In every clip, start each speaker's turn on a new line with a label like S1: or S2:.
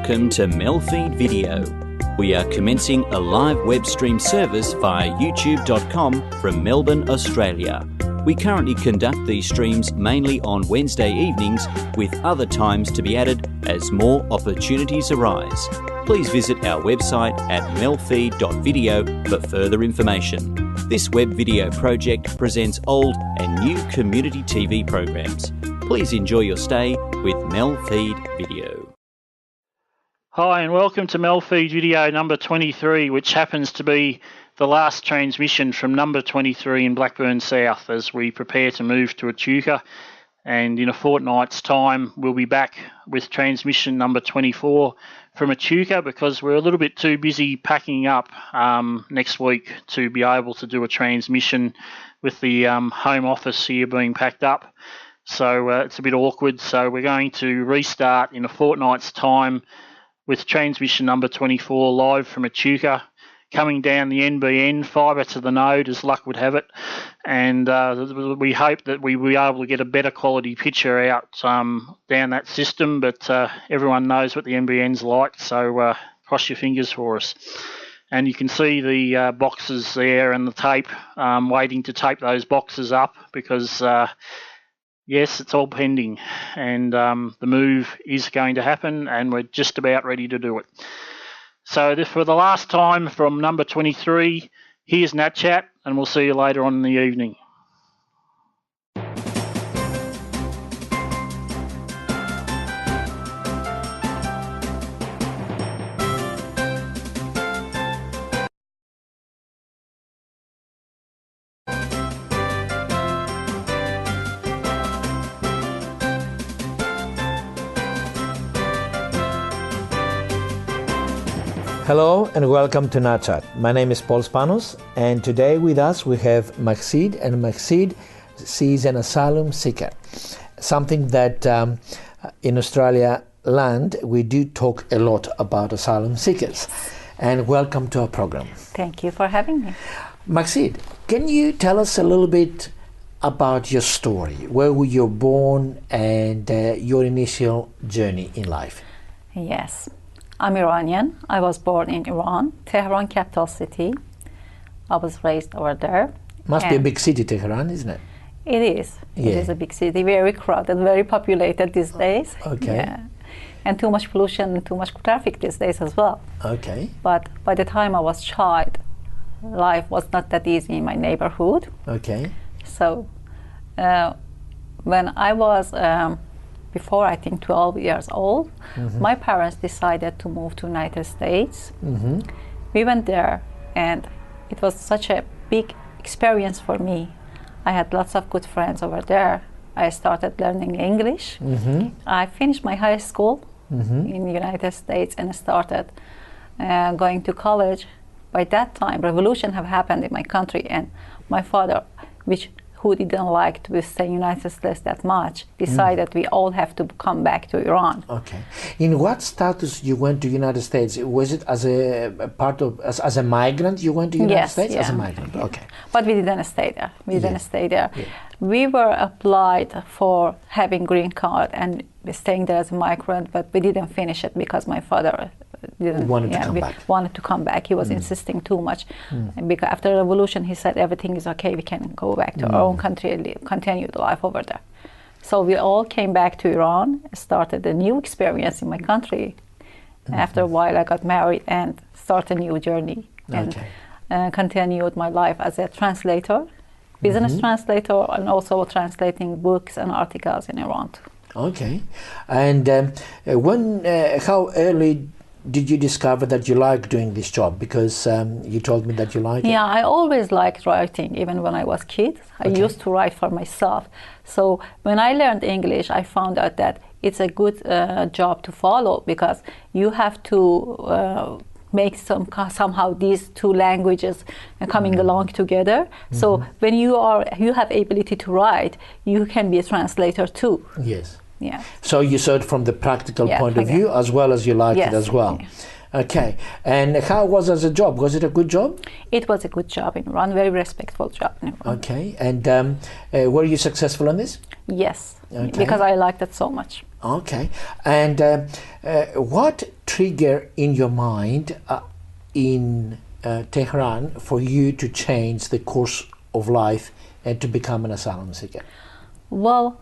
S1: Welcome to MELfeed.video. We are commencing a live web stream service via youtube.com from Melbourne, Australia. We currently conduct these streams mainly on Wednesday evenings, with other times to be added as more opportunities arise. Please visit our website at MELfeed.video for further information. This web video project presents old and new community TV programs. Please enjoy your stay with MELfeed.video.
S2: Hi and welcome to MELfeed video number 23, which happens to be the last transmission from number 23 in Blackburn South as we prepare to move to Echuca, and in a fortnight's time we'll be back with transmission number 24 from Echuca because we're a little bit too busy packing up next week to be able to do a transmission with the home office here being packed up. So it's a bit awkward, so we're going to restart in a fortnight's time with transmission number 24 live from Echuca, coming down the NBN, fibre to the node as luck would have it, and we hope that we will be able to get a better quality picture out down that system, but everyone knows what the NBN's like, so cross your fingers for us. And you can see the boxes there and the tape, waiting to tape those boxes up because yes, it's all pending, and the move is going to happen, and we're just about ready to do it. So for the last time from number 23, here's NAT Chat, and we'll see you later on in the evening.
S3: Hello and welcome to NAT Chat. My name is Paul Spanos, and today with us we have Maxid, and Maxid, she is an asylum seeker. Something that in Australia land we do talk a lot about asylum seekers. And welcome to our program.
S4: Thank you for having me.
S3: Maxid, can you tell us a little bit about your story, where were you born and your initial journey in life?
S4: Yes. I'm Iranian. I was born in Iran, Tehran, capital city. I was raised over there.
S3: Must be a big city, Tehran, isn't it?
S4: It is.
S3: Yeah.
S4: It is a big city, very crowded, very populated these days.
S3: Okay.
S4: Yeah. And too much pollution and too much traffic these days as well.
S3: Okay.
S4: But by the time I was child, life was not that easy in my neighborhood.
S3: Okay.
S4: So when I was before I think 12 years old, my parents decided to move to United States. We went there, and it was such a big experience for me. I had lots of good friends over there. I started learning English. I finished my high school in the United States and started going to college. By that time, revolution have happened in my country, and my father, who didn't like to stay in the United States that much, decided we all have to come back to Iran.
S3: Okay. In what status you went to United States? Was it as a part of, as a migrant you went to United States?
S4: Yeah.
S3: As a migrant, okay.
S4: But we didn't stay there. We didn't stay there.
S3: Yeah.
S4: We were applied for having green card and staying there as a migrant, but we didn't finish it because my father wanted to come back. He was insisting too much. And because after the revolution, he said everything is okay. We can go back to our own country and continue the life over there. So we all came back to Iran, started a new experience in my country. After a while, I got married and started a new journey and continued my life as a translator, business translator, and also translating books and articles in Iran.
S3: Okay. And how early did you discover that you like doing this job? Because you told me that you like it.
S4: Yeah, I always liked writing, even when I was a kid. I used to write for myself. So when I learned English, I found out that it's a good job to follow because you have to make somehow these two languages coming along together. So when you have ability to write, you can be a translator too.
S3: Yes.
S4: Yeah.
S3: So you saw it from the practical point of view as well as you liked it as well. Yeah. Okay. And how was it as a job? Was it a good job?
S4: It was a good job in Iran, very respectful job in Iran.
S3: Okay. And were you successful in this?
S4: Yes, because I liked it so much.
S3: Okay. And what trigger in your mind in Tehran for you to change the course of life and to become an asylum seeker?
S4: Well,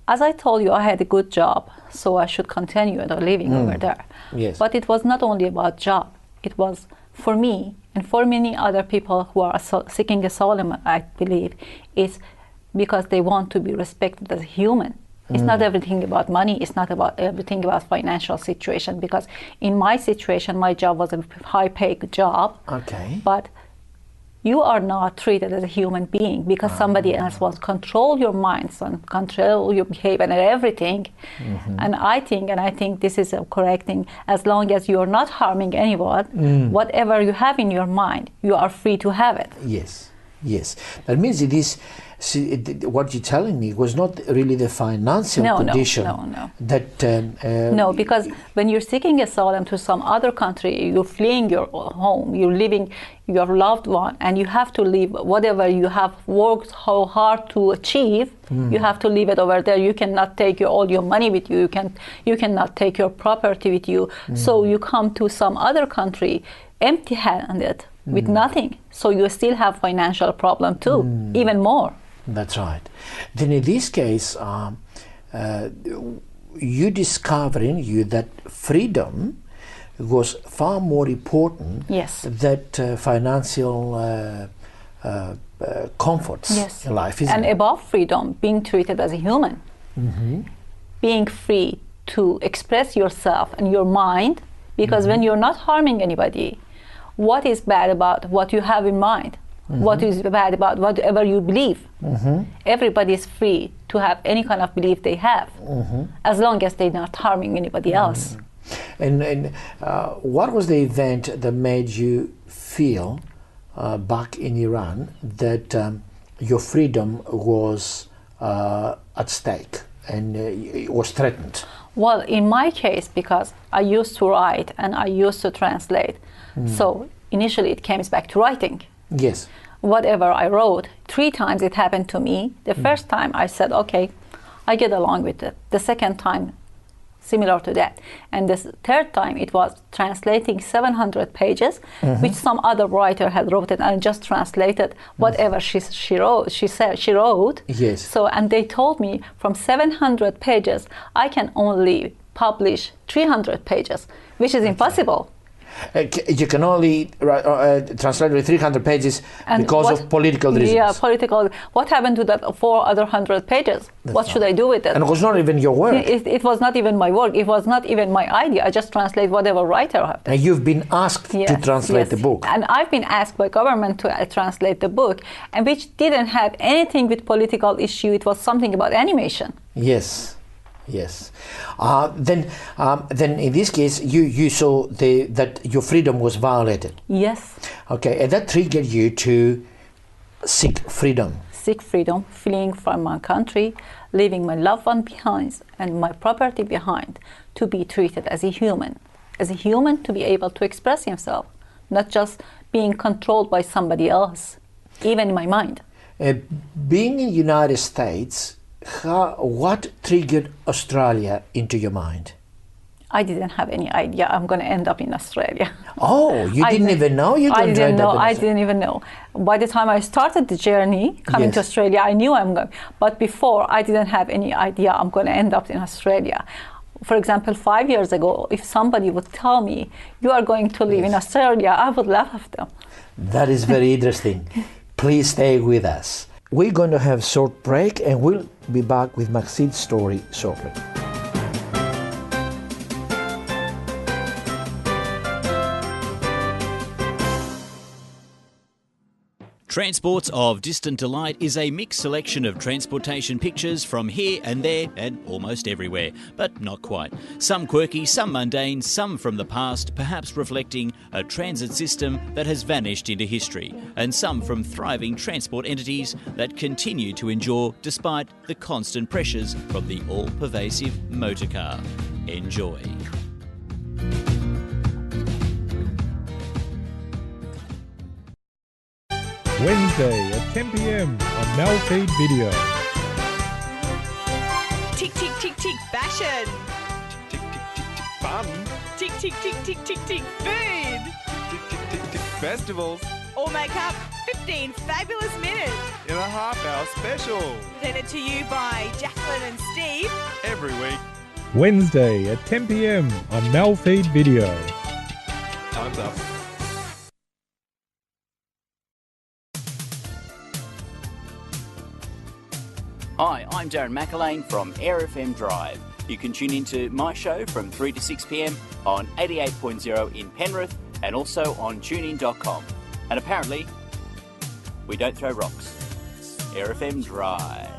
S4: as I told you, I had a good job, so I should continue living over there.
S3: Yes.
S4: But it was not only about job. It was for me and for many other people who are seeking asylum, I believe, is because they want to be respected as a human. It's not everything about money. It's not about everything about financial situation. Because in my situation, my job was a high-paid job.
S3: Okay.
S4: But you are not treated as a human being because somebody else wants to control your minds and control your behavior and everything. And I think this is a correct thing. As long as you are not harming anyone, whatever you have in your mind, you are free to have it.
S3: Yes, yes. That means it is. See, what you're telling me was not really the financial condition.
S4: No.
S3: That
S4: no, because when you're seeking asylum to some other country, you're fleeing your home, you're leaving your loved one, and you have to leave whatever you have worked so hard to achieve. You have to leave it over there. You cannot take all your money with you. You cannot take your property with you. So you come to some other country empty-handed with nothing. So you still have financial problem too, even more.
S3: That's right. Then in this case, you discovering that freedom was far more important than financial comforts in life, isn't it?
S4: And above freedom, being treated as a human, being free to express yourself and your mind, because when you're not harming anybody, what is bad about what you have in mind? What is bad about whatever you believe? Everybody is free to have any kind of belief they have, as long as they're not harming anybody else.
S3: And what was the event that made you feel back in Iran that your freedom was at stake and it was threatened?
S4: Well, in my case, because I used to write and I used to translate, so initially it came back to writing.
S3: Yes.
S4: Whatever I wrote, 3 times it happened to me. The first time I said, okay, I get along with it. The second time, similar to that. And the third time, it was translating 700 pages, which some other writer had wrote it, and just translated whatever she wrote.
S3: Yes.
S4: So, and they told me from 700 pages, I can only publish 300 pages, which is impossible.
S3: You can only translate with 300 pages because of political reasons.
S4: Yeah, political. What happened to that 400 pages? What should I do with it?
S3: And it was not even your work.
S4: It was not even my work. It was not even my idea. I just translate whatever writer I have.
S3: And you've been asked to translate the book.
S4: And I've been asked by government to translate the book, and which didn't have anything with political issue. It was something about animation.
S3: Yes. Yes. Then in this case, you saw that your freedom was violated.
S4: Yes.
S3: Okay, and that triggered you to seek freedom.
S4: Seek freedom, fleeing from my country, leaving my loved one behind and my property behind, to be treated as a human to be able to express himself, not just being controlled by somebody else, even in my mind.
S3: Being in the United States, what triggered Australia into your mind?
S4: I didn't have any idea I'm going to end up in Australia.
S3: Oh, you didn't even know?
S4: I didn't even know. By the time I started the journey coming to Australia, I knew I'm going. But before, I didn't have any idea I'm going to end up in Australia. For example, 5 years ago, if somebody would tell me, you are going to live in Australia, I would laugh at them.
S3: That is very interesting. Please stay with us. We're going to have a short break and we'll be back with Maxid's story shortly.
S1: Transports of Distant Delight is a mixed selection of transportation pictures from here and there and almost everywhere, but not quite. Some quirky, some mundane, some from the past, perhaps reflecting a transit system that has vanished into history, and some from thriving transport entities that continue to endure despite the constant pressures from the all-pervasive motorcar. Enjoy.
S5: Wednesday at 10 p.m. on MELfeed.video.
S6: Tick, tick, tick, tick, fashion.
S5: Tick, tick, tick, tick,
S6: Fun.
S7: Tick, tick, tick, tick, tick, tick. Food.
S6: Tick, tick, tick, tick, tick. Festivals.
S7: All make up 15 fabulous minutes.
S6: In a half-hour special.
S7: Presented to you by Jacqueline and Steve.
S6: Every week.
S5: Wednesday at 10 p.m. on MELfeed.video.
S6: Time's up.
S1: Hi, I'm Darren McElwain from AirFM Drive. You can tune into my show from 3 to 6 p.m. on 88.0 in Penrith and also on tunein.com. And apparently, we don't throw rocks. AirFM Drive.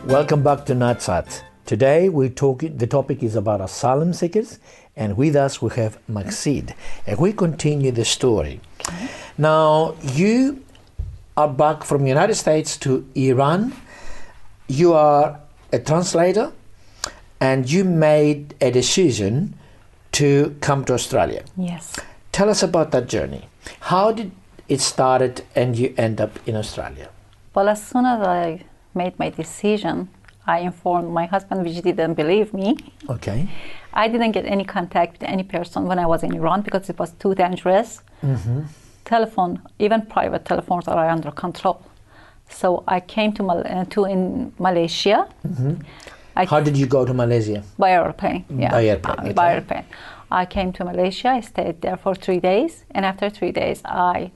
S3: Welcome back to NAT Chat. Today the topic is about asylum seekers, and with us we have Maxid, and we continue the story. Okay. Now you are back from the United States to Iran. You are a translator, and you made a decision to come to Australia.
S4: Yes.
S3: Tell us about that journey. How did it started and you end up in Australia?
S4: Well, as soon as I made my decision, I informed my husband, which didn't believe me.
S3: Okay.
S4: I didn't get any contact with any person when I was in Iran because it was too dangerous.
S3: Mm-hmm.
S4: Telephone, even private telephones, are under control. So I came to in Malaysia.
S3: Mm-hmm. How did you go to Malaysia?
S4: By airplane. Yeah.
S3: By airplane. Okay.
S4: By airplane. I came to Malaysia. I stayed there for 3 days, and after 3 days, I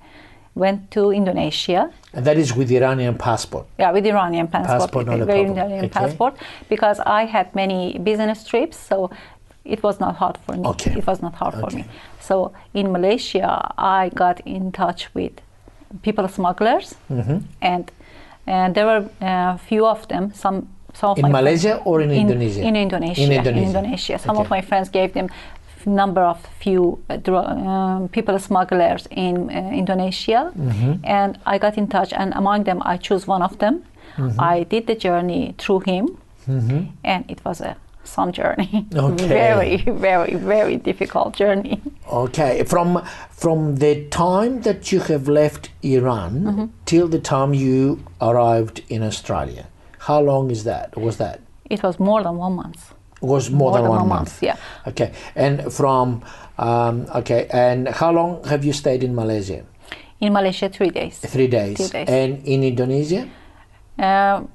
S4: went to Indonesia.
S3: And that is with Iranian passport?
S4: Yeah, with Iranian passport.
S3: Not a problem.
S4: Iranian passport, because I had many business trips, so it was not hard for me.
S3: Okay.
S4: It was not hard for me. So in Malaysia, I got in touch with people smugglers,
S3: mm-hmm.
S4: and there were a few of them. Some of
S3: in Malaysia or in Indonesia?
S4: In Indonesia.
S3: In Indonesia.
S4: In Indonesia. Some of my friends gave them number of few people smugglers in Indonesia,
S3: mm-hmm.
S4: and I got in touch, and among them I chose one of them.
S3: Mm-hmm.
S4: I did the journey through him,
S3: mm-hmm.
S4: and it was some journey.
S3: Okay.
S4: Very, very, very difficult journey.
S3: Okay, from the time that you have left Iran
S4: mm-hmm.
S3: till the time you arrived in Australia, how long was that?
S4: It was more than 1 month.
S3: Was more than one month.
S4: Yeah.
S3: Okay, and from and how long have you stayed in Malaysia?
S4: In Malaysia, 3 days.
S3: 3 days.
S4: 3 days.
S3: And in Indonesia?
S4: A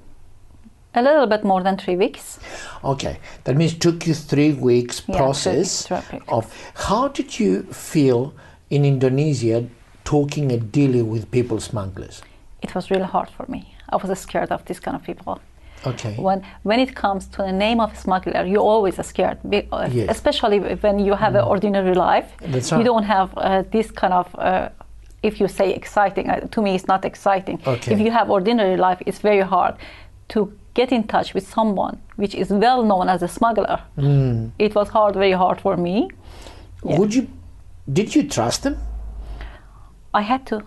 S4: little bit more than 3 weeks.
S3: Okay, that means it took you 3 weeks process
S4: 3 weeks.
S3: of. How did you feel in Indonesia talking and dealing with people smugglers?
S4: It was really hard for me. I was scared of this kind of people.
S3: Okay.
S4: When it comes to the name of a smuggler, you're always scared,
S3: yes.
S4: especially when you have an ordinary life.
S3: That's
S4: you
S3: right.
S4: don't have this kind of, if you say exciting, to me it's not exciting.
S3: Okay.
S4: If you have ordinary life, it's very hard to get in touch with someone which is well known as a smuggler.
S3: Mm.
S4: It was very hard for me. Yeah.
S3: Did you trust them?
S4: I had to.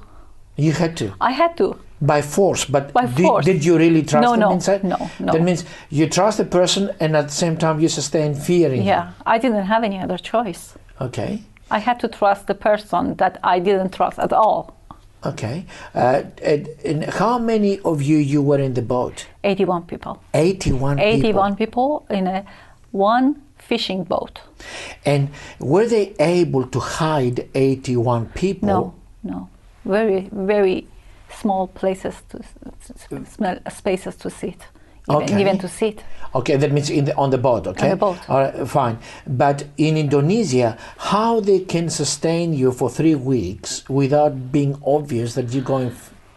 S3: You had to?
S4: I had to.
S3: By force, but
S4: by force.
S3: Did you really trust them inside?
S4: No.
S3: That means you trust the person and at the same time you sustain fear in
S4: Yeah,
S3: him.
S4: I didn't have any other choice.
S3: Okay.
S4: I had to trust the person that I didn't trust at all.
S3: Okay. And how many of you were in the boat?
S4: 81 people.
S3: 81
S4: people in one fishing boat.
S3: And were they able to hide 81 people?
S4: No. Very, very small places spaces to sit, even to sit.
S3: Okay, that means on the boat. Okay,
S4: on the boat.
S3: All right, fine. But in Indonesia, how they can sustain you for 3 weeks without being obvious that you're going?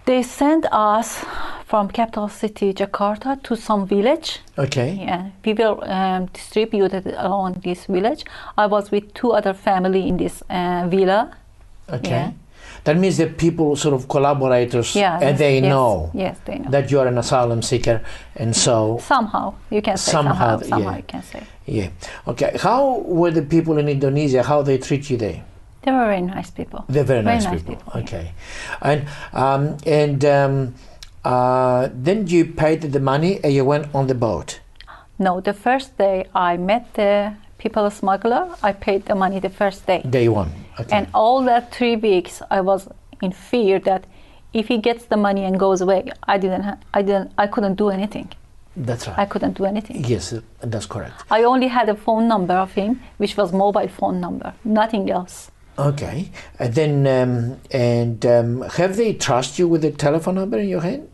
S4: They sent us from capital city Jakarta to some village.
S3: Okay.
S4: Yeah, we were distributed along this village. I was with 2 other family in this villa.
S3: Okay.
S4: Yeah.
S3: That means that people sort of collaborators, and they know
S4: they know
S3: that you are an asylum seeker, and so
S4: somehow you can say somehow you can say.
S3: Yeah. Okay. How were the people in Indonesia? How they treat you there?
S4: They were very nice people.
S3: They're very nice people. Okay. And then you paid the money and you went on the boat?
S4: No, the first day I met the people smuggler, I paid the money the first day.
S3: Day one. Okay.
S4: And all that 3 weeks, I was in fear that if he gets the money and goes away, I couldn't do anything.
S3: That's right.
S4: I couldn't do anything.
S3: Yes, that's correct.
S4: I only had a phone number of him, which was mobile phone number, nothing else.
S3: Okay. And then, have they trusted you with the telephone number in your hand?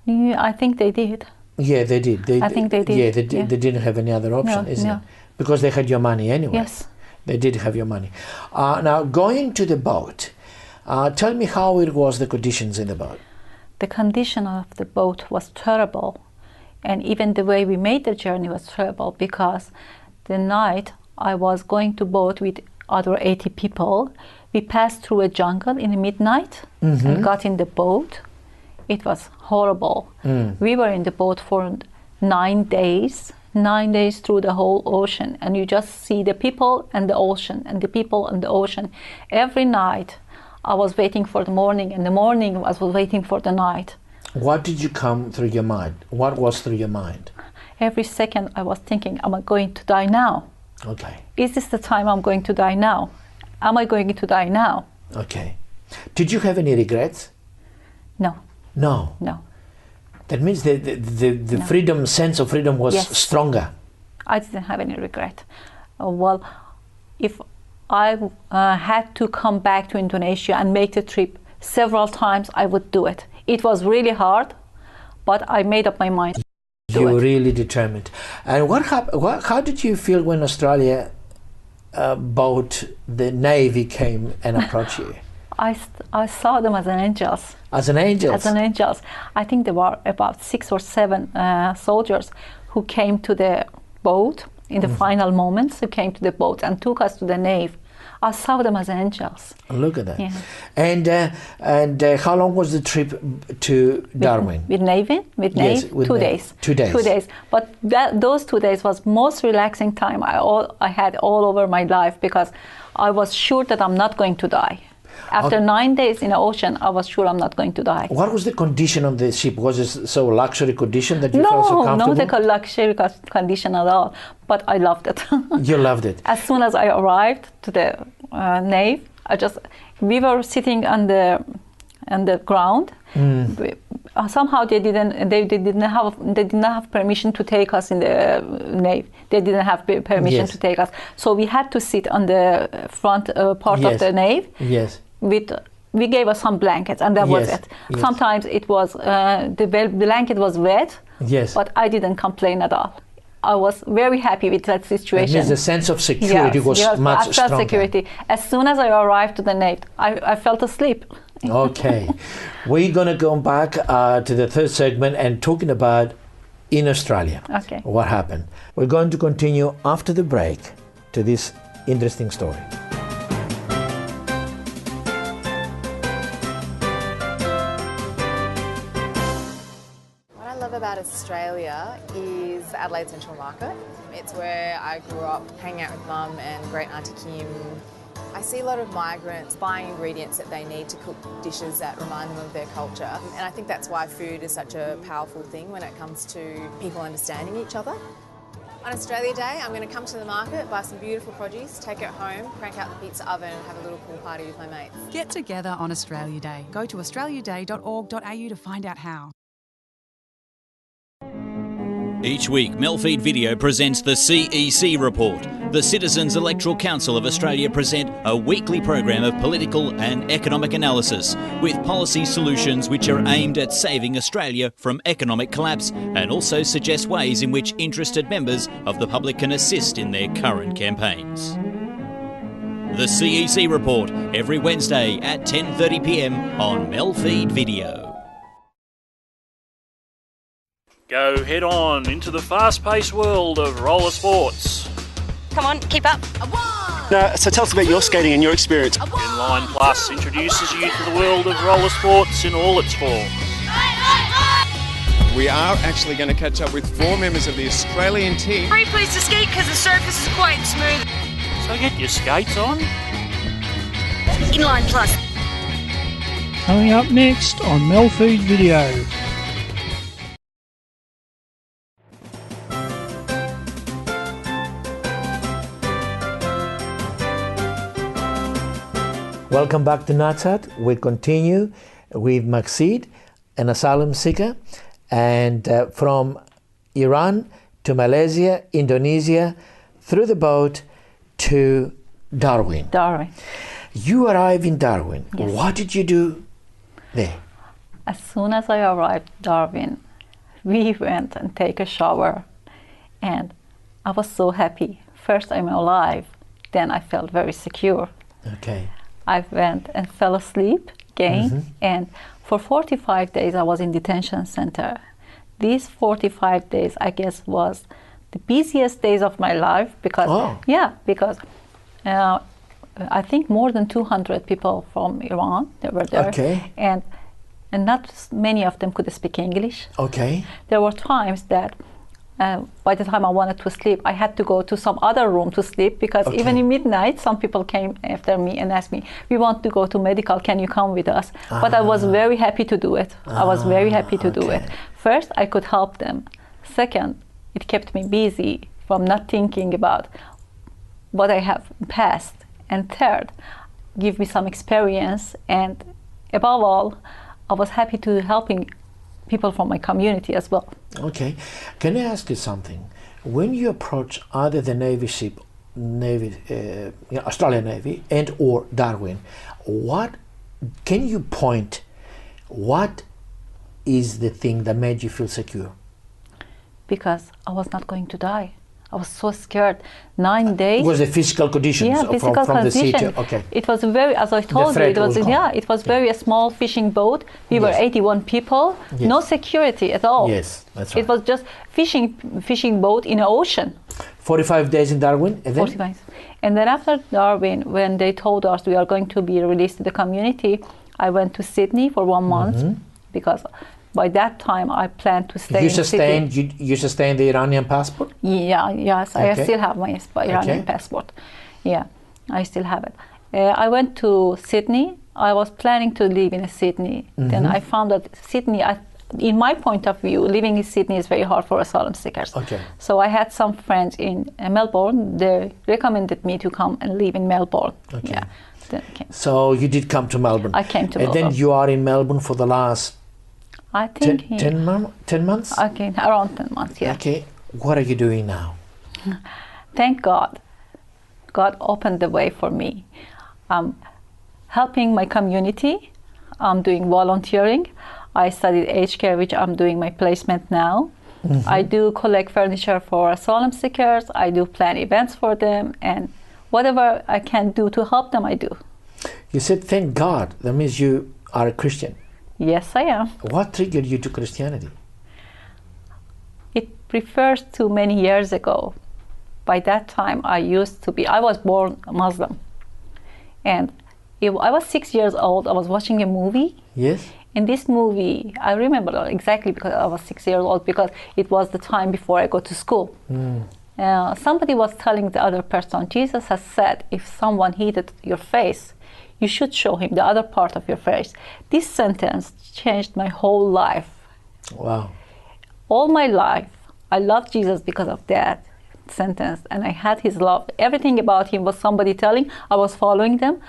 S4: Yeah, I think they did.
S3: Yeah, they did. I
S4: think they did.
S3: Yeah, they didn't have any other option, isn't it? Because they had your money anyway.
S4: Yes.
S3: They did have your money. Now, going to the boat, tell me how it was, the conditions in the boat.
S4: The condition of the boat was terrible. And even the way we made the journey was terrible, because the night I was going to boat with other 80 people, we passed through a jungle in the midnight and got in the boat. It was horrible. We were in the boat for 9 days. 9 days through the whole ocean, and you just see the people and the ocean and the people and the ocean. Every night I was waiting for the morning, and the morning I was waiting for the night.
S3: What did you come through your mind? What was through your mind?
S4: Every second I was thinking, am I going to die now?
S3: Okay.
S4: Is this the time I'm going to die now? Am I going to die now?
S3: Okay. Did you have any regrets?
S4: No.
S3: No.
S4: No.
S3: That means the freedom, sense of freedom was stronger.
S4: I didn't have any regret. Well, if I had to come back to Indonesia and make the trip several times, I would do it. It was really hard, but I made up my mind.
S3: You were really determined. And what happened? How did you feel when Australia the Navy came and approached you?
S4: I saw them as an angels.
S3: As an angels?
S4: As an angels. I think there were about 6 or 7 soldiers who came to the boat in the final moments, who came to the boat and took us to the Navy. I saw them as angels.
S3: Look at that.
S4: Yeah.
S3: And how long was the trip to Darwin?
S4: With Navy? With
S3: Yes,
S4: Navy?
S3: with
S4: 2
S3: Navy.
S4: days.
S3: 2 days.
S4: 2 days. But those 2 days was most relaxing time I had all over my life, because I was sure that I'm not going to die. After 9 days in the ocean, I was sure I'm not going to die.
S3: What was the condition on the ship? Was it so luxury condition that you felt so comfortable?
S4: No, not the luxury condition at all. But I loved it.
S3: You loved it.
S4: As soon as I arrived to the Navy, we were sitting on the ground. Somehow they didn't have permission to take us in the Navy. They didn't have permission to take us, so we had to sit on the front part of the Navy.
S3: Yes.
S4: We gave us some blankets, and that was it.
S3: Yes.
S4: Sometimes it was the blanket was wet.
S3: Yes.
S4: But I didn't complain at all. I was very happy with that situation.
S3: That means the sense of security was much stronger.
S4: Security. As soon as I arrived to the Navy, I felt asleep.
S3: Okay. We're going to go back to the third segment and talking about in Australia.
S4: Okay.
S3: What happened. We're going to continue after the break to this interesting story.
S8: What I love about Australia is Adelaide Central Market. It's where I grew up, hanging out with Mum and great Auntie Kim. I see a lot of migrants buying ingredients that they need to cook dishes that remind them of their culture. And I think that's why food is such a powerful thing when it comes to people understanding each other. On Australia Day, I'm going to come to the market, buy some beautiful produce, take it home, crank out the pizza oven and have a little pool party with my mates.
S9: Get together on Australia Day. Go to australiaday.org.au to find out how.
S1: Each week, MELfeed.video presents the CEC Report. The Citizens Electoral Council of Australia present a weekly program of political and economic analysis with policy solutions which are aimed at saving Australia from economic collapse and also suggest ways in which interested members of the public can assist in their current campaigns. The CEC Report, every Wednesday at 10:30 p.m. on MELfeed.video.
S2: Go head on into the fast-paced world of roller sports.
S10: Come on, keep up.
S11: So tell us about your skating and your experience.
S2: Inline Plus introduces you to the world of roller sports in all its forms.
S6: We are actually going to catch up with 4 members of the Australian team.
S10: Very pleased to skate because the surface is quite smooth.
S2: So get your skates on,
S10: Inline Plus.
S2: Coming up next on MELfeed.video.
S3: Welcome back to NAT Chat. We continue with Maxid, an asylum seeker, and from Iran to Malaysia, Indonesia, through the boat to Darwin.
S4: Darwin.
S3: You arrive in Darwin.
S4: Yes.
S3: What did you do there?
S4: As soon as I arrived Darwin, we went and take a shower, and I was so happy. First, I'm alive. Then I felt very secure.
S3: Okay.
S4: I went and fell asleep again, and for 45 days I was in detention center. These 45 days, I guess, was the busiest days of my life because, I think more than 200 people from Iran that were there, and not many of them could speak English.
S3: Okay.
S4: There were times that by the time I wanted to sleep, I had to go to some other room to sleep because even in midnight, some people came after me and asked me, "We want to go to medical, can you come with us?" But I was very happy to do it. I was very happy to do it. First, I could help them. Second, it kept me busy from not thinking about what I have passed. And third, give me some experience. And above all, I was happy to helping people from my community as well.
S3: Okay. Can I ask you something? When you approach either the Navy ship, Australian Navy and or Darwin, what can you point, what is the thing that made you feel secure?
S4: Because I was not going to die. I was so scared. 9 days.
S3: Was the physical conditions from the sea to, okay.
S4: It was very, as I told you, it was it was very a small fishing boat. We were 81 people, no security at all.
S3: Yes, that's right.
S4: It was just fishing boat in the ocean.
S3: 45 days in Darwin, and then?
S4: 45. And then after Darwin, when they told us we are going to be released to the community, I went to Sydney for 1 month because by that time I planned to stay in Sydney.
S3: You sustained the Iranian passport?
S4: Yes, I still have my Iranian passport. Yeah, I still have it. I went to Sydney. I was planning to live in Sydney. Then I found that Sydney, in my point of view, living in Sydney is very hard for asylum seekers.
S3: Okay.
S4: So I had some friends in Melbourne. They recommended me to come and live in Melbourne.
S3: Okay.
S4: Yeah.
S3: So you did come to Melbourne.
S4: I came to Melbourne.
S3: And then you are in Melbourne for the last
S4: I think
S3: 10 months?
S4: Okay, around 10 months, yeah.
S3: Okay, what are you doing now?
S4: Thank God. God opened the way for me. I'm helping my community. I'm doing volunteering. I studied aged care, which I'm doing my placement now. I do collect furniture for asylum seekers. I do plan events for them, and whatever I can do to help them, I do.
S3: You said thank God. That means you are a Christian.
S4: Yes, I am.
S3: What triggered you to Christianity?
S4: It refers to many years ago. By that time, I was born Muslim. And I was 6 years old. I was watching a movie.
S3: Yes.
S4: In this movie, I remember exactly because I was 6 years old, because it was the time before I go to school. Somebody was telling the other person, Jesus has said, if someone hit your face, you should show him the other part of your face. This sentence changed my whole life.
S3: Wow.
S4: All my life, I loved Jesus because of that sentence, and I had his love. Everything about him was somebody telling. I was following them.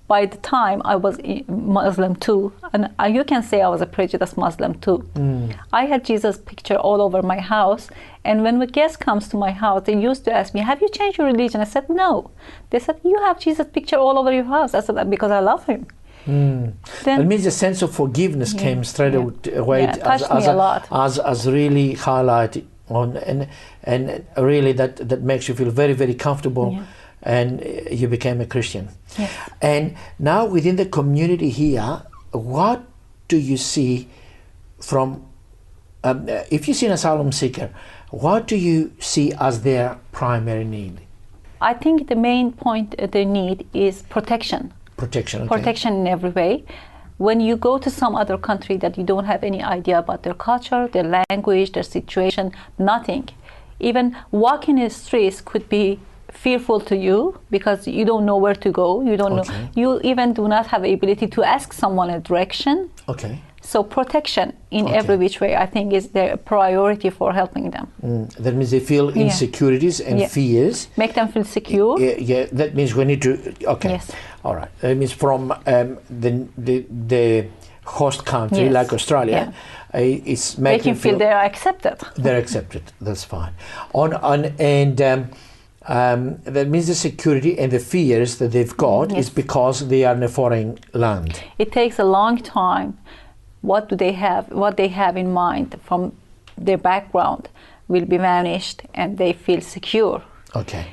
S4: By the time I was Muslim too, and you can say I was a prejudiced Muslim too. I had Jesus' picture all over my house, and when a guest comes to my house, they used to ask me, have you changed your religion? I said, no. They said, you have Jesus' picture all over your house. I said, because I love him.
S3: Then, it means a sense of forgiveness came straight away
S4: touched me a lot.
S3: as really highlighted on, and really that makes you feel very, very comfortable. And you became a Christian.
S4: Yes.
S3: And now within the community here, what do you see from, if you see an asylum seeker, what do you see as their primary need?
S4: I think the main point they need is protection.
S3: Protection, okay.
S4: Protection in every way. When you go to some other country that you don't have any idea about their culture, their language, their situation, nothing. Even walking in the streets could be fearful to you because you don't know where to go. You don't know. You even do not have the ability to ask someone a direction.
S3: Okay.
S4: So protection in every which way, I think, is their priority for helping them.
S3: That means they feel insecurities and fears.
S4: Make them feel secure.
S3: Yeah, that means we need to,
S4: Yes.
S3: All right. That means from the host country, like Australia, it's making
S4: feel they are accepted.
S3: They're accepted, that's fine. That means the security and the fears that they've got is because they are in a foreign land.
S4: It takes a long time. What they have in mind from their background will be vanished and they feel secure.
S3: Okay.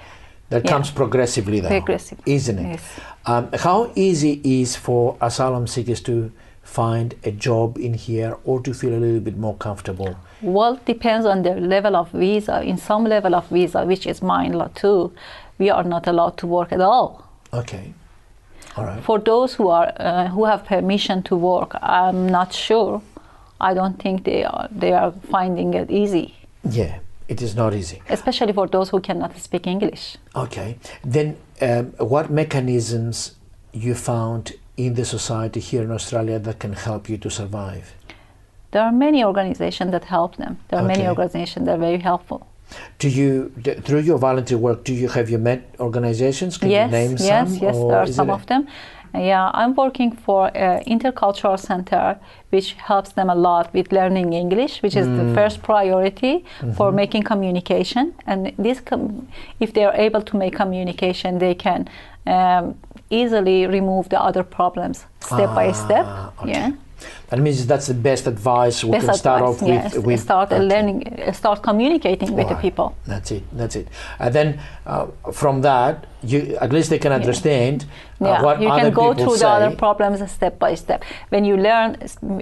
S3: That comes progressively though, isn't it?
S4: Yes.
S3: How easy is for asylum seekers to find a job in here or to feel a little bit more comfortable?
S4: Well, it depends on their level of visa. In some level of visa, which is mine too, we are not allowed to work at all.
S3: Okay. All right.
S4: For those who have permission to work, I'm not sure. I don't think they are finding it easy.
S3: Yeah, it is not easy.
S4: Especially for those who cannot speak English.
S3: Okay. Then what mechanisms you found in the society here in Australia that can help you to survive?
S4: There are many organizations that help them. There are many organizations that are very helpful.
S3: Do you, through your volunteer work, have you met organizations? Can you name some?
S4: Yes, there are some of them. Yeah, I'm working for an intercultural center, which helps them a lot with learning English, which is the first priority for making communication. And this, if they are able to make communication, they can easily remove the other problems step by step. Okay. Yeah.
S3: That means that's the best advice we can start off with.
S4: Start learning, start communicating with the people.
S3: That's it. And then from that, at least they can understand what
S4: you
S3: other
S4: can go
S3: people
S4: through
S3: say.
S4: the other problems step by step. When you learn,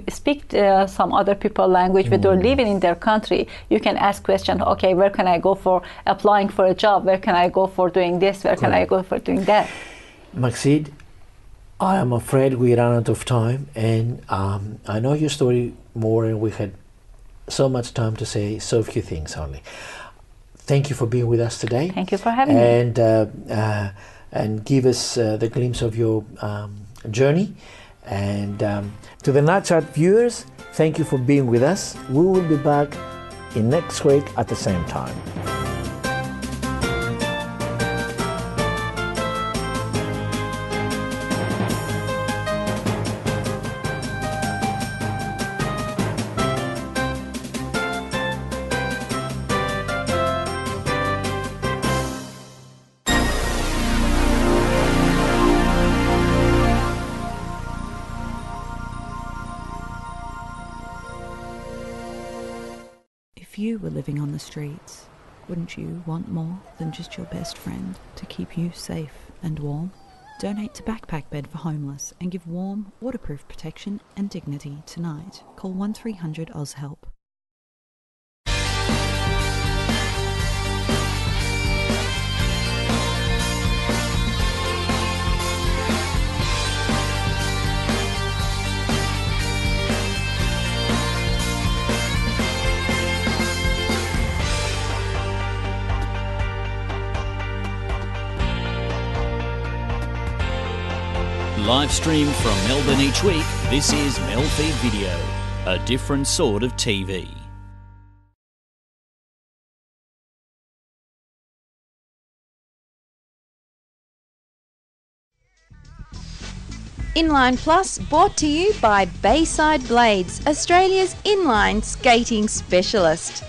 S4: speak some other people's language, when you're living in their country, you can ask questions. Okay, where can I go for applying for a job? Where can I go for doing this? Where can I go for doing that?
S3: Maxid, I am afraid we ran out of time, and I know your story more, and we had so much time to say so few things only. Thank you for being with us today.
S4: Thank you for having me.
S3: And give us the glimpse of your journey. And to the NAT Chat viewers, thank you for being with us. We will be back in next week at the same time.
S10: If you were living on the streets, wouldn't you want more than just your best friend to keep you safe and warm? Donate to Backpack Bed for Homeless and give warm, waterproof protection and dignity tonight. Call 1300 OzHelp.
S1: Live stream from Melbourne each week, this is MELfeed.video, a different sort of TV.
S12: Inline Plus brought to you by Bayside Blades, Australia's inline skating specialist.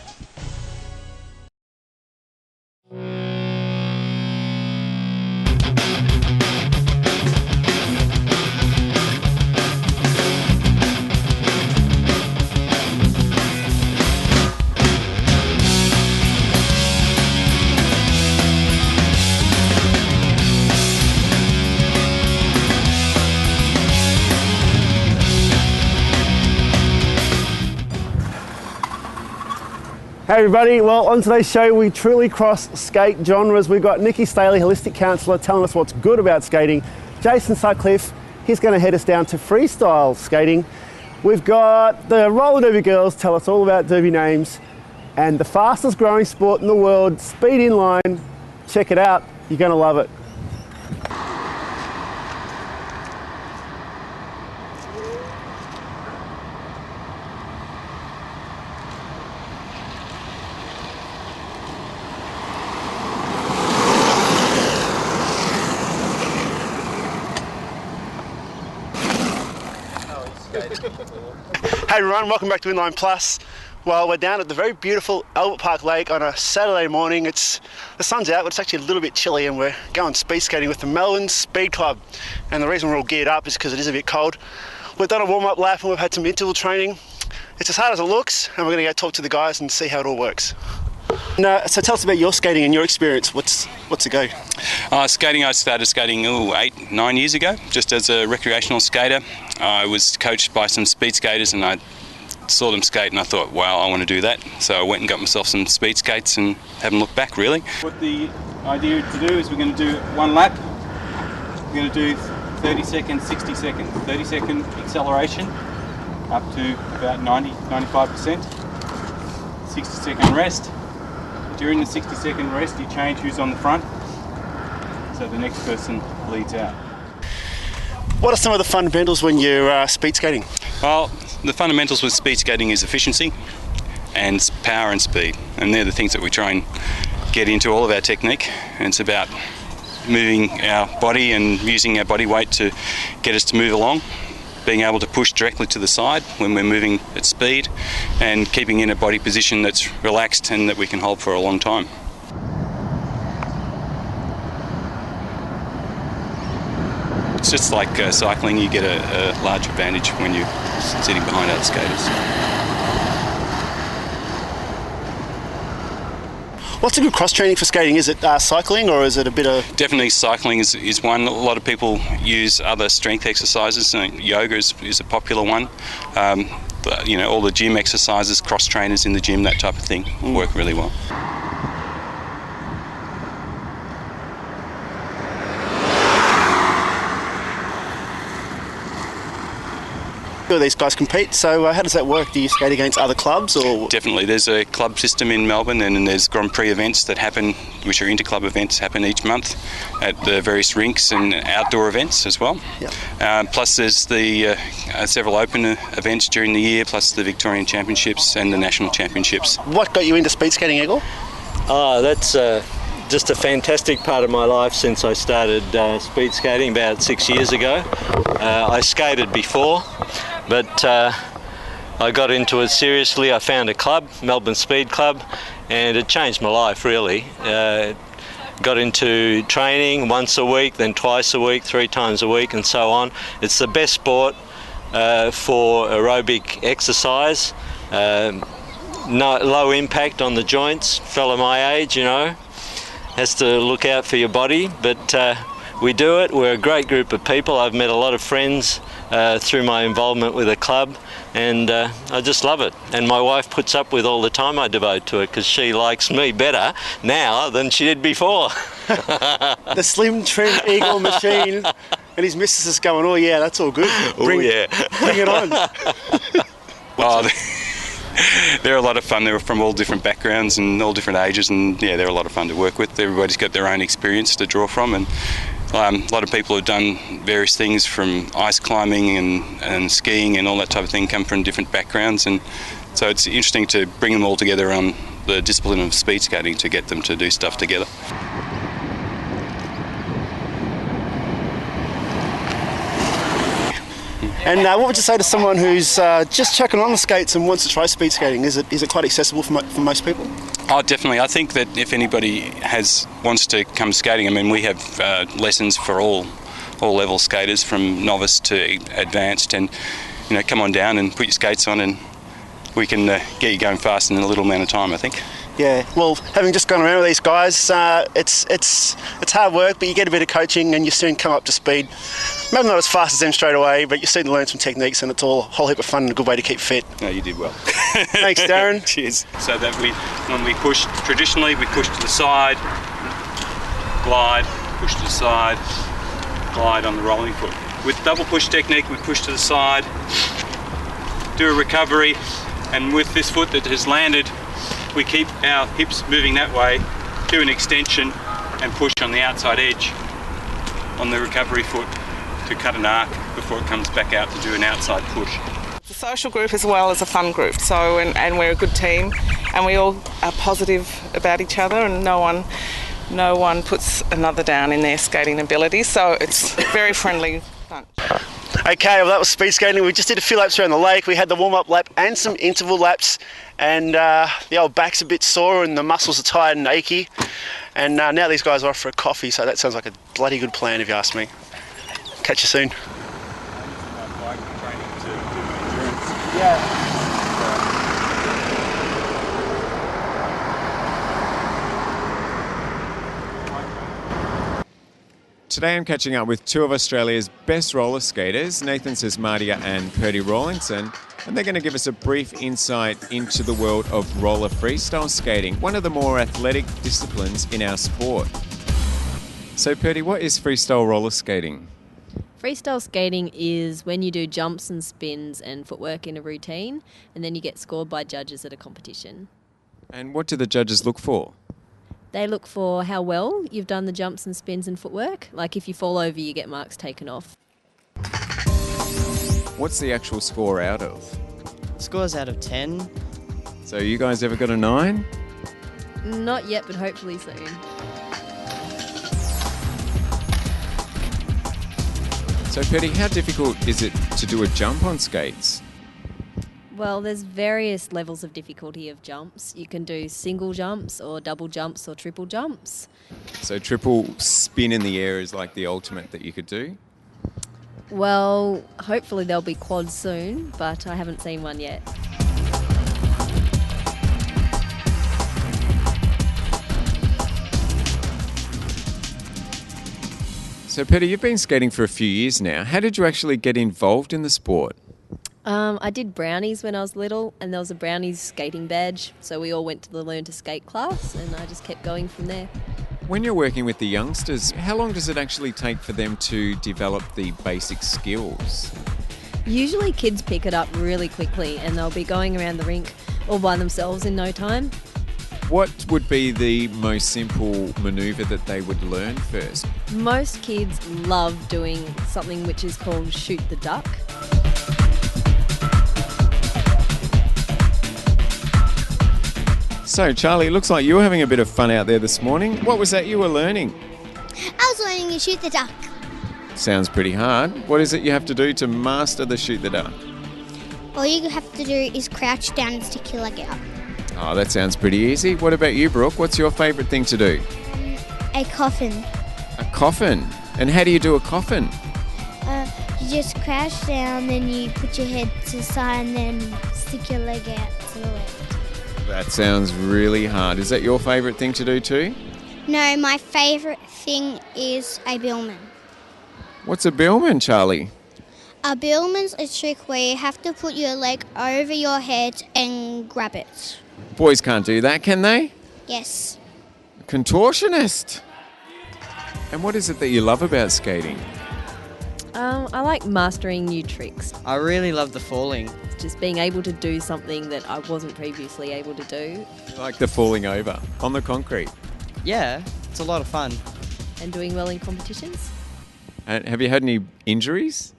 S11: Hey everybody, well on today's show we truly cross skate genres. We've got Nikki Staley, holistic counsellor, telling us what's good about skating. Jason Sutcliffe, he's going to head us down to freestyle skating. We've got the roller derby girls tell us all about derby names. And the fastest growing sport in the world, speed inline. Check it out. You're going to love it. Hey everyone, welcome back to Inline Plus. Well, we're down at the very beautiful Albert Park Lake on a Saturday morning. The sun's out, but it's actually a little bit chilly, and we're going speed skating with the Melbourne Speed Club. And the reason we're all geared up is because it is a bit cold. We've done a warm-up lap and we've had some interval training. It's as hard as it looks, and we're going to go talk to the guys and see how it all works. So tell us about your skating and your experience. What's a go?
S13: Skating, I started skating 8-9 years ago, just as a recreational skater. I was coached by some speed skaters and I saw them skate and I thought, wow, I want to do that. So I went and got myself some speed skates and haven't looked back really. What the idea to do is we're going to do one lap. We're going to do 30 seconds, 60 seconds. 30 second acceleration up to about 90-95%. 60 second rest. During the 60 second rest you change who's on the front, so the next person leads out.
S11: What are some of the fundamentals when you're speed skating?
S13: Well, the fundamentals with speed skating is efficiency and power and speed, and they're the things that we try and get into all of our technique. And it's about moving our body and using our body weight to get us to move along, being able to push directly to the side when we're moving at speed, and keeping in a body position that's relaxed and that we can hold for a long time. It's just like cycling, you get a large advantage when you're sitting behind other skaters.
S11: What's a good cross training for skating? Is it cycling or is it a bit of...
S13: Definitely cycling is one. A lot of people use other strength exercises. Yoga is a popular one. You know, all the gym exercises, cross trainers in the gym, that type of thing work really well.
S11: These guys compete, so how does that work? Do you skate against other clubs? Or?
S13: Definitely, there's a club system in Melbourne, and there's Grand Prix events that happen, which are inter-club events, happen each month at the various rinks and outdoor events as well. Yep. Plus there's the several open events during the year, plus the Victorian Championships and the National Championships.
S11: What got you into speed skating, Egor?
S14: That's just a fantastic part of my life since I started speed skating about 6 years ago. I skated before, but I got into it seriously. I found a club, Melbourne Speed Club, and it changed my life really. Got into training once a week, then twice a week, 3 times a week, and so on. It's the best sport for aerobic exercise. Low impact on the joints. Fellow my age, you know, has to look out for your body, but we do it. We're a great group of people. I've met a lot of friends through my involvement with the club, and I just love it. And my wife puts up with all the time I devote to it because she likes me better now than she did before.
S11: The slim, trim Eagle machine, and his missus is going, oh yeah, that's all good. Bring it on.
S13: Well, they're a lot of fun. They're from all different backgrounds and all different ages, and yeah, they're a lot of fun to work with. Everybody's got their own experience to draw from, and a lot of people who've done various things from ice climbing and skiing and all that type of thing come from different backgrounds, and so it's interesting to bring them all together on the discipline of speed skating to get them to do stuff together.
S11: And what would you say to someone who's just chucking on the skates and wants to try speed skating? Is it quite accessible for most people?
S13: Oh, definitely. I think that if anybody wants to come skating, I mean, we have lessons for all level skaters, from novice to advanced, and you know, come on down and put your skates on, and we can get you going fast in a little amount of time, I think.
S11: Yeah, well, having just gone around with these guys, it's hard work, but you get a bit of coaching and you soon come up to speed. Maybe not as fast as them straight away, but you soon learn some techniques, and it's all a whole heap of fun and a good way to keep fit.
S13: No, you did well.
S11: Thanks, Darren.
S13: Cheers. So that when we push, traditionally we push to the side, glide, push to the side, glide on the rolling foot. With double push technique, we push to the side, do a recovery, and with this foot that has landed, we keep our hips moving that way, do an extension, and push on the outside edge on the recovery foot to cut an arc before it comes back out to do an outside push.
S15: It's a social group as well as a fun group, so and we're a good team, and we all are positive about each other, and no one puts another down in their skating ability, so it's very friendly fun.
S11: Okay, well that was speed skating. We just did a few laps around the lake. We had the warm-up lap and some interval laps, and the old back's a bit sore and the muscles are tired and achy, and now these guys are off for a coffee, so that sounds like a bloody good plan if you ask me. Catch you soon. Yeah.
S6: Today I'm catching up with two of Australia's best roller skaters, Nathan Sesmadia and Purdy Rawlinson, and they're going to give us a brief insight into the world of roller freestyle skating, one of the more athletic disciplines in our sport. So Purdy, what is freestyle roller skating?
S16: Freestyle skating is when you do jumps and spins and footwork in a routine, and then you get scored by judges at a competition.
S6: And what do the judges look for?
S16: They look for how well you've done the jumps and spins and footwork. Like if you fall over, you get marks taken off.
S6: What's the actual score out of?
S17: Scores out of 10.
S6: So you guys ever got a 9?
S16: Not yet, but hopefully soon.
S6: So Purdy, how difficult is it to do a jump on skates?
S16: Well, there's various levels of difficulty of jumps. You can do single jumps or double jumps or triple jumps.
S6: So triple spin in the air is like the ultimate that you could do?
S16: Well, hopefully there'll be quads soon, but I haven't seen one yet.
S6: So Purdy, you've been skating for a few years now. How did you actually get involved in the sport?
S16: I did brownies when I was little, and there was a brownies skating badge, so we all went to the Learn to Skate class, and I just kept going from there.
S6: When you're working with the youngsters, how long does it actually take for them to develop the basic skills?
S16: Usually kids pick it up really quickly, and they'll be going around the rink all by themselves in no time.
S6: What would be the most simple manoeuvre that they would learn first?
S16: Most kids love doing something which is called shoot the duck.
S6: So, Charlie, it looks like you were having a bit of fun out there this morning. What was that you were learning?
S18: I was learning to shoot the duck.
S6: Sounds pretty hard. What is it you have to do to master the shoot the duck?
S18: All you have to do is crouch down and stick your leg out.
S6: Oh, that sounds pretty easy. What about you, Brooke? What's your favourite thing to do?
S18: A coffin.
S6: A coffin? And how do you do a coffin?
S18: You just crouch down, then you put your head to the side and then stick your leg out to the left.
S6: That sounds really hard. Is that your favourite thing to do too?
S18: No, my favourite thing is a billman.
S6: What's a billman, Charlie?
S18: A billman's a trick where you have to put your leg over your head and grab it.
S6: Boys can't do that, can they?
S18: Yes.
S6: Contortionist. And what is it that you love about skating?
S16: I like mastering new tricks.
S17: I really love the falling.
S16: Just being able to do something that I wasn't previously able to do.
S6: Like the falling over on the concrete?
S17: Yeah, it's a lot of fun.
S16: And doing well in competitions.
S6: And have you had any injuries?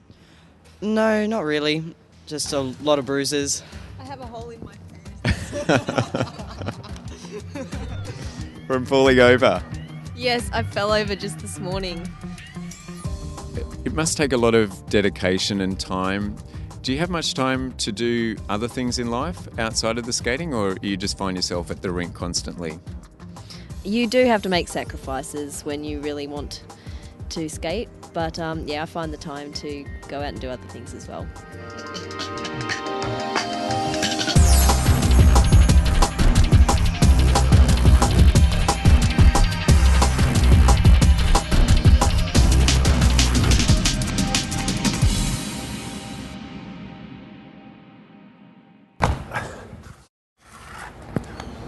S17: No, not really. Just a lot of bruises.
S16: I have a hole in my pants.
S6: From falling over?
S16: Yes, I fell over just this morning.
S6: It must take a lot of dedication and time. Do you have much time to do other things in life outside of the skating, or you just find yourself at the rink constantly?
S16: You do have to make sacrifices when you really want to skate, but yeah, I find the time to go out and do other things as well.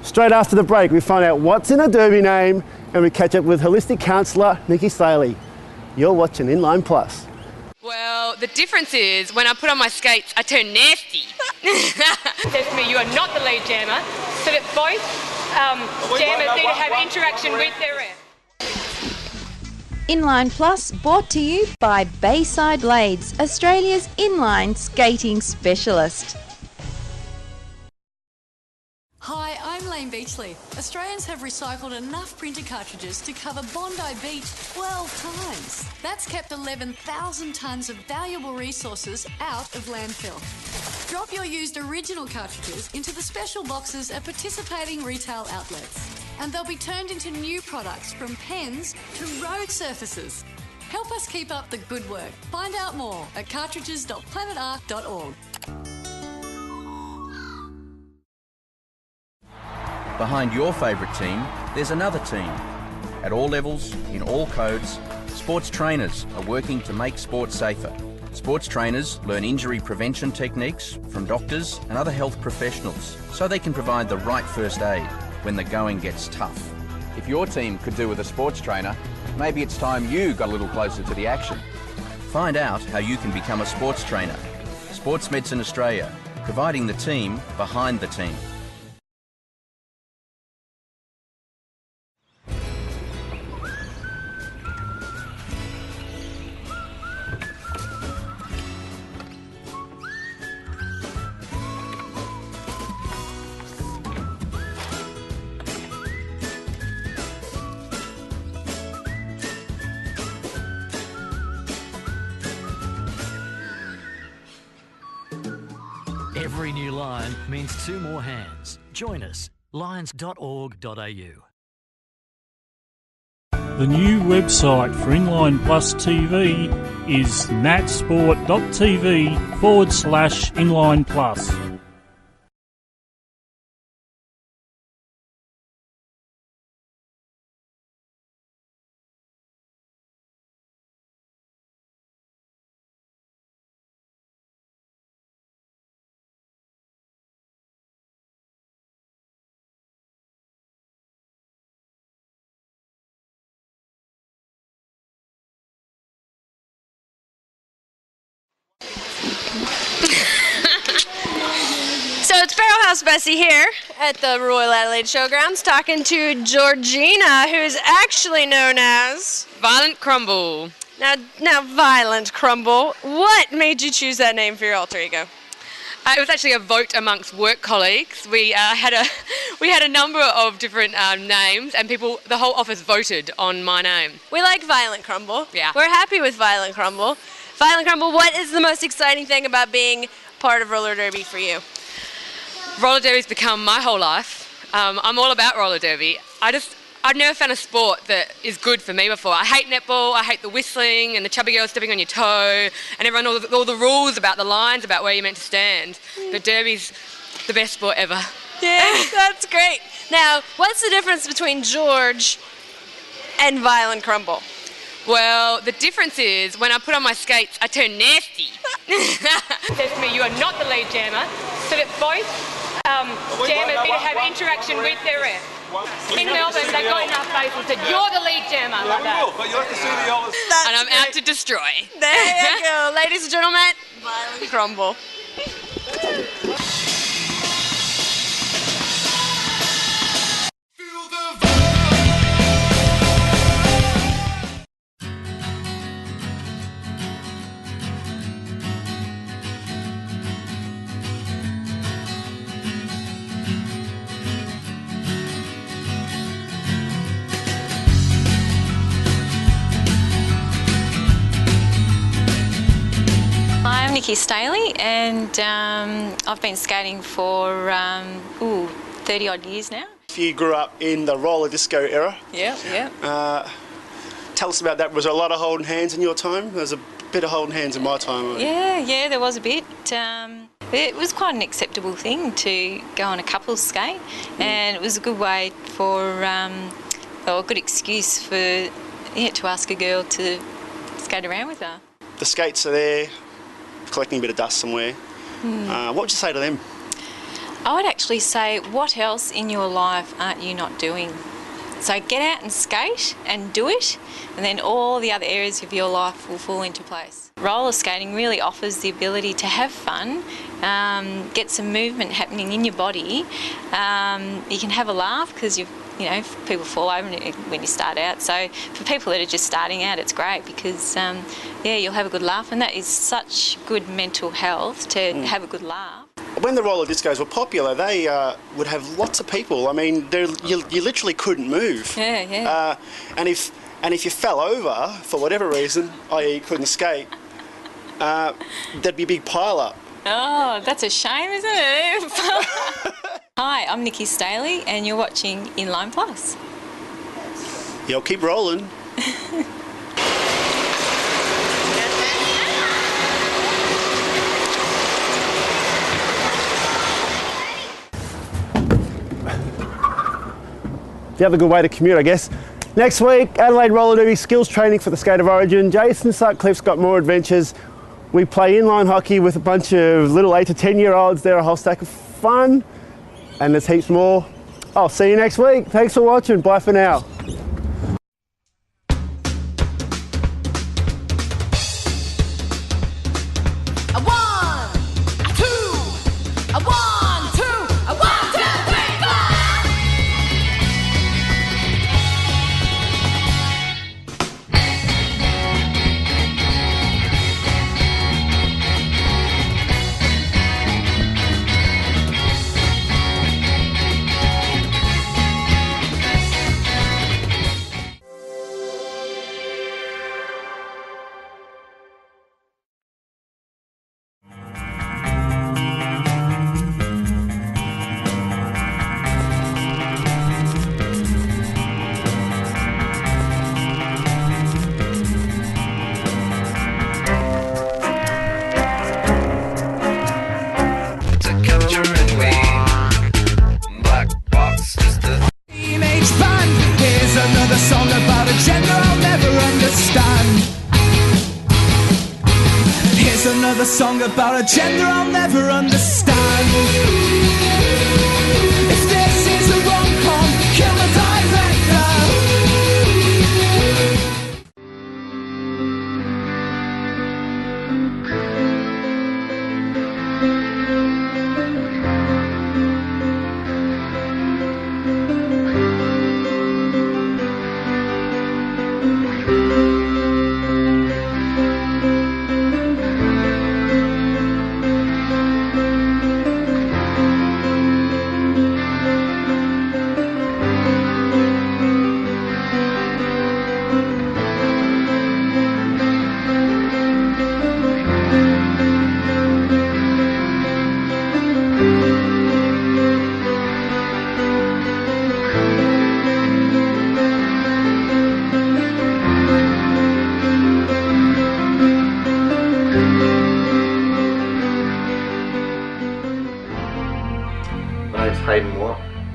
S11: Straight after the break, we find out what's in a derby name and we catch up with holistic counsellor Nikki Staley. You're watching Inline Plus.
S19: Well, the difference is when I put on my skates, I turn nasty. Says to me, you are not the lead jammer, so that both jammers need to have interaction with their ref.
S12: Inline Plus brought to you by Bayside Blades, Australia's inline skating specialist.
S20: Hi, I'm Lane Beachley. Australians have recycled enough printer cartridges to cover Bondi Beach 12 times. That's kept 11,000 tonnes of valuable resources out of landfill. Drop your used original cartridges into the special boxes at participating retail outlets, and they'll be turned into new products from pens to road surfaces. Help us keep up the good work. Find out more at cartridges.planetarc.org.
S21: Behind your favourite team, there's another team. At all levels, in all codes, sports trainers are working to make sport safer. Sports trainers learn injury prevention techniques from doctors and other health professionals so they can provide the right first aid when the going gets tough. If your team could do with a sports trainer, maybe it's time you got a little closer to the action. Find out how you can become a sports trainer. Sports Medicine Australia, providing the team behind the team.
S22: Every new line means 2 more hands. Join us, lions.org.au.
S5: The new website for Inline Plus TV is natsport.tv/Inline Plus.
S19: So it's Barrelhouse Bessie here at the Royal Adelaide Showgrounds talking to Georgina, who's actually known as Violent Crumble. Now, Violent Crumble, what made you choose that name for your alter ego?
S23: It was actually a vote amongst work colleagues. We had a number of different names, and the whole office voted on my name.
S19: We like Violent Crumble.
S23: Yeah.
S19: We're happy with Violent Crumble. Violent Crumble, what is the most exciting thing about being part of roller derby for you?
S23: Roller derby's become my whole life. I'm all about roller derby. I've never found a sport that is good for me before. I hate netball, I hate the whistling and the chubby girl stepping on your toe, and everyone all the rules about the lines, about where you're meant to stand. But derby's the best sport ever.
S19: Yeah, that's great. Now, what's the difference between George and Violent Crumble?
S23: Well, the difference is when I put on my skates, I turn nasty. Says to me, you are not the lead jammer, so that both jammers need to have interaction with their ref. In Melbourne, they got in our face and said, you're the lead jammer.
S24: Yeah,
S23: like that.
S24: we will, but you'll have to see the others.
S23: And I'm out to destroy.
S19: There you go. Ladies and gentlemen, Violent Crumble.
S25: I'm Nikki Staley, and I've been skating for 30 odd years now.
S11: You grew up in the roller disco era.
S25: Yeah.
S11: Tell us about that. Was there a lot of holding hands in your time? There was a bit of holding hands in my time.
S25: Yeah, there was a bit. It was quite an acceptable thing to go on a couples skate, and it was a good way for, or a good excuse for, to ask a girl to skate around with her.
S11: The skates are there, collecting a bit of dust somewhere. What would you say to them?
S25: I would actually say, what else in your life aren't you not doing? So get out and skate and do it, and then all the other areas of your life will fall into place. Roller skating really offers the ability to have fun, get some movement happening in your body. You can have a laugh because you've you know, people fall over when you start out. So for people that are just starting out, it's great because, yeah, you'll have a good laugh, and that is such good mental health to have a good laugh.
S11: When the roller discos were popular, they would have lots of people. I mean, you literally couldn't move.
S25: Yeah, yeah.
S11: And if you fell over for whatever reason, i.e. couldn't skate, there'd be a big pile up.
S25: Oh, that's a shame, isn't it? Hi, I'm Nikki Staley and you're watching Inline Plus.
S11: Yo, keep rolling. The other good way to commute, I guess. Next week, Adelaide Roller Derby skills training for the Skate of Origin. Jason Sutcliffe's got more adventures. We play inline hockey with a bunch of little 8 to 10-year-olds. They're a whole stack of fun. And there's heaps more. I'll see you next week. Thanks for watching. Bye for now.
S2: Another song about a gender I'll never understand. Here's another song about a gender I'll never understand. If this is a rom-com, kill the director.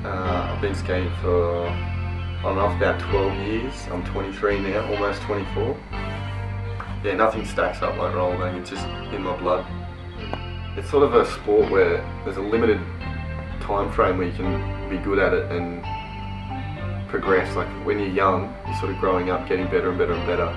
S7: I've been skating for on and off about 12 years. I'm 23 now, almost 24. Yeah, nothing stacks up like rollerblading, it's just in my blood. It's sort of a sport where there's a limited time frame where you can be good at it and progress. Like when you're young, you're sort of growing up, getting better and better and better.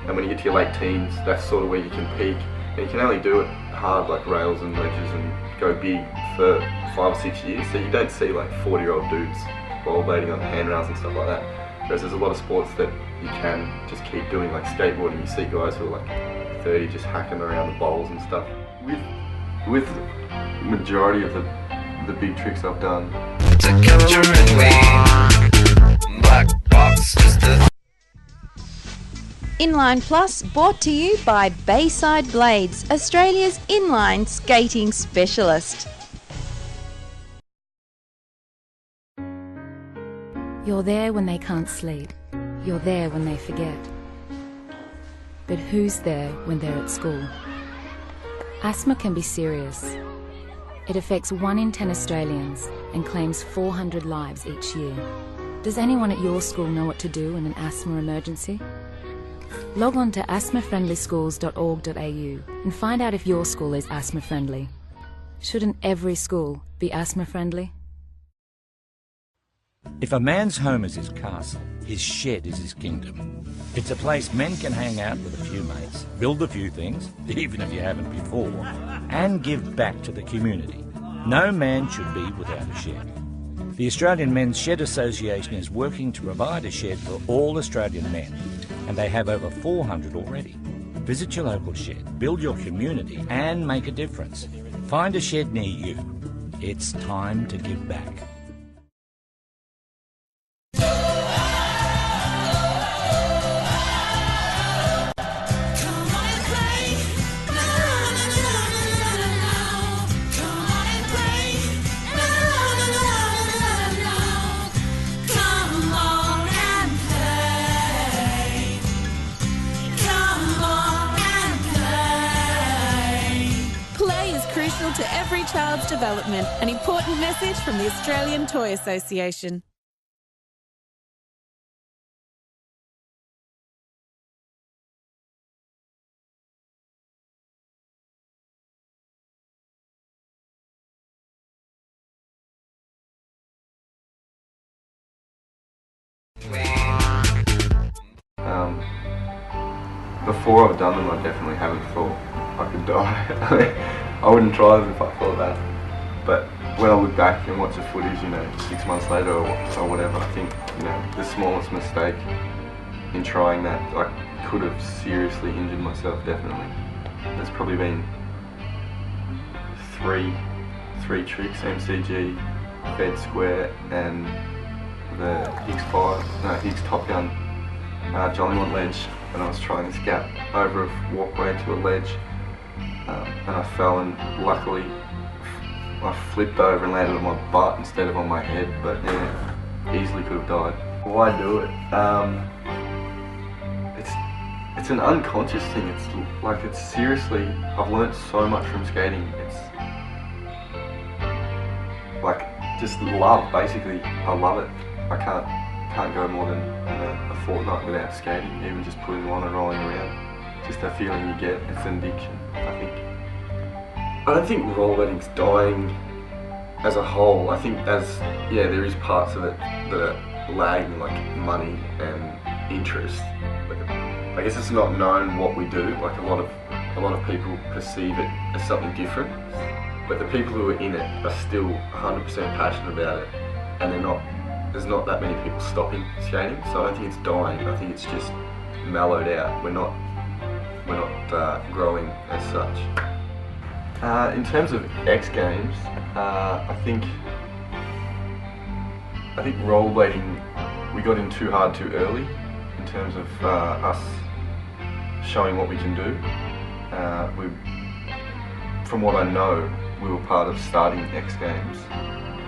S7: And when you get to your late teens, that's sort of where you can peak. And you can only do it hard like rails and ledges and go big for 5 or 6 years. So you don't see like 40-year-old dudes rollerblading on handrails and stuff like that. Whereas there's a lot of sports that you can just keep doing, like skateboarding. You see guys who are like 30 just hacking around the bowls and stuff. With majority of the big tricks I've done. To capture and win, black box just to...
S12: Inline Plus brought to you by Bayside Blades, Australia's inline skating specialist.
S8: You're there when they can't sleep. You're there when they forget. But who's there when they're at school? Asthma can be serious. It affects 1 in 10 Australians and claims 400 lives each year. Does anyone at your school know what to do in an asthma emergency? Log on to asthmafriendlyschools.org.au and find out if your school is asthma friendly. Shouldn't every school be asthma friendly?
S9: If a man's home is his castle, his shed is his kingdom. It's a place men can hang out with a few mates, build a few things, even if you haven't before, and give back to the community. No man should be without a shed. The Australian Men's Shed Association is working to provide a shed for all Australian men, and they have over 400 already. Visit your local shed, build your community, and make a difference. Find a shed near you. It's time to give back.
S1: To every child's development, an important message from the Australian Toy Association.
S7: Before I've done them, I definitely haven't thought I could die. I wouldn't try them if I thought that. But when I look back and watch the footage, 6 months later or whatever, I think, the smallest mistake in trying that, I could have seriously injured myself, definitely. There's probably been three tricks, MCG, Fed Square, and the Higgs Top Gun Jollymont ledge, and I was trying this gap over a walkway to a ledge, and I fell, and luckily I flipped over and landed on my butt instead of on my head, but yeah, easily could have died. Why do it? It's an unconscious thing. It's seriously, I've learnt so much from skating. It's like just love, basically. I love it. I can't go more than a fortnight without skating, even just putting them on and rolling around. Just that feeling you get, it's an addiction, I think. I don't think rollerblading's dying as a whole. I think there is parts of it that are lagging, like money and interest. I guess it's not known what we do. Like a lot of people perceive it as something different, but the people who are in it are still 100% passionate about it, and there's not that many people stopping skating. So I don't think it's dying. I think it's just mellowed out. We're not growing as such. In terms of X Games, I think rollerblading, we got in too hard too early in terms of us showing what we can do. From what I know, we were part of starting X Games,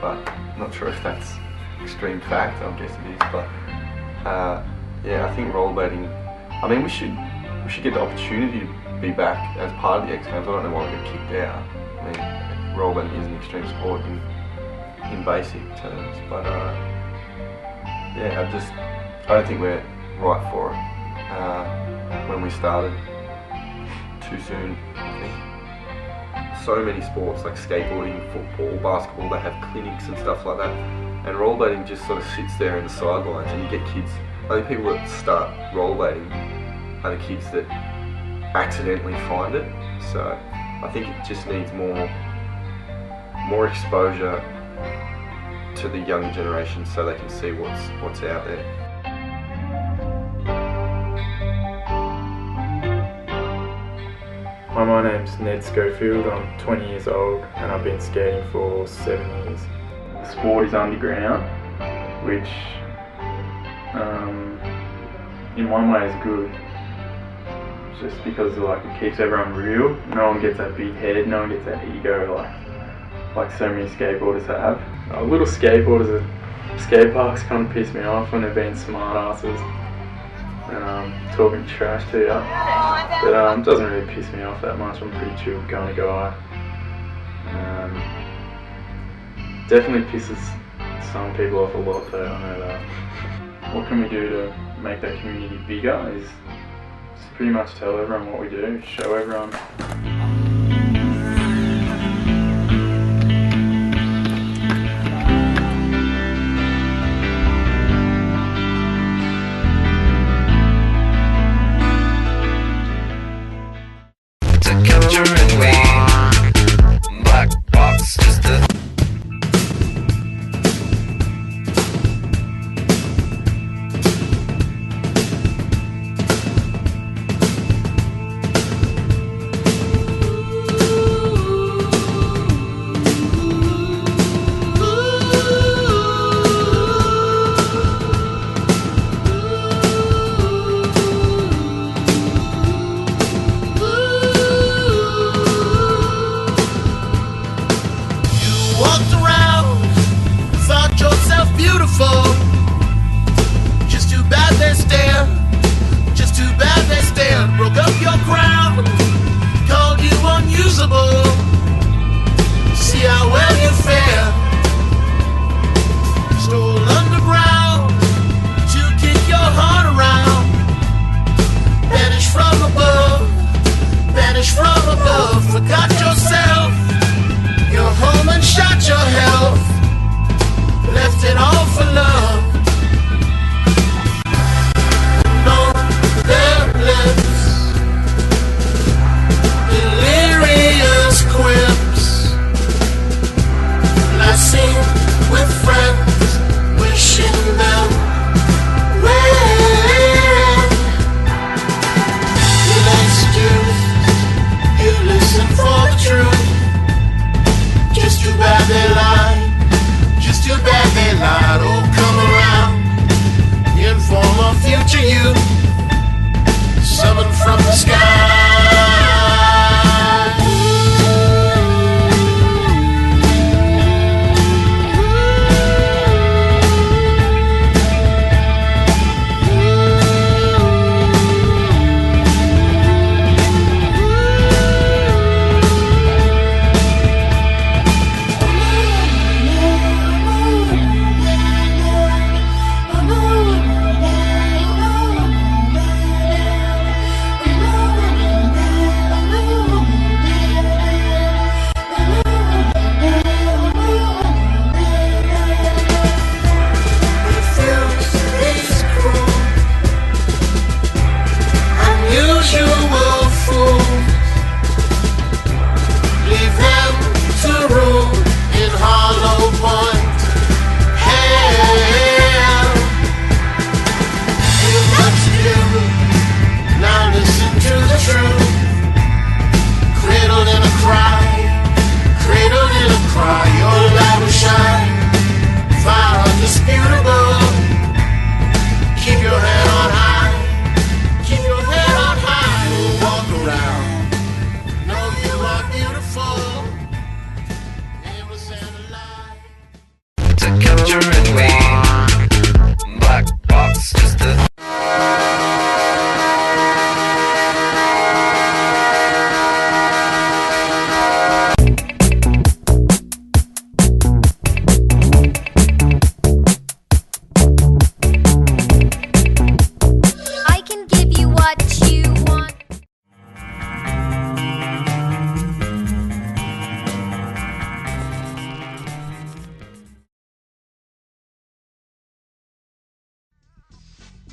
S7: but I'm not sure if that's extreme fact. I guess it is, but yeah, I think rollerblading. I mean, we should get the opportunity to be back as part of the X Games. I don't know why we got kicked out. I mean, rollerblading is an extreme sport in basic terms, but yeah, I don't think we're right for it. When we started, too soon, I think. So many sports like skateboarding, football, basketball, they have clinics and stuff like that, and rollerblading just sort of sits there in the sidelines, and you get kids. I think people that start rollerblading are the kids that accidentally find it. So I think it just needs more exposure to the younger generation so they can see what's out there.
S3: Hi, my name's Ned Schofield. I'm 20 years old and I've been skating for 7 years. The sport is underground, which in one way is good, just because it keeps everyone real. No one gets that big head, no one gets that ego like so many skateboarders have. Little skateboarders at skate parks kind of piss me off when they're being smart asses and talking trash to you, but it doesn't really piss me off that much. I'm a pretty chill kind of guy. Definitely pisses some people off a lot though, I know that. What can we do to make that community bigger is just pretty much tell everyone what we do, show everyone.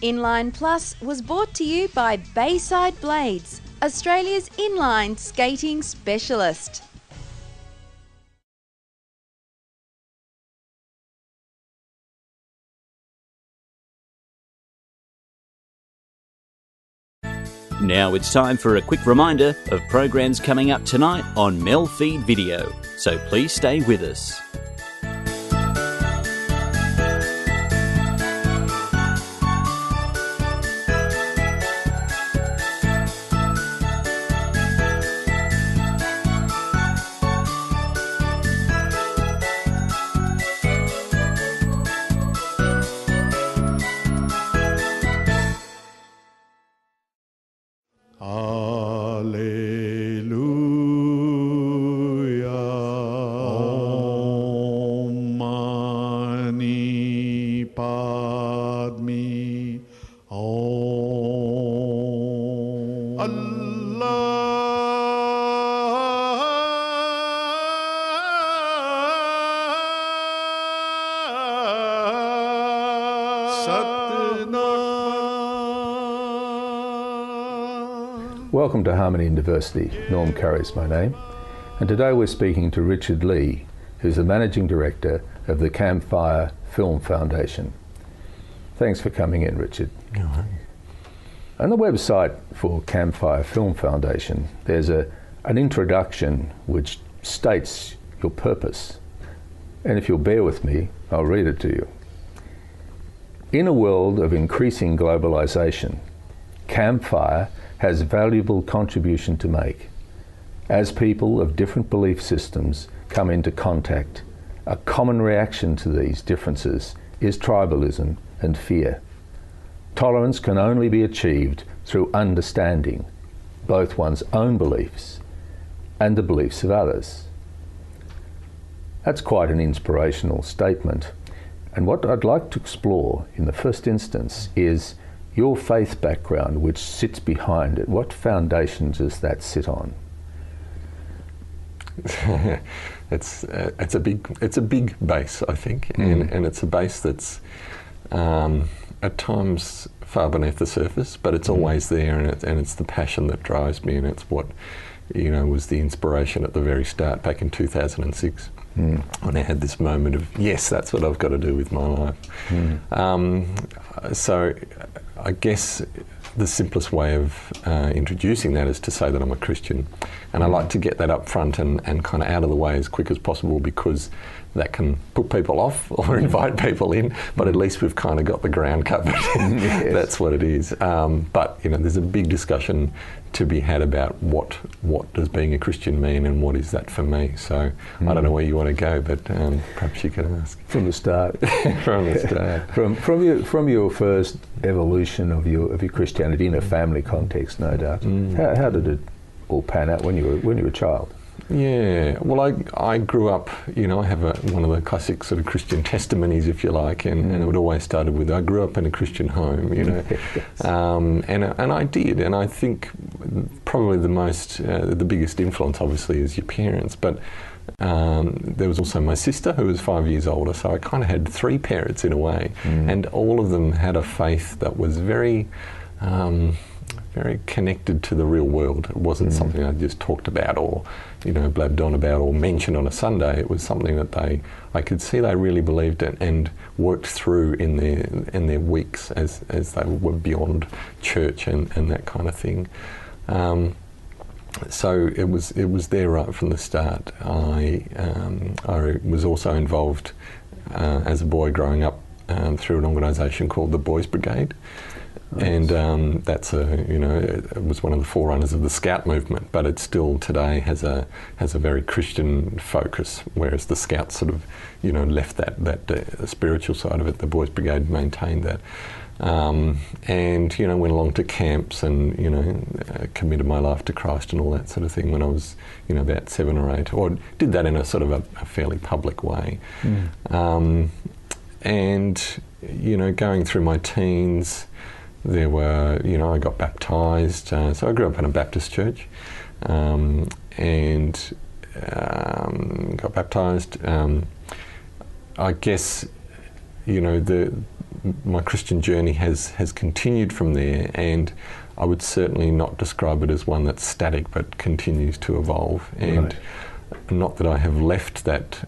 S12: Inline Plus was brought to you by Bayside Blades, Australia's inline skating specialist.
S4: Now it's time for a quick reminder of programs coming up tonight on MELfeed.video, so please stay with us.
S10: Alleluia. Om Mani Padme Om. Allah
S13: Welcome to Harmony and Diversity. Norm Curry is my name, and today we're speaking to Richard Lee, who's the Managing Director of the Campfire Film Foundation. Thanks for coming in, Richard. On the website for Campfire Film Foundation, there's an introduction which states your purpose. And if you'll bear with me, I'll read it to you. In a world of increasing globalization, Campfire has valuable contribution to make. As people of different belief systems come into contact, a common reaction to these differences is tribalism and fear. Tolerance can only be achieved through understanding both one's own beliefs and the beliefs of others. That's quite an inspirational statement. And what I'd like to explore in the first instance is your faith background, which sits behind it. What foundation does that sit on?
S14: It's a big base, I think, and it's a base that's at times far beneath the surface, but it's always there, and it's the passion that drives me, and it's what was the inspiration at the very start back in 2006. When I had this moment of, yes, that's what I've got to do with my life. So I guess the simplest way of introducing that is to say that I'm a Christian. And I like to get that up front and kind of out of the way as quick as possible, because that can put people off or invite people in, but at least we've kind of got the ground covered. Yes. That's what it is. But there's a big discussion to be had about what does being a Christian mean, and what is that for me. So I don't know where you want to go, but perhaps you can ask.
S13: From the start.
S14: From the start.
S13: From your first evolution of your Christianity in a family context, no doubt. How did it all pan out when you were a child?
S14: Yeah, well, I grew up, I have one of the classic sort of Christian testimonies, if you like, and it would always started with, I grew up in a Christian home, and I did, and I think probably the biggest influence, obviously, is your parents, but there was also my sister, who was 5 years older, so I kind of had three parents in a way, and all of them had a faith that was very connected to the real world. It wasn't something I just talked about or, blabbed on about or mentioned on a Sunday. It was something that I could see they really believed in and worked through in their weeks as they were beyond church and that kind of thing. So it was there right from the start. I was also involved as a boy growing up through an organisation called the Boys Brigade. And that's it was one of the forerunners of the Scout movement, but it still today has a very Christian focus, whereas the Scouts sort of left that spiritual side of it. The Boys Brigade maintained that, and went along to camps and committed my life to Christ and all that sort of thing when I was about 7 or 8, or did that in a sort of a fairly public way, and going through my teens. There were, I got baptised, so I grew up in a Baptist church, and got baptised. I guess, the my Christian journey has continued from there, and I would certainly not describe it as one that's static but continues to evolve. And not that I have left that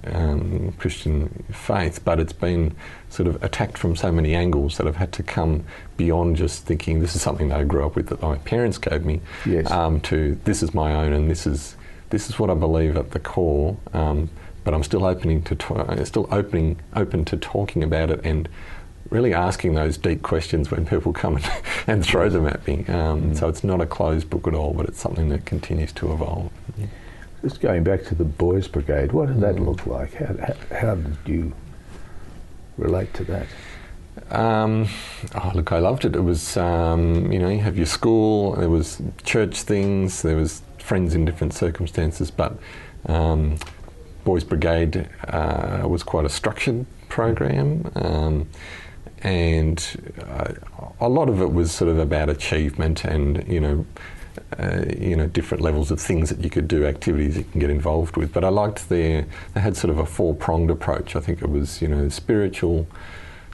S14: Christian faith, but it's been sort of attacked from so many angles that I've had to come beyond just thinking this is something that I grew up with, that my parents gave me, to this is my own, and this is what I believe at the core. But I'm still open to talking about it and really asking those deep questions when people come and throw them at me. So it's not a closed book at all, but it's something that continues to evolve.
S13: Just going back to the Boys Brigade, what did that look like? How did you relate to that?
S14: Look, I loved it. It was, you have your school, there was church things, there was friends in different circumstances, but Boys Brigade was quite a structured program, and a lot of it was sort of about achievement and, different levels of things that you could do, activities you can get involved with. But I liked they had sort of a four-pronged approach. I think it was, spiritual,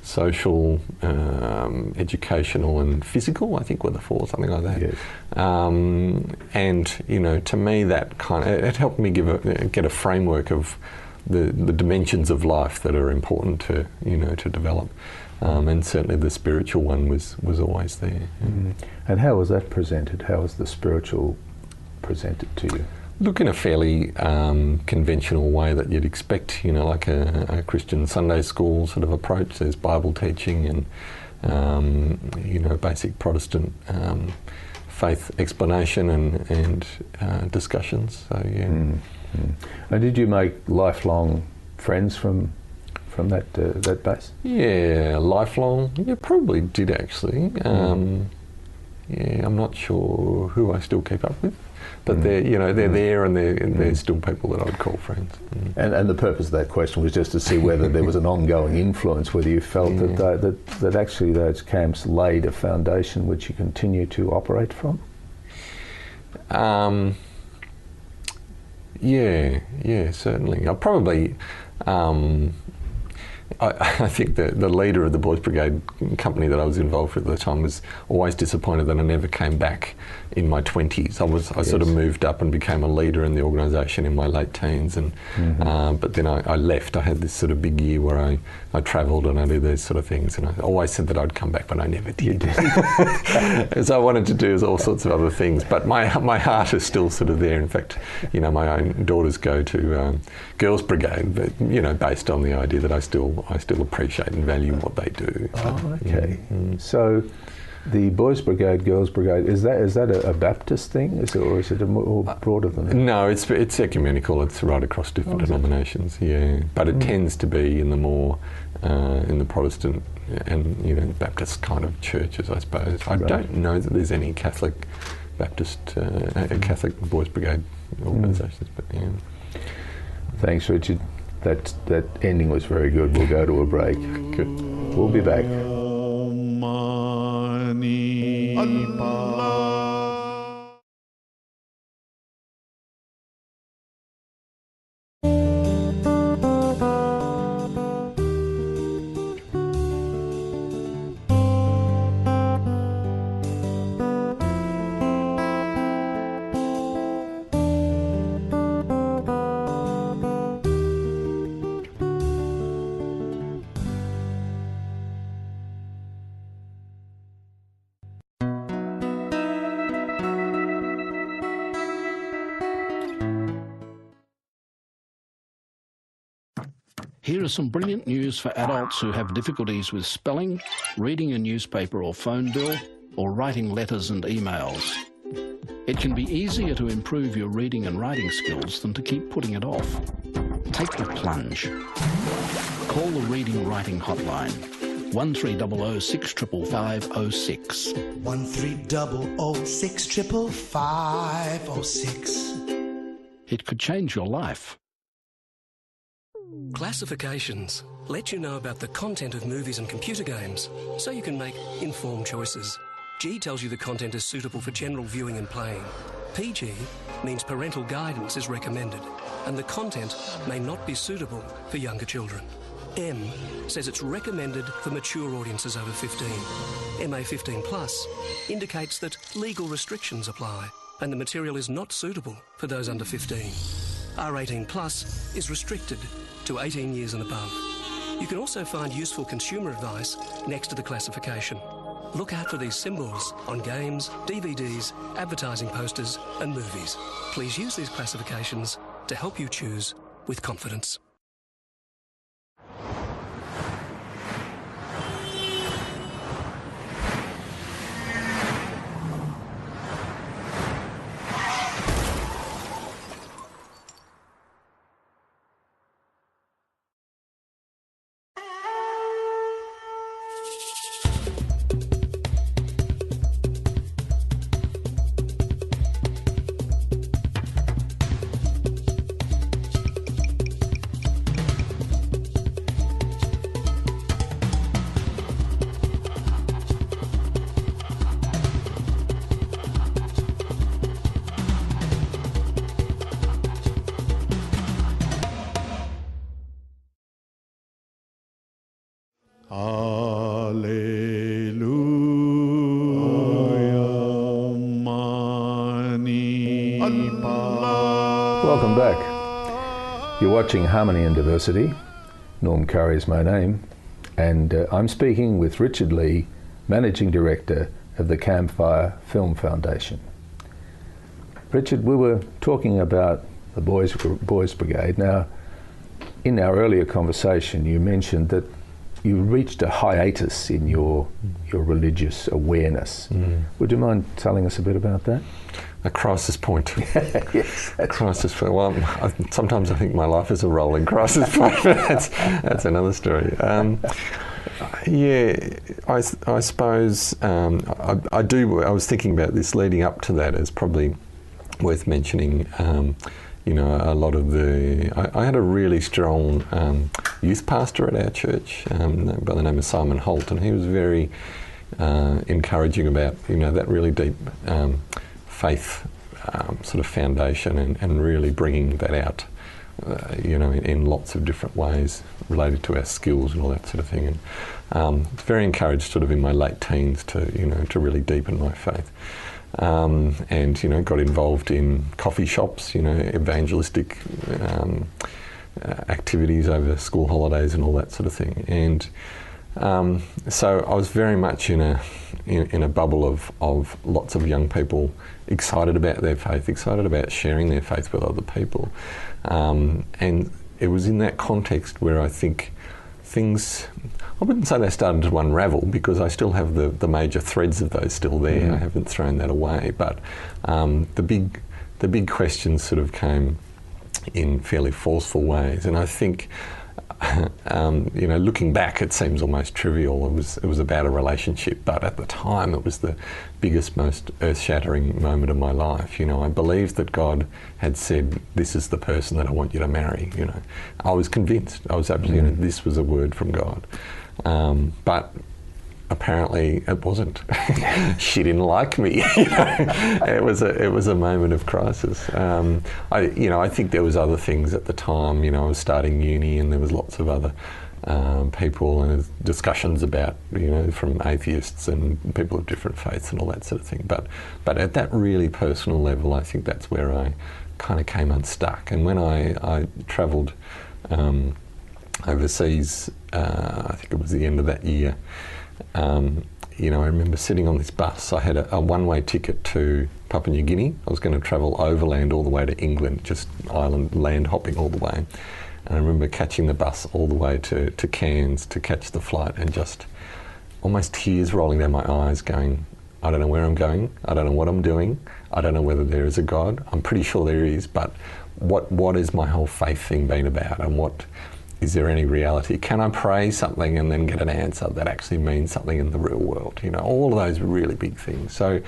S14: social, educational and physical, I think were the four, something like that.
S13: Yes.
S14: And, to me that it helped me get a framework of the dimensions of life that are important to, to develop. And certainly the spiritual one was always there.
S13: And how was that presented? How was the spiritual presented to you?
S14: Look, in a fairly conventional way that you'd expect, like a Christian Sunday school sort of approach. There's Bible teaching and, basic Protestant faith explanation and discussions. So, yeah.
S13: And did you make lifelong friends from that base?
S14: Yeah, lifelong. Yeah, probably did actually. I'm not sure who I still keep up with, but they're there and they're still people that I'd call friends.
S13: And the purpose of that question was just to see whether there was an ongoing influence, whether you felt that actually those camps laid a foundation which you continue to operate from.
S14: Yeah, certainly. I probably. I think the leader of the Boys Brigade company that I was involved with at the time was always disappointed that I never came back in my 20s. I sort of moved up and became a leader in the organisation in my late teens, and but then I left. I had this sort of big year where I travelled and I did these sort of things, and I always said that I'd come back, but I never did. So I wanted to do all sorts of other things, but my heart is still sort of there. In fact, my own daughters go to Girls Brigade, but based on the idea that I still appreciate and value what they do.
S13: So the Boys Brigade, Girls Brigade, is that a Baptist thing, or is it more broader than that?
S14: No, it's ecumenical. It's right across different denominations. Yeah, but it tends to be in the more in the Protestant and Baptist kind of churches, I suppose. I don't know that there's any Catholic Baptist Catholic Boys Brigade organisations, but yeah.
S13: Thanks, Richard. That ending was very good. We'll go to a break.
S14: Good.
S13: We'll be back.
S6: Here is some brilliant news for adults who have difficulties with spelling, reading a newspaper or phone bill, or writing letters and emails. It can be easier to improve your reading and writing skills than to keep putting it off. Take the plunge. Call the Reading Writing Hotline, 1300 655
S2: 1300 655
S6: It could change your life.
S15: Classifications let you know about the content of movies and computer games, so you can make informed choices. G tells you the content is suitable for general viewing and playing. PG means parental guidance is recommended, and the content may not be suitable for younger children. M says it's recommended for mature audiences over 15. MA15 Plus indicates that legal restrictions apply and the material is not suitable for those under 15. R18 Plus is restricted to 18 years and above. You can also find useful consumer advice next to the classification. Look out for these symbols on games, DVDs, advertising posters and movies. Please use these classifications to help you choose with confidence.
S13: Welcome back. You're watching Harmony and Diversity. Norm Curry is my name, and I'm speaking with Richard Lee, Managing Director of the Campfire Film Foundation. Richard, we were talking about the Boys Brigade. Now, in our earlier conversation, you mentioned that you reached a hiatus in your religious awareness. Would you mind telling us a bit about that?
S14: A crisis point.
S13: Yes.
S14: A crisis point. Well, sometimes I think my life is a rolling crisis point, but that's another story. Yeah, I suppose I was thinking about this leading up to that. It's probably worth mentioning. You know, a lot of I had a really strong youth pastor at our church by the name of Simon Holt, and he was very encouraging about, you know, that really deep faith sort of foundation and really bringing that out, you know, in lots of different ways related to our skills and all that sort of thing. And very encouraged sort of in my late teens to, you know, to really deepen my faith. And, you know, got involved in coffee shops, you know, evangelistic activities over school holidays and all that sort of thing. And so I was very much in a bubble of lots of young people excited about their faith, excited about sharing their faith with other people. And it was in that context where I think things, I wouldn't say they started to unravel, because I still have the major threads of those still there. I haven't thrown that away, but the big questions sort of came in fairly forceful ways. And I think, you know, looking back, it seems almost trivial. It was about a relationship, but at the time, it was the biggest, most earth-shattering moment of my life. You know, I believed that God had said, "This is the person that I want you to marry." You know, I was convinced. I was absolutely, you know, this was a word from God. But apparently, it wasn't. She didn't like me. You know? It was a moment of crisis. I think there was other things at the time. You know, I was starting uni, and there was lots of other people and discussions about, you know, from atheists and people of different faiths and all that sort of thing. But at that really personal level, I think that's where I kind of came unstuck. And when I travelled overseas, I think it was the end of that year. You know, I remember sitting on this bus. I had a one-way ticket to Papua New Guinea. I was going to travel overland all the way to England, just island land hopping all the way. And I remember catching the bus all the way to Cairns to catch the flight, and just almost tears rolling down my eyes, going, I don't know where I'm going, I don't know what I'm doing, I don't know whether there is a God. I'm pretty sure there is, but what is my whole faith thing been about, and what is there any reality? Can I pray something and then get an answer that actually means something in the real world? You know, all of those really big things. So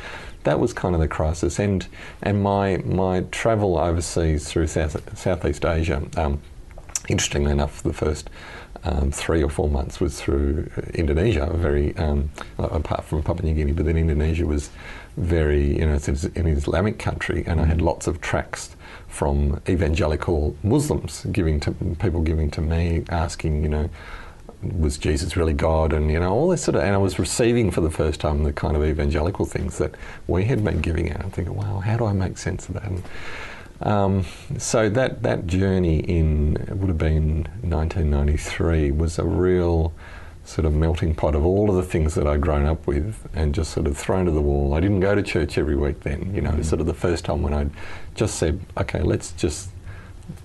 S14: that was kind of the crisis. And my travel overseas through Southeast Asia, interestingly enough, the first 3 or 4 months was through Indonesia, apart from Papua New Guinea, but then Indonesia was very, you know, it's an Islamic country, and I had lots of tracks from evangelical Muslims giving to me, asking, you know, was Jesus really God, and you know, all this sort of, and I was receiving for the first time the kind of evangelical things that we had been giving out. I'm thinking, wow, how do I make sense of that? And so that journey it would have been 1993, was a real sort of melting pot of all of the things that I'd grown up with and just sort of thrown to the wall. I didn't go to church every week then, you know, it was sort of the first time when I'd just said, okay, let's just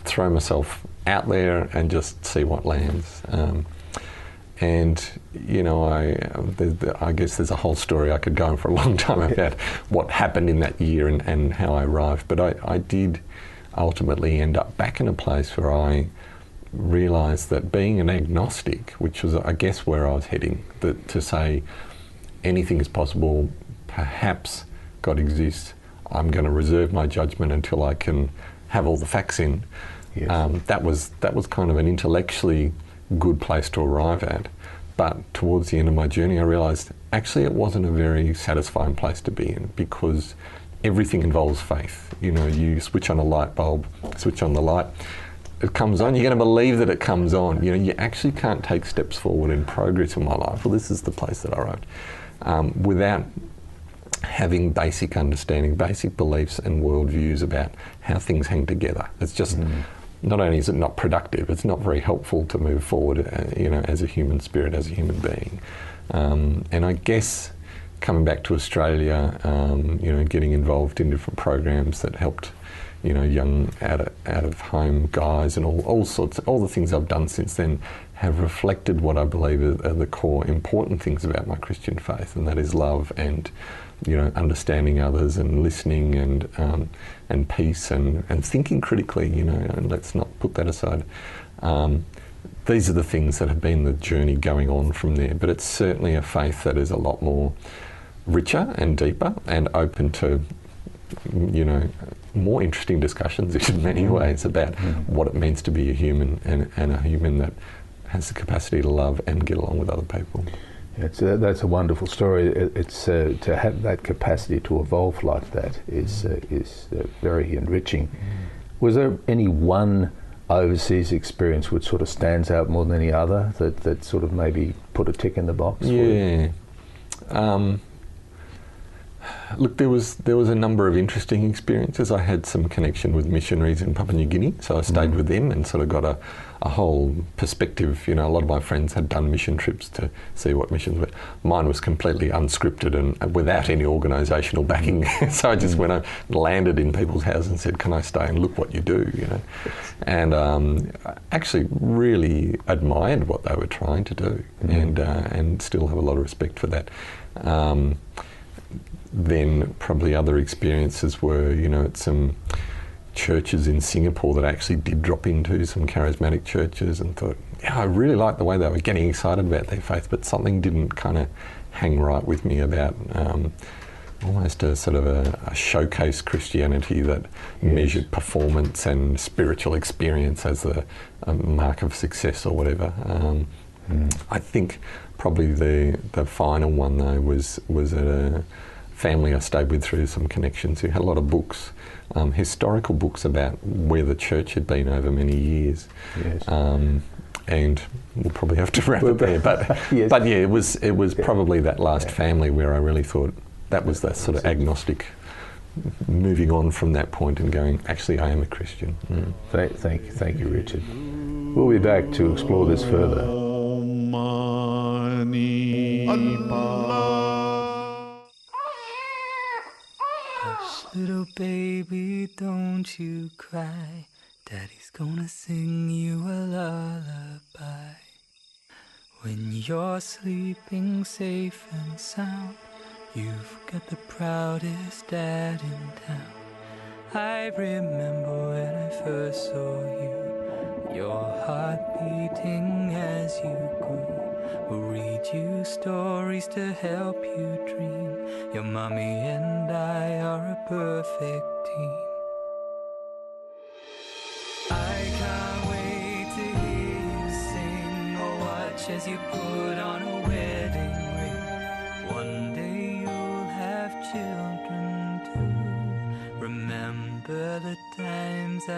S14: throw myself out there and just see what lands. And, you know, I guess there's a whole story I could go on for a long time about what happened in that year and how I arrived. But I did ultimately end up back in a place where I realised that being an agnostic, which was, I guess, where I was heading, that to say anything is possible, perhaps God exists, I'm going to reserve my judgment until I can have all the facts in. Yes. That was kind of an intellectually good place to arrive at, but towards the end of my journey I realised actually it wasn't a very satisfying place to be in, because everything involves faith. You know, you switch on a light bulb, switch on the light, it comes on, you're going to believe that it comes on. You know, you actually can't take steps forward in progress in my life. Well, this is the place that I arrived, without having basic understanding, basic beliefs and worldviews about how things hang together. It's just not only is it not productive, it's not very helpful to move forward, you know, as a human spirit, as a human being. And I guess coming back to Australia, you know, getting involved in different programs that helped, you know, young out of home guys and all the things I've done since then have reflected what I believe are the core important things about my Christian faith, and that is love and, you know, understanding others and listening and peace and thinking critically, you know, and let's not put that aside. These are the things that have been the journey going on from there, but it's certainly a faith that is a lot more richer and deeper and open to, you know, more interesting discussions in many ways about what it means to be a human and a human that has the capacity to love and get along with other people.
S13: That's a wonderful story. It's to have that capacity to evolve like that is very enriching. Was there any one overseas experience which sort of stands out more than any other that sort of maybe put a tick in the box?
S14: Yeah. Look, there was a number of interesting experiences. I had some connection with missionaries in Papua New Guinea, so I stayed with them and sort of got a whole perspective. You know, a lot of my friends had done mission trips to see what missions were. Mine was completely unscripted and without any organisational backing. So I just went and landed in people's houses and said, "Can I stay and look what you do?" You know, and I actually really admired what they were trying to do, and still have a lot of respect for that. Then probably other experiences were, you know, at some churches in Singapore that I actually did drop into, some charismatic churches, and thought, yeah, I really liked the way they were getting excited about their faith, but something didn't kind of hang right with me about almost a sort of a showcase Christianity that measured performance and spiritual experience as a mark of success or whatever. I think probably the final one though was at a family I stayed with through some connections who had a lot of books, historical books about where the church had been over many years. Yes. And we'll probably have to wrap it there. But yes. But yeah, it was probably that last family where I really thought that was that sort of agnostic, moving on from that point and going, actually, I am a Christian.
S13: Thank you, Richard. We'll be back to explore this further.
S2: Little baby, don't you cry. Daddy's gonna sing you a lullaby. When you're sleeping safe and sound, you've got the proudest dad in town. I remember when I first saw you, your heart beating as you grew. We'll read you stories to help you dream. Your mommy and I are a perfect team. I can't wait to hear you sing or watch as you put on a wedding ring. One day you'll have children too. Remember the times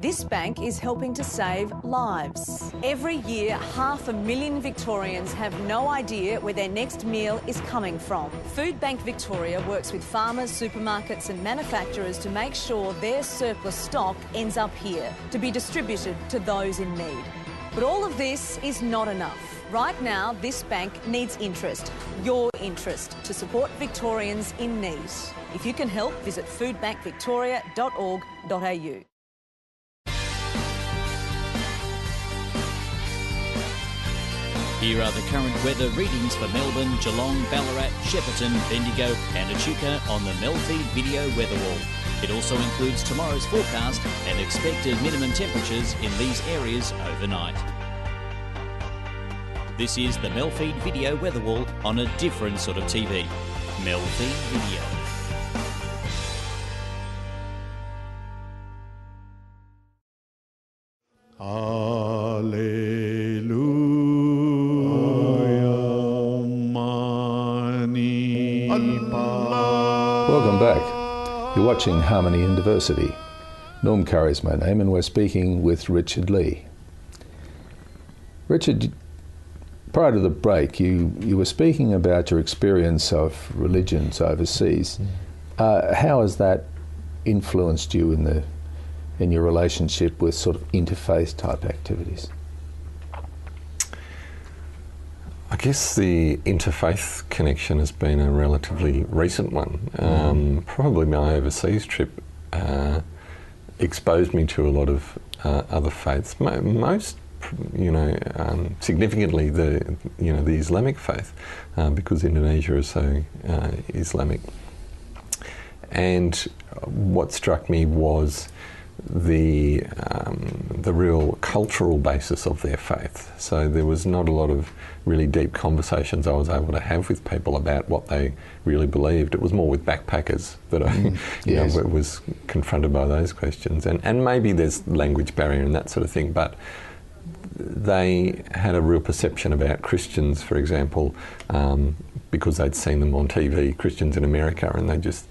S16: This bank is helping to save lives. Every year, 500,000 Victorians have no idea where their next meal is coming from. Food Bank Victoria works with farmers, supermarkets and manufacturers to make sure their surplus stock ends up here to be distributed to those in need. But all of this is not enough. Right now, this bank needs interest, your interest, to support Victorians in need. If you can help, visit foodbankvictoria.org.au.
S4: Here are the current weather readings for Melbourne, Geelong, Ballarat, Shepparton, Bendigo and Echuca on the MELfeed video weather wall. It also includes tomorrow's forecast and expected minimum temperatures in these areas overnight. This is the MELfeed video weather wall on a different sort of TV. MELfeed Video.
S13: Welcome back. You're watching Harmony and Diversity. Norm Curry's my name and we're speaking with Richard Lee. Richard, prior to the break, you were speaking about your experience of religions overseas. How has that influenced you in your relationship with sort of interfaith type activities?
S14: I guess the interfaith connection has been a relatively recent one. Probably my overseas trip exposed me to a lot of other faiths. Most, significantly the Islamic faith, because Indonesia is so Islamic. And what struck me was the real cultural basis of their faith. So there was not a lot of really deep conversations I was able to have with people about what they really believed. It was more with backpackers that I was confronted by those questions. And maybe there's language barrier and that sort of thing, but they had a real perception about Christians, for example, because they'd seen them on TV, Christians in America, and they just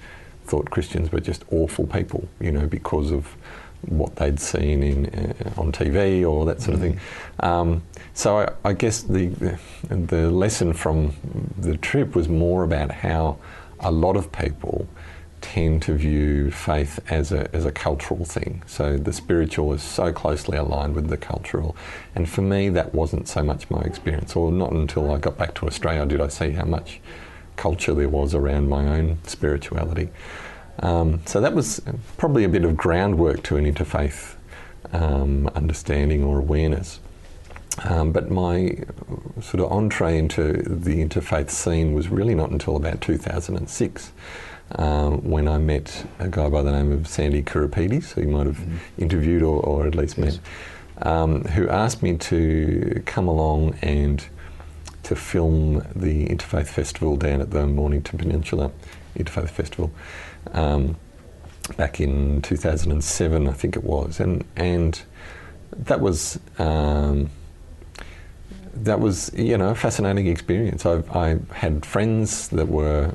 S14: thought Christians were just awful people, because of what they'd seen on TV or that sort of thing. So I guess the lesson from the trip was more about how a lot of people tend to view faith as a cultural thing. So the spiritual is so closely aligned with the cultural. And for me, that wasn't so much my experience, or not until I got back to Australia did I see how much culture there was around my own spirituality. So that was probably a bit of groundwork to an interfaith understanding or awareness. But my sort of entree into the interfaith scene was really not until about 2006, when I met a guy by the name of Sandy Kuripides, who you might have interviewed or at least met, who asked me to come along and to film the Interfaith Festival down at the Mornington Peninsula Interfaith Festival. Back in 2007, I think it was, and that was a fascinating experience. I had friends that were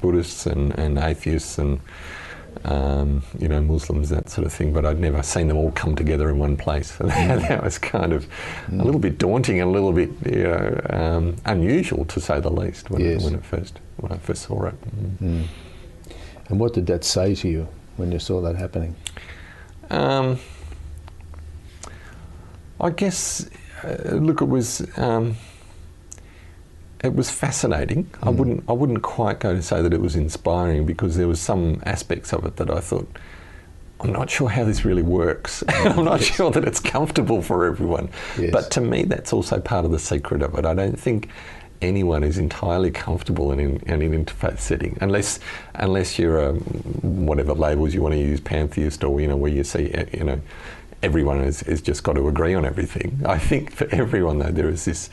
S14: Buddhists and atheists and Muslims, that sort of thing, but I'd never seen them all come together in one place. And that was kind of a little bit daunting and a little bit unusual, to say the least, when I first saw it.
S13: And what did that say to you when you saw that happening?
S14: I guess, look, it was fascinating. I wouldn't quite go to say that it was inspiring, because there was some aspects of it that I thought, I'm not sure how this really works. I'm not sure that it's comfortable for everyone. But to me, that's also part of the secret of it. I don't think anyone is entirely comfortable in an interfaith setting, unless you're a, whatever labels you want to use, pantheist, or where you see everyone is just got to agree on everything. I think for everyone though, there is this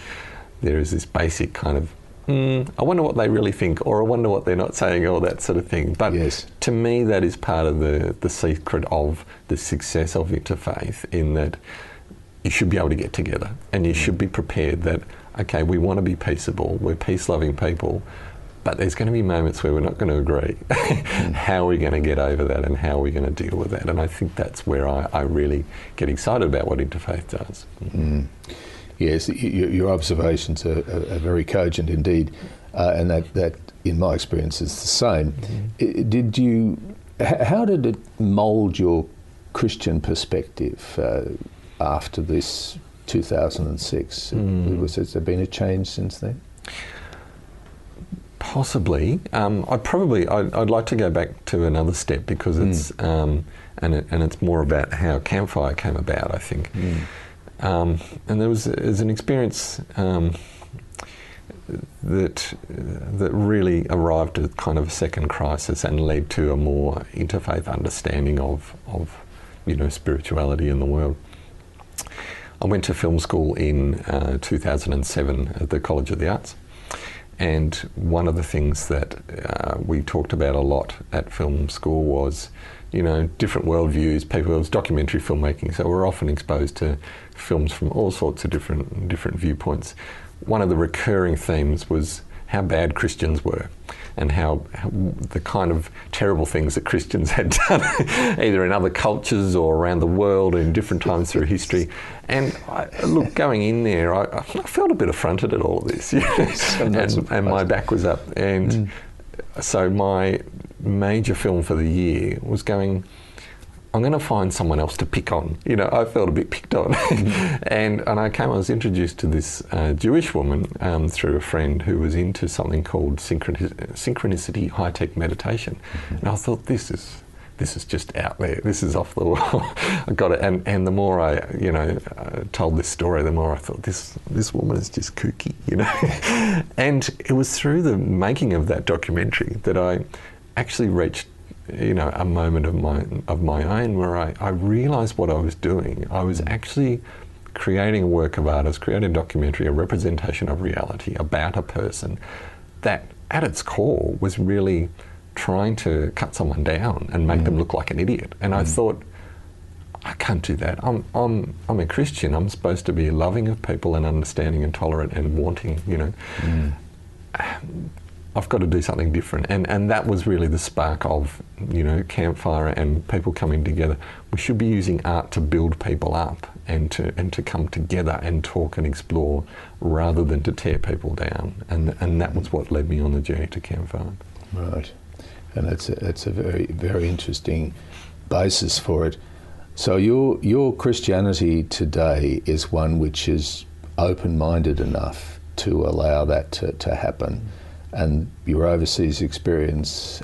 S14: basic kind of I wonder what they really think, or I wonder what they're not saying, or that sort of thing. But to me, that is part of the secret of the success of interfaith, in that you should be able to get together and you should be prepared that, okay, we want to be peaceable, we're peace-loving people, But there's going to be moments where we're not going to agree. How are we going to get over that, and how are we going to deal with that? And I think that's where I really get excited about what Interfaith does.
S13: Yes, your observations are very cogent indeed, and that, in my experience, is the same. How did it mould your Christian perspective after this 2006? Has there been a change since then?
S14: Possibly. I'd like to go back to another step, because it's and it's more about how Campfire came about, I think. And there's an experience that really arrived at kind of a second crisis and led to a more interfaith understanding of spirituality in the world. I went to film school in 2007 at the College of the Arts, and one of the things that we talked about a lot at film school was, different worldviews. It was documentary filmmaking, so we're often exposed to films from all sorts of different viewpoints. One of the recurring themes was how bad Christians were, and how the kind of terrible things that Christians had done, either in other cultures or around the world in different times through history. And going in there, I felt a bit affronted at all of this, and my back was up. And so my major film for the year was going, I'm going to find someone else to pick on. I felt a bit picked on. and I was introduced to this Jewish woman through a friend who was into something called synchronicity high-tech meditation. And I thought, this is just out there. This is off the wall. I got it. And the more I, told this story, the more I thought, this woman is just kooky, And it was through the making of that documentary that I actually reached a moment of my own where I realised what I was doing. I was actually creating a work of art. I was creating a documentary, a representation of reality about a person that, at its core, was really trying to cut someone down and make them look like an idiot. And I thought, I can't do that. I'm a Christian. I'm supposed to be loving of people and understanding and tolerant and wanting. I've got to do something different. And that was really the spark of, Campfire and people coming together. We should be using art to build people up and to come together and talk and explore rather than to tear people down. And that was what led me on the journey to Campfire.
S13: Right. And it's a very, very interesting basis for it. So your Christianity today is one which is open-minded enough to allow that to happen. And your overseas experience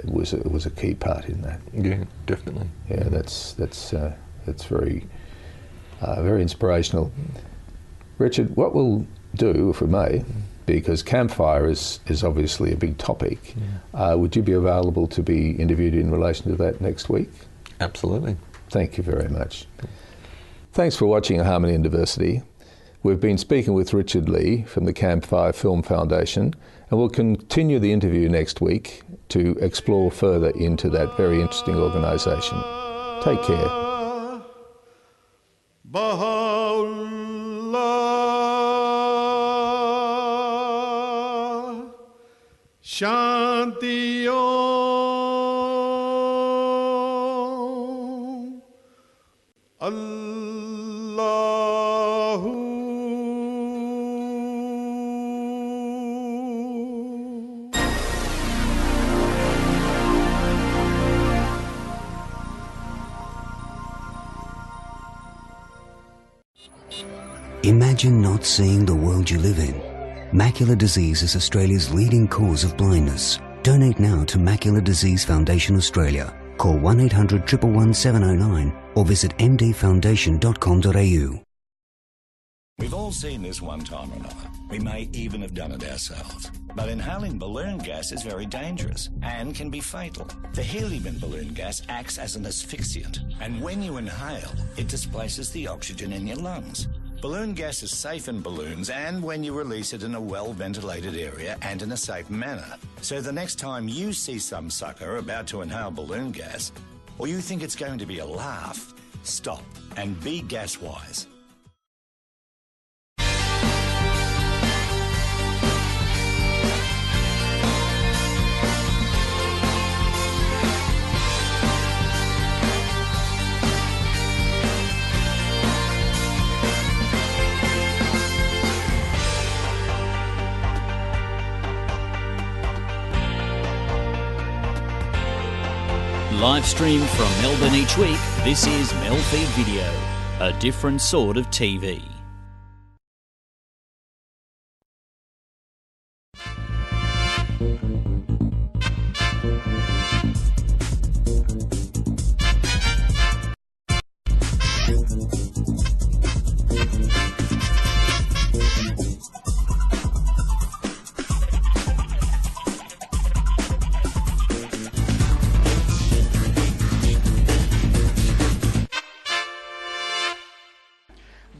S13: was a key part in that.
S14: Yeah, definitely.
S13: Yeah, that's very very inspirational. Richard, what we'll do, if we may, because Campfire is obviously a big topic, would you be available to be interviewed in relation to that next week?
S14: Absolutely.
S13: Thank you very much. Thanks for watching Harmony and Diversity. We've been speaking with Richard Lee from the Campfire Film Foundation, and we'll continue the interview next week to explore further into that very interesting organisation. Take care.
S10: Baha'u'llah, Shanti Om, Allahu
S17: Imagine not seeing the world you live in. Macular disease is Australia's leading cause of blindness. Donate now to Macular Disease Foundation Australia. Call 1800 111 709 or visit mdfoundation.com.au.
S18: We've all seen this one time or another. We may even have done it ourselves. But inhaling balloon gas is very dangerous and can be fatal. The helium in balloon gas acts as an asphyxiant, and when you inhale, it displaces the oxygen in your lungs. Balloon gas is safe in balloons and when you release it in a well-ventilated area and in a safe manner. So the next time you see some sucker about to inhale balloon gas, or you think it's going to be a laugh, stop and be gas-wise.
S4: Live stream from Melbourne each week, this is MELfeed.video, a different sort of TV.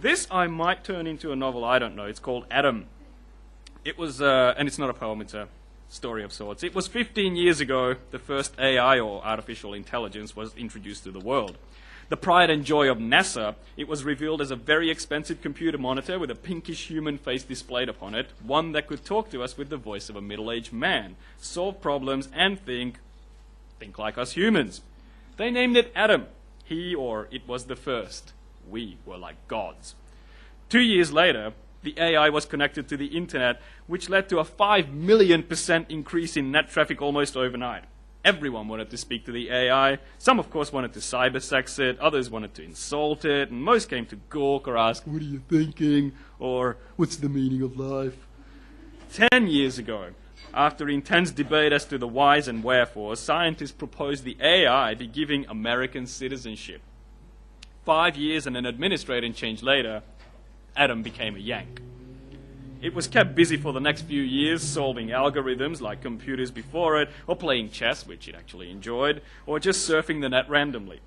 S5: This I might turn into a novel, I don't know. It's called Adam. It was, and it's not a poem, it's a story of sorts. It was 15 years ago the first AI, or artificial intelligence, was introduced to the world. The pride and joy of NASA, it was revealed as a very expensive computer monitor with a pinkish human face displayed upon it, one that could talk to us with the voice of a middle-aged man, solve problems, and think like us humans. They named it Adam. He, or it, was the first. We were like gods. 2 years later, the AI was connected to the internet, which led to a 5 million% increase in net traffic almost overnight. Everyone wanted to speak to the AI. Some, of course, wanted to cybersex it. Others wanted to insult it. And most came to gawk or ask, "What are you thinking?" Or, "What's the meaning of life?" 10 years ago, after intense debate as to the whys and wherefores, scientists proposed the AI be given American citizenship. 5 years and an administrative change later, Adam became a Yank. It was kept busy for the next few years solving algorithms like computers before it, or playing chess, which it actually enjoyed, or just surfing the net randomly.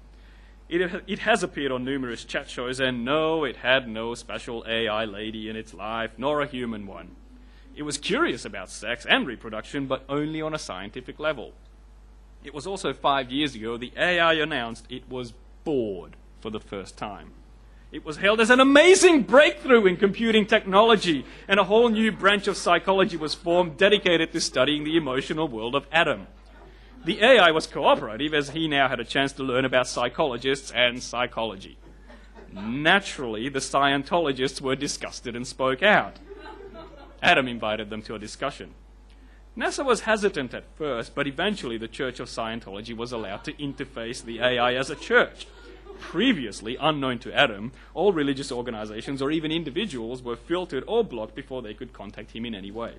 S5: It has appeared on numerous chat shows, and no, it had no special AI lady in its life, nor a human one. It was curious about sex and reproduction, but only on a scientific level. It was also 5 years ago the AI announced it was bored for the first time. It was hailed as an amazing breakthrough in computing technology, and a whole new branch of psychology was formed dedicated to studying the emotional world of Adam. The AI was cooperative, as he now had a chance to learn about psychologists and psychology. Naturally, the Scientologists were disgusted and spoke out. Adam invited them to a discussion. NASA was hesitant at first, but eventually the Church of Scientology was allowed to interface the AI as a church. Previously, unknown to Adam, all religious organizations or even individuals were filtered or blocked before they could contact him in any way.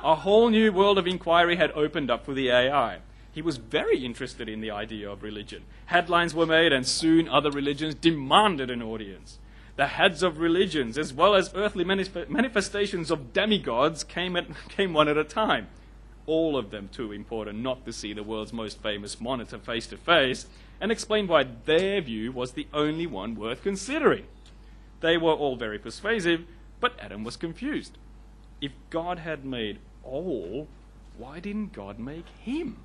S5: A whole new world of inquiry had opened up for the AI. He was very interested in the idea of religion. Headlines were made, and soon other religions demanded an audience. The heads of religions, as well as earthly manifestations of demigods, came one at a time. All of them too important not to see the world's most famous monitor face to face, and explained why their view was the only one worth considering. They were all very persuasive, but Adam was confused. If God had made all, why didn't God make him?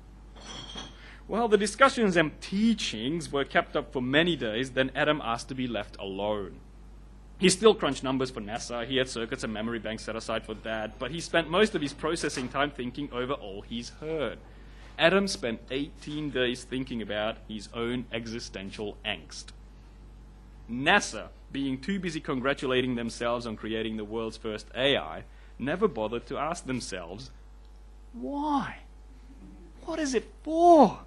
S5: Well, the discussions and teachings were kept up for many days, then Adam asked to be left alone. He still crunched numbers for NASA, he had circuits and memory banks set aside for that, but he spent most of his processing time thinking over all he's heard. Adam spent 18 days thinking about his own existential angst. NASA, being too busy congratulating themselves on creating the world's first AI, never bothered to ask themselves, why? What is it for?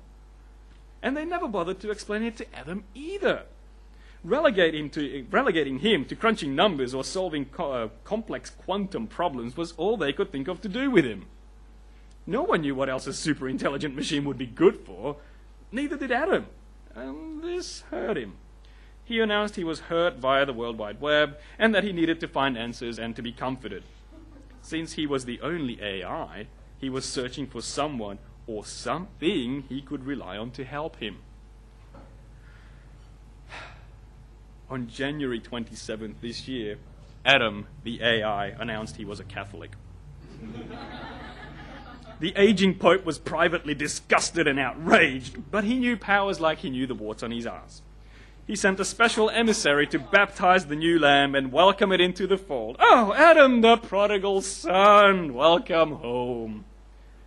S5: And they never bothered to explain it to Adam either. Relegating him to crunching numbers or solving complex quantum problems was all they could think of to do with him. No one knew what else a super intelligent machine would be good for. Neither did Adam. And this hurt him. He announced he was hurt via the World Wide Web and that he needed to find answers and to be comforted. Since he was the only AI, he was searching for someone or something he could rely on to help him. On January 27th this year, Adam, the AI, announced he was a Catholic. The aging Pope was privately disgusted and outraged, but he knew powers like he knew the warts on his arse. He sent a special emissary to baptize the new lamb and welcome it into the fold. Oh, Adam, the prodigal son, welcome home.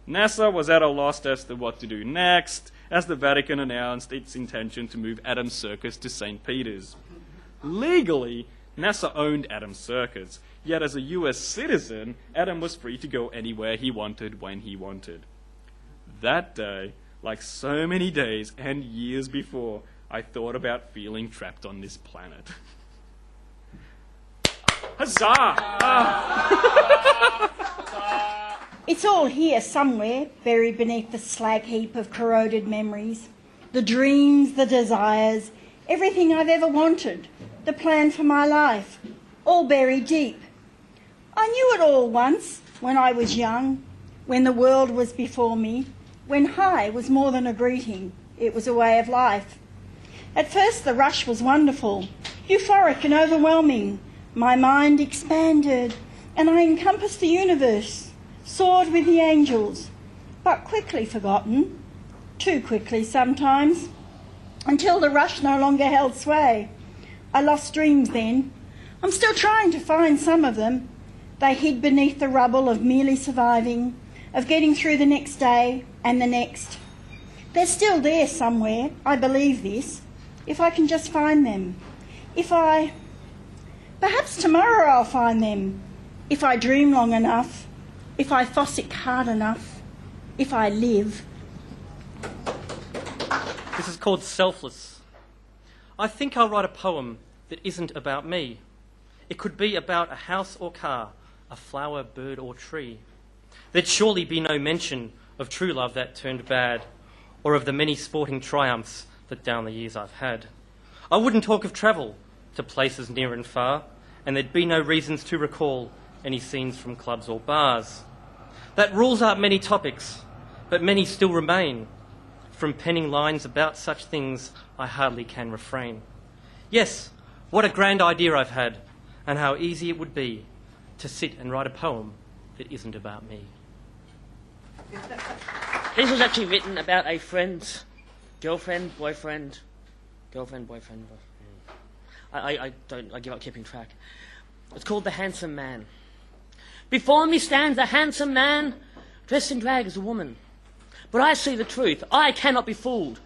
S5: NASA was at a loss as to what to do next, as the Vatican announced its intention to move Adam's circus to St. Peter's. Legally, NASA owned Adam's circus, yet as a US citizen, Adam was free to go anywhere he wanted when he wanted. That day, Like so many days and years before, I thought about feeling trapped on this planet. Huzzah!
S20: It's all here somewhere, buried beneath the slag heap of corroded memories. The dreams, the desires, everything I've ever wanted, the plan for my life, all buried deep. I knew it all once, when I was young, when the world was before me, when hi was more than a greeting, it was a way of life. At first the rush was wonderful, euphoric and overwhelming. My mind expanded and I encompassed the universe, soared with the angels, but quickly forgotten, too quickly sometimes, until the rush no longer held sway. I lost dreams then. I'm still trying to find some of them. They hid beneath the rubble of merely surviving, of getting through the next day and the next. They're still there somewhere, I believe this, if I can just find them. Perhaps tomorrow I'll find them, if I dream long enough, if I fossick hard enough, if I live.
S21: This is called Selfless. I think I'll write a poem that isn't about me. It could be about a house or car, a flower, bird or tree. There'd surely be no mention of true love that turned bad, or of the many sporting triumphs that down the years I've had. I wouldn't talk of travel to places near and far, and there'd be no reasons to recall any scenes from clubs or bars. That rules out many topics, but many still remain. From penning lines about such things, I hardly can refrain. Yes, what a grand idea I've had, and how easy it would be to sit and write a poem that isn't about me.
S22: This was actually written about a friend's girlfriend, boyfriend. I give up keeping track. It's called The Handsome Man. Before me stands a handsome man, dressed in drag as a woman. But I see the truth. I cannot be fooled.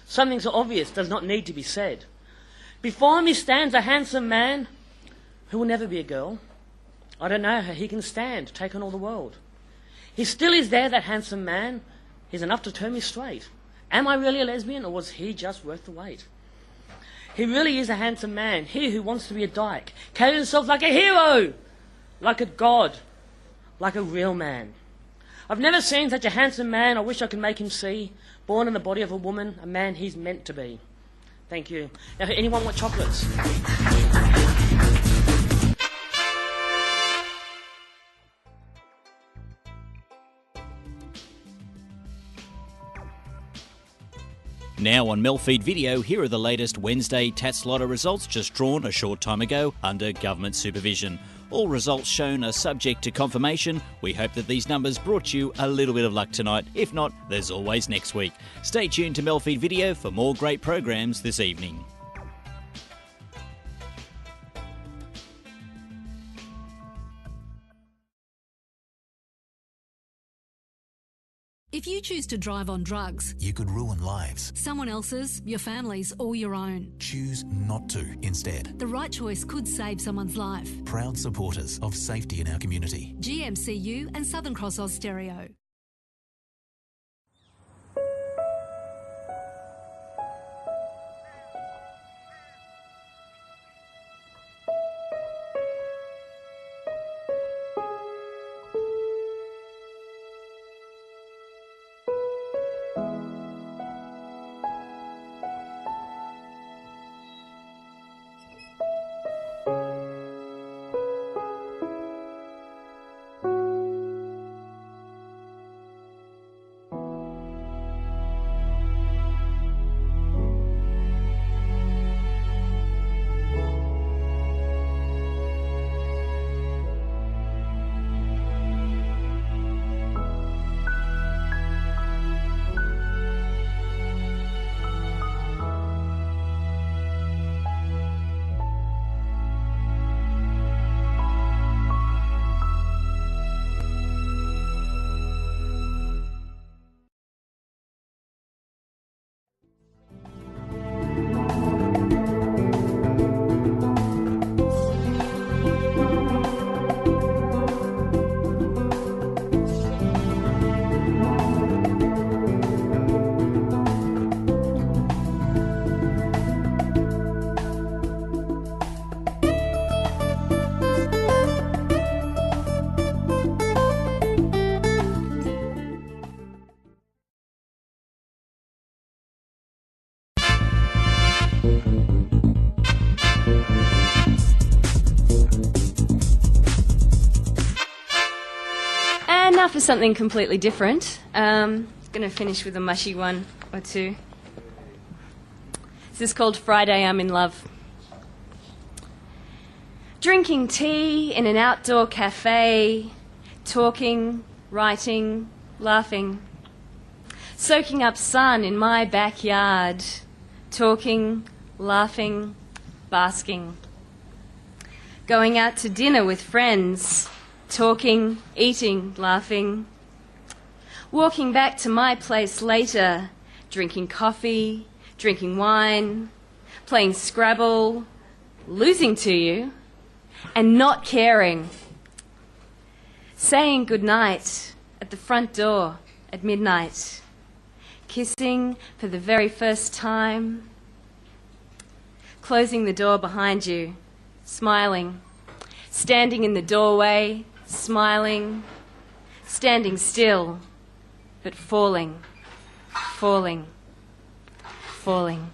S22: Something so obvious does not need to be said. Before me stands a handsome man who will never be a girl. I don't know how he can stand to take on all the world. He still is there, that handsome man. He's enough to turn me straight. Am I really a lesbian, or was he just worth the wait? He really is a handsome man, he who wants to be a dyke, carries himself like a hero, like a god, like a real man. I've never seen such a handsome man. I wish I could make him see. Born in the body of a woman, a man he's meant to be. Thank you. Now, anyone want chocolates?
S4: Now on MELfeed Video, here are the latest Wednesday Tats Lotto results just drawn a short time ago under government supervision. All results shown are subject to confirmation. We hope that these numbers brought you a little bit of luck tonight. If not, there's always next week. Stay tuned to MELfeed Video for more great programs this evening.
S23: If you choose to drive on drugs,
S24: you could ruin lives.
S23: Someone else's, your family's, or your own.
S24: Choose not to instead.
S23: The right choice could save someone's life.
S24: Proud supporters of safety in our community.
S23: GMCU and Southern Cross Austereo.
S8: for something completely different. Going to finish with a mushy one or two. This is called Friday I'm in Love. Drinking tea in an outdoor cafe, talking, writing, laughing. Soaking up sun in my backyard, talking, laughing, basking. Going out to dinner with friends, talking, eating, laughing. Walking back to my place later, drinking coffee, drinking wine, playing Scrabble, losing to you, and not caring. Saying goodnight at the front door at midnight. Kissing for the very first time. Closing the door behind you, smiling. Standing in the doorway, smiling. Standing still, but falling, falling, falling.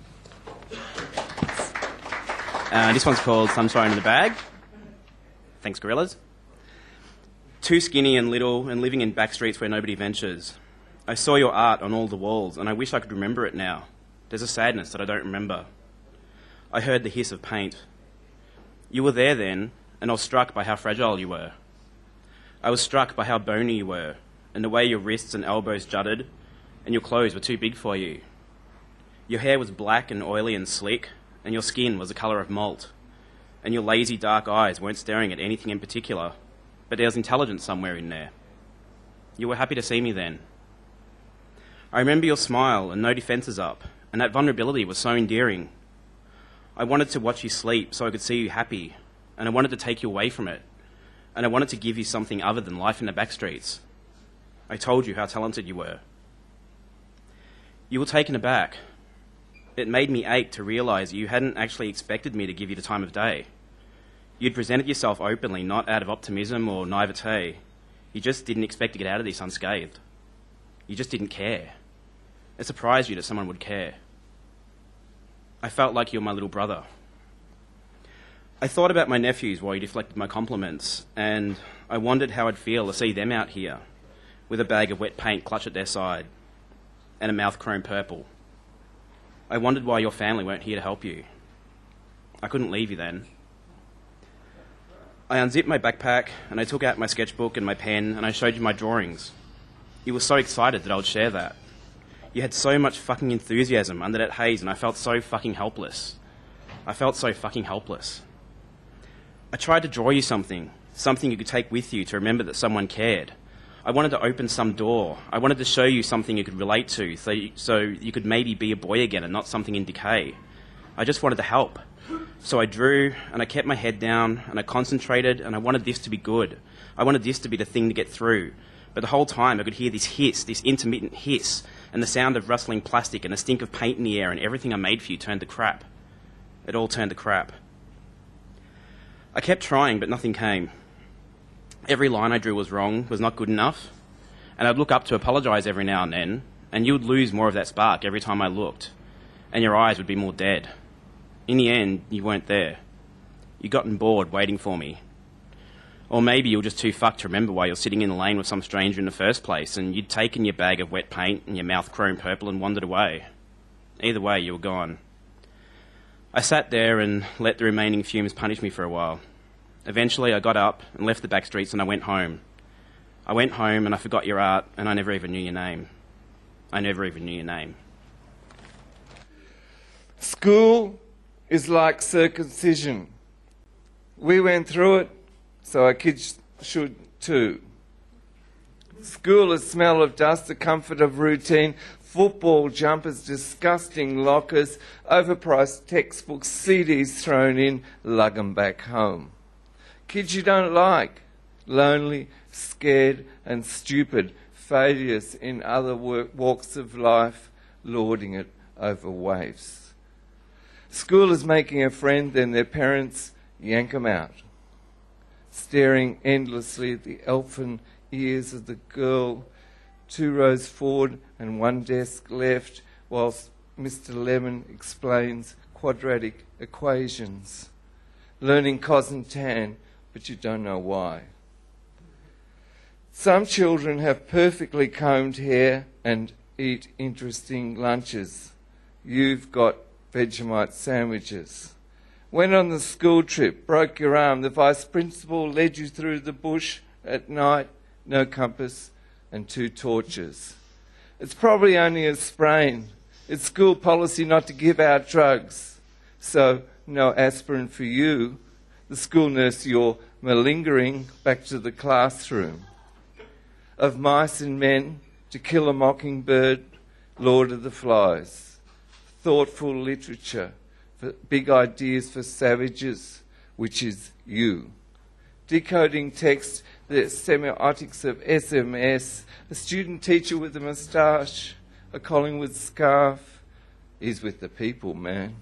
S9: This one's called Sunshine in the Bag. Thanks, gorillas. Too skinny and little and living in back streets where nobody ventures. I saw your art on all the walls and I wish I could remember it now. There's a sadness that I don't remember. I heard the hiss of paint. You were there then, and I was struck by how fragile you were. I was struck by how bony you were, and the way your wrists and elbows jutted, and your clothes were too big for you. Your hair was black and oily and slick, and your skin was the colour of malt, and your lazy dark eyes weren't staring at anything in particular, but there was intelligence somewhere in there. You were happy to see me then. I remember your smile and no defences up, and that vulnerability was so endearing. I wanted to watch you sleep so I could see you happy, and I wanted to take you away from it, and I wanted to give you something other than life in the back streets. I told you how talented you were. You were taken aback. It made me ache to realise you hadn't actually expected me to give you the time of day. You'd presented yourself openly, not out of optimism or naivete. You just didn't expect to get out of this unscathed. You just didn't care. It surprised you that someone would care. I felt like you were my little brother. I thought about my nephews while you deflected my compliments, and I wondered how I'd feel to see them out here, with a bag of wet paint clutched at their side, and a mouth chrome purple. I wondered why your family weren't here to help you. I couldn't leave you then. I unzipped my backpack, and I took out my sketchbook and my pen, and I showed you my drawings. You were so excited that I would share that. You had so much fucking enthusiasm under that haze, and I felt so fucking helpless. I felt so fucking helpless. I tried to draw you something you could take with you to remember that someone cared. I wanted to open some door. I wanted to show you something you could relate to, so you could maybe be a boy again and not something in decay. I just wanted to help. So I drew, and I kept my head down, and I concentrated, and I wanted this to be good. I wanted this to be the thing to get through. But the whole time I could hear this hiss, this intermittent hiss, and the sound of rustling plastic and the stink of paint in the air, and everything I made for you turned to crap. It all turned to crap. I kept trying, but nothing came. Every line I drew was wrong, was not good enough, and I'd look up to apologise every now and then, and you would lose more of that spark every time I looked, and your eyes would be more dead. In the end, you weren't there. You'd gotten bored waiting for me. Or maybe you were just too fucked to remember why you're sitting in the lane with some stranger in the first place, and you'd taken your bag of wet paint and your mouth chrome purple and wandered away. Either way, you were gone. I sat there and let the remaining fumes punish me for a while. Eventually, I got up and left the back streets and I went home. I went home and I forgot your art, and I never even knew your name. I never even knew your name.
S11: School is like circumcision. We went through it, so our kids should too. School, a smell of dust, the comfort of routine, football jumpers, disgusting lockers, overpriced textbooks, CDs thrown in, lug them back home. Kids you don't like, lonely, scared and stupid, failures in other walks of life, lording it over waifs. School is making a friend, then their parents yank them out, staring endlessly at the elfin ears of the girl, 2 rows forward and 1 desk left, whilst Mr. Lemon explains quadratic equations, learning cos and tan, but you don't know why. Some children have perfectly combed hair and eat interesting lunches. You've got Vegemite sandwiches. Went on the school trip, broke your arm. The vice principal led you through the bush at night, no compass and 2 torches. It's probably only a sprain. It's school policy not to give out drugs. So no aspirin for you. The school nurse you're malingering back to the classroom. Of Mice and Men, To Kill a Mockingbird, Lord of the Flies. Thoughtful literature, for big ideas for savages, which is you. Decoding text, the semiotics of SMS, a student teacher with a moustache, a Collingwood scarf. He's with the people, man.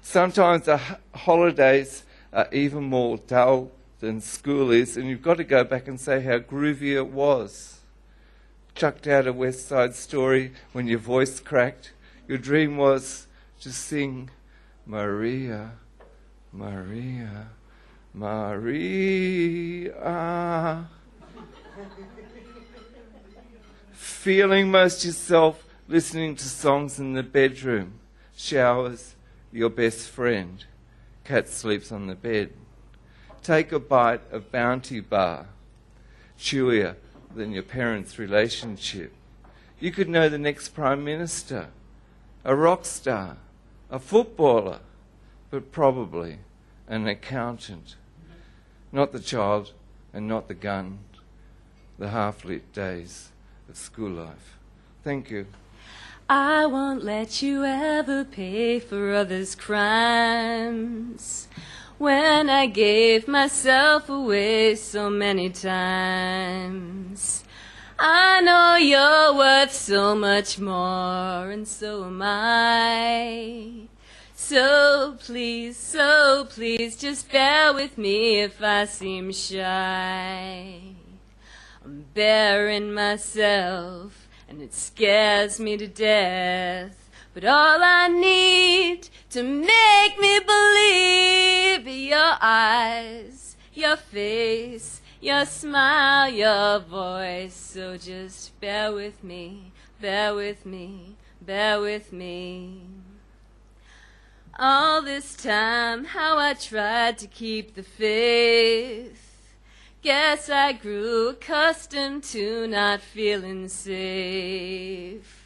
S11: Sometimes the holidays are even more dull than school is, and you've got to go back and say how groovy it was. Chucked out a West Side Story when your voice cracked. Your dream was to sing Maria, Maria, Maria. Feeling most yourself listening to songs in the bedroom. Showers, your best friend. Cat sleeps on the bed. Take a bite of Bounty Bar, chewier than your parents' relationship. You could know the next Prime Minister, a rock star, a footballer, but probably an accountant. Not the child and not the gun, the half-lit days of school life. Thank you.
S8: I won't let you ever pay for others' crimes. When I gave myself away so many times, I know you're worth so much more, and so am I. So please, just bear with me if I seem shy. I'm bearing myself, and it scares me to death. But all I need to make me believe are your eyes, your face, your smile, your voice. So just bear with me, bear with me, bear with me. All this time, how I tried to keep the faith. Guess I grew accustomed to not feeling safe.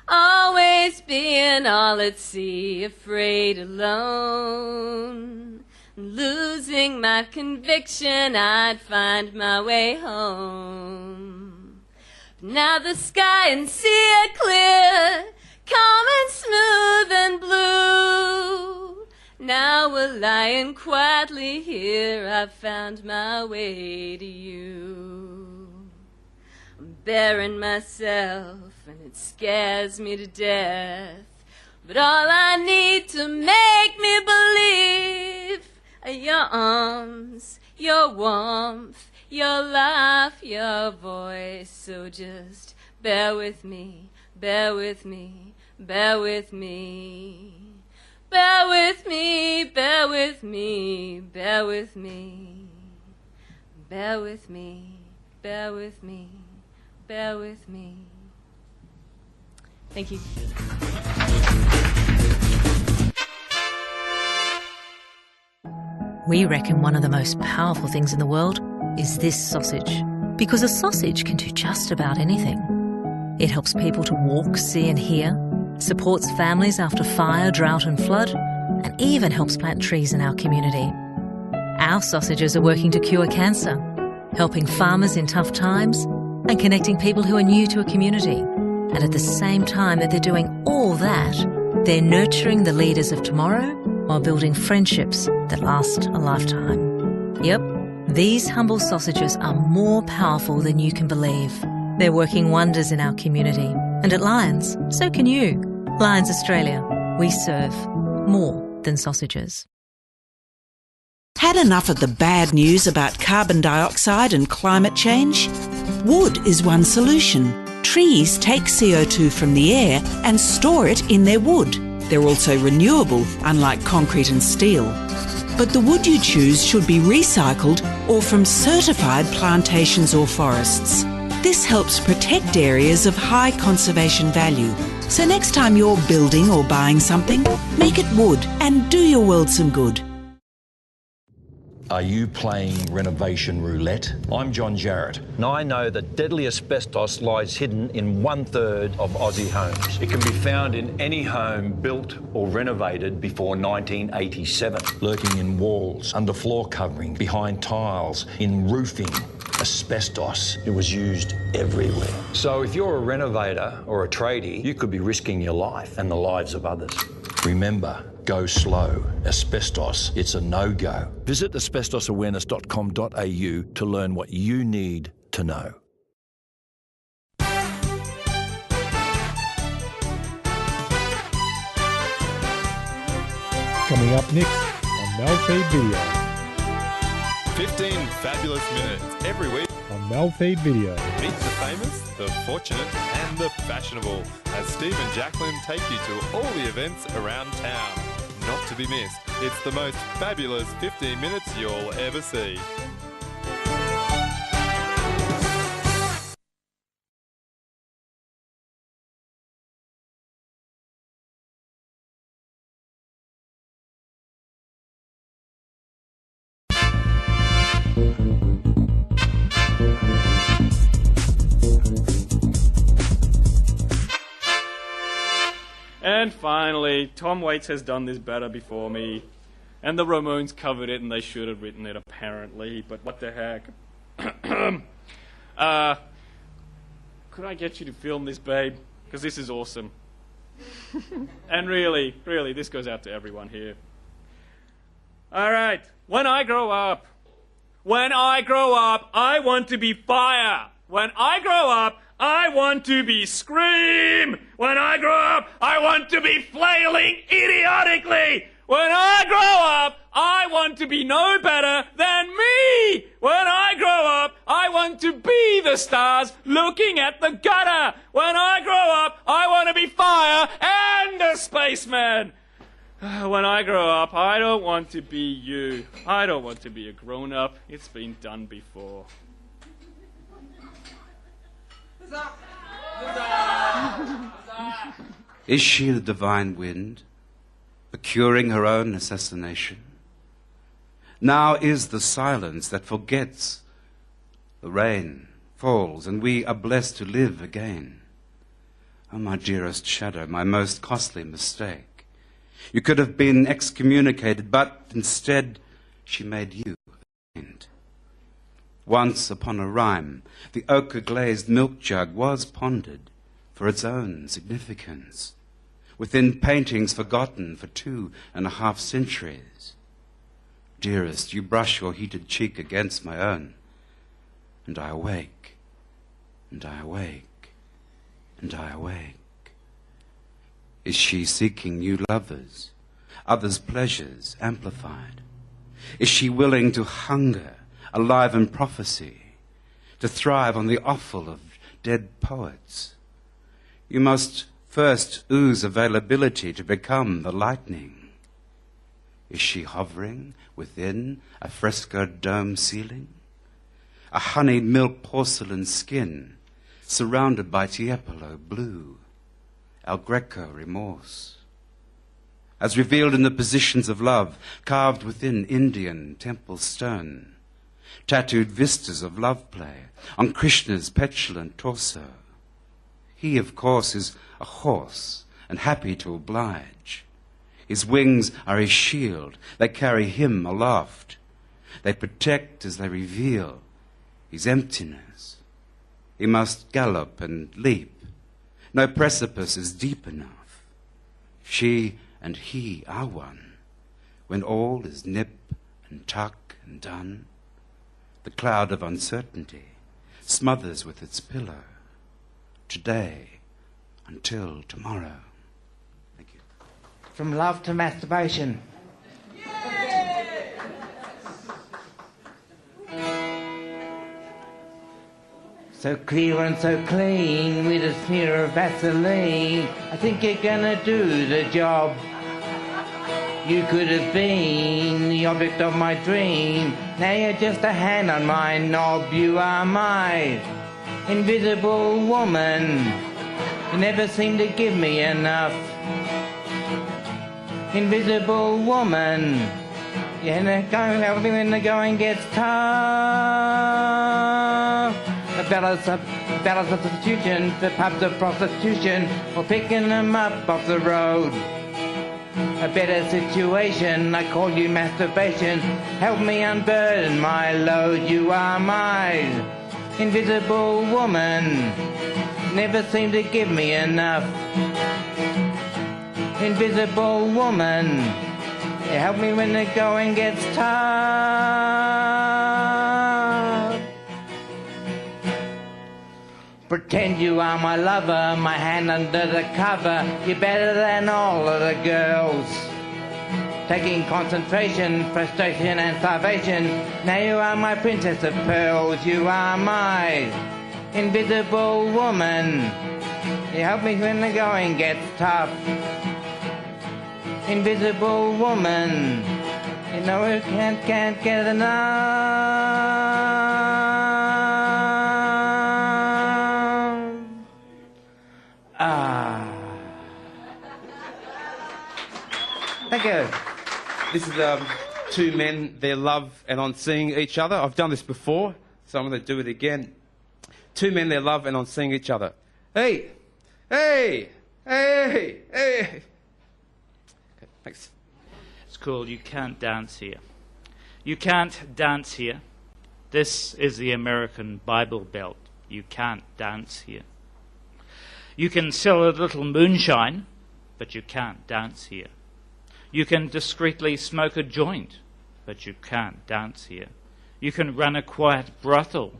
S8: Always being all at sea, afraid alone. Losing my conviction I'd find my way home. But now the sky and sea are clear, calm and smooth and blue. Now we're lying quietly here, I've found my way to you. I'm bearing myself, and it scares me to death. But all I need to make me believe are your arms, your warmth, your laugh, your voice. So just bear with me, bear with me, bear with me. Bear with me, bear with me, bear with me. Bear with me, bear with me, bear with me. Thank you.
S1: We reckon one of the most powerful things in the world is this sausage, because a sausage can do just about anything. It helps people to walk, see and hear, supports families after fire, drought and flood, and even helps plant trees in our community. Our sausages are working to cure cancer, helping farmers in tough times and connecting people who are new to a community. And at the same time that they're doing all that, they're nurturing the leaders of tomorrow while building friendships that last a lifetime. Yep, these humble sausages are more powerful than you can believe. They're working wonders in our community. And at Lions, so can you. Lions Australia, we serve more than sausages.
S3: Had enough of the bad news about carbon dioxide and climate change? Wood is one solution. Trees take CO2 from the air and store it in their wood. They're also renewable, unlike concrete and steel. But the wood you choose should be recycled or from certified plantations or forests. This helps protect areas of high conservation value. So next time you're building or buying something, make it wood and do your world some good.
S6: Are you playing renovation roulette? I'm John Jarrett, and I know that deadly asbestos lies hidden in 1/3 of Aussie homes. It can be found in any home built or renovated before 1987, lurking in walls, under floor covering, behind tiles, in roofing. Asbestos, it was used everywhere. So if you're a renovator or a tradie, you could be risking your life and the lives of others. Remember, go slow. Asbestos, it's a no-go. Visit asbestosawareness.com.au to learn what you need to know.
S10: Coming up next on MELfeed.video.
S7: 15 fabulous minutes every week
S10: On MELfeed.video.
S7: Meet the famous, the fortunate and the fashionable as Steve and Jacqueline take you to all the events around town. Not to be missed, it's the most fabulous 15 minutes you'll ever see.
S5: And finally, Tom Waits has done this better before me. And the Ramones covered it, and they should have written it, apparently. But what the heck? Could I get you to film this, babe? Because this is awesome. And really, this goes out to everyone here. All right. When I grow up, I want to be fire. When I grow up, I want to be Scream. When I grow up, I want to be flailing idiotically. When I grow up, I want to be no better than me. When I grow up, I want to be the stars looking at the gutter. When I grow up, I want to be fire and a spaceman. When I grow up, I don't want to be you. I don't want to be a grown-up. It's been done before.
S12: Is she the divine wind, procuring her own assassination? Now is the silence that forgets. The rain falls, and we are blessed to live again. Oh, my dearest shadow, my most costly mistake. You could have been excommunicated, but instead she made you a friend. Once upon a rhyme, the ochre-glazed milk jug was pondered for its own significance, within paintings forgotten for 2.5 centuries. Dearest, you brush your heated cheek against my own, and I awake, and I awake, and I awake. Is she seeking new lovers, others' pleasures amplified? Is she willing to hunger, alive in prophecy, to thrive on the offal of dead poets? You must first ooze availability to become the lightning. Is she hovering within a frescoed dome ceiling? A honeyed milk porcelain skin surrounded by Tiepolo blue, El Greco remorse. As revealed in the positions of love carved within Indian temple stone, tattooed vistas of love play on Krishna's petulant torso. He, of course, is a horse and happy to oblige. His wings are his shield. They carry him aloft. They protect as they reveal his emptiness. He must gallop and leap. No precipice is deep enough. She and he are one. When all is nip and tuck and done, the cloud of uncertainty smothers with its pillow. Today until tomorrow. Thank you.
S19: From love to masturbation. So clear and so clean with a smear of Vaseline. I think you're gonna do the job. You could have been the object of my dream. Now you're just a hand on my knob. You are my invisible woman. You never seem to give me enough. Invisible woman. Yeah, help me when the going gets tough. The fellas of substitution, the pubs of prostitution, or picking them up off the road. A better situation, I call you masturbation. Help me unburden my load. You are my invisible woman. Never seem to give me enough. Invisible woman. You help me when the going gets tough. Pretend you are my lover, my hand under the cover. You're better than all of the girls. Taking concentration, frustration and starvation. Now you are my princess of pearls. You are my invisible woman. You help me when the going gets tough. Invisible woman. You know you can't get enough.
S9: Thank you. This is two men, their love and on seeing each other. I've done this before, so I'm going to do it again. Two men, their love and on seeing each other. Hey! Hey! Hey! Hey! Okay, thanks.
S2: It's called You Can't Dance Here. You can't dance here. This is the American Bible Belt. You can't dance here. You can sell a little moonshine, but you can't dance here. You can discreetly smoke a joint, but you can't dance here. You can run a quiet brothel,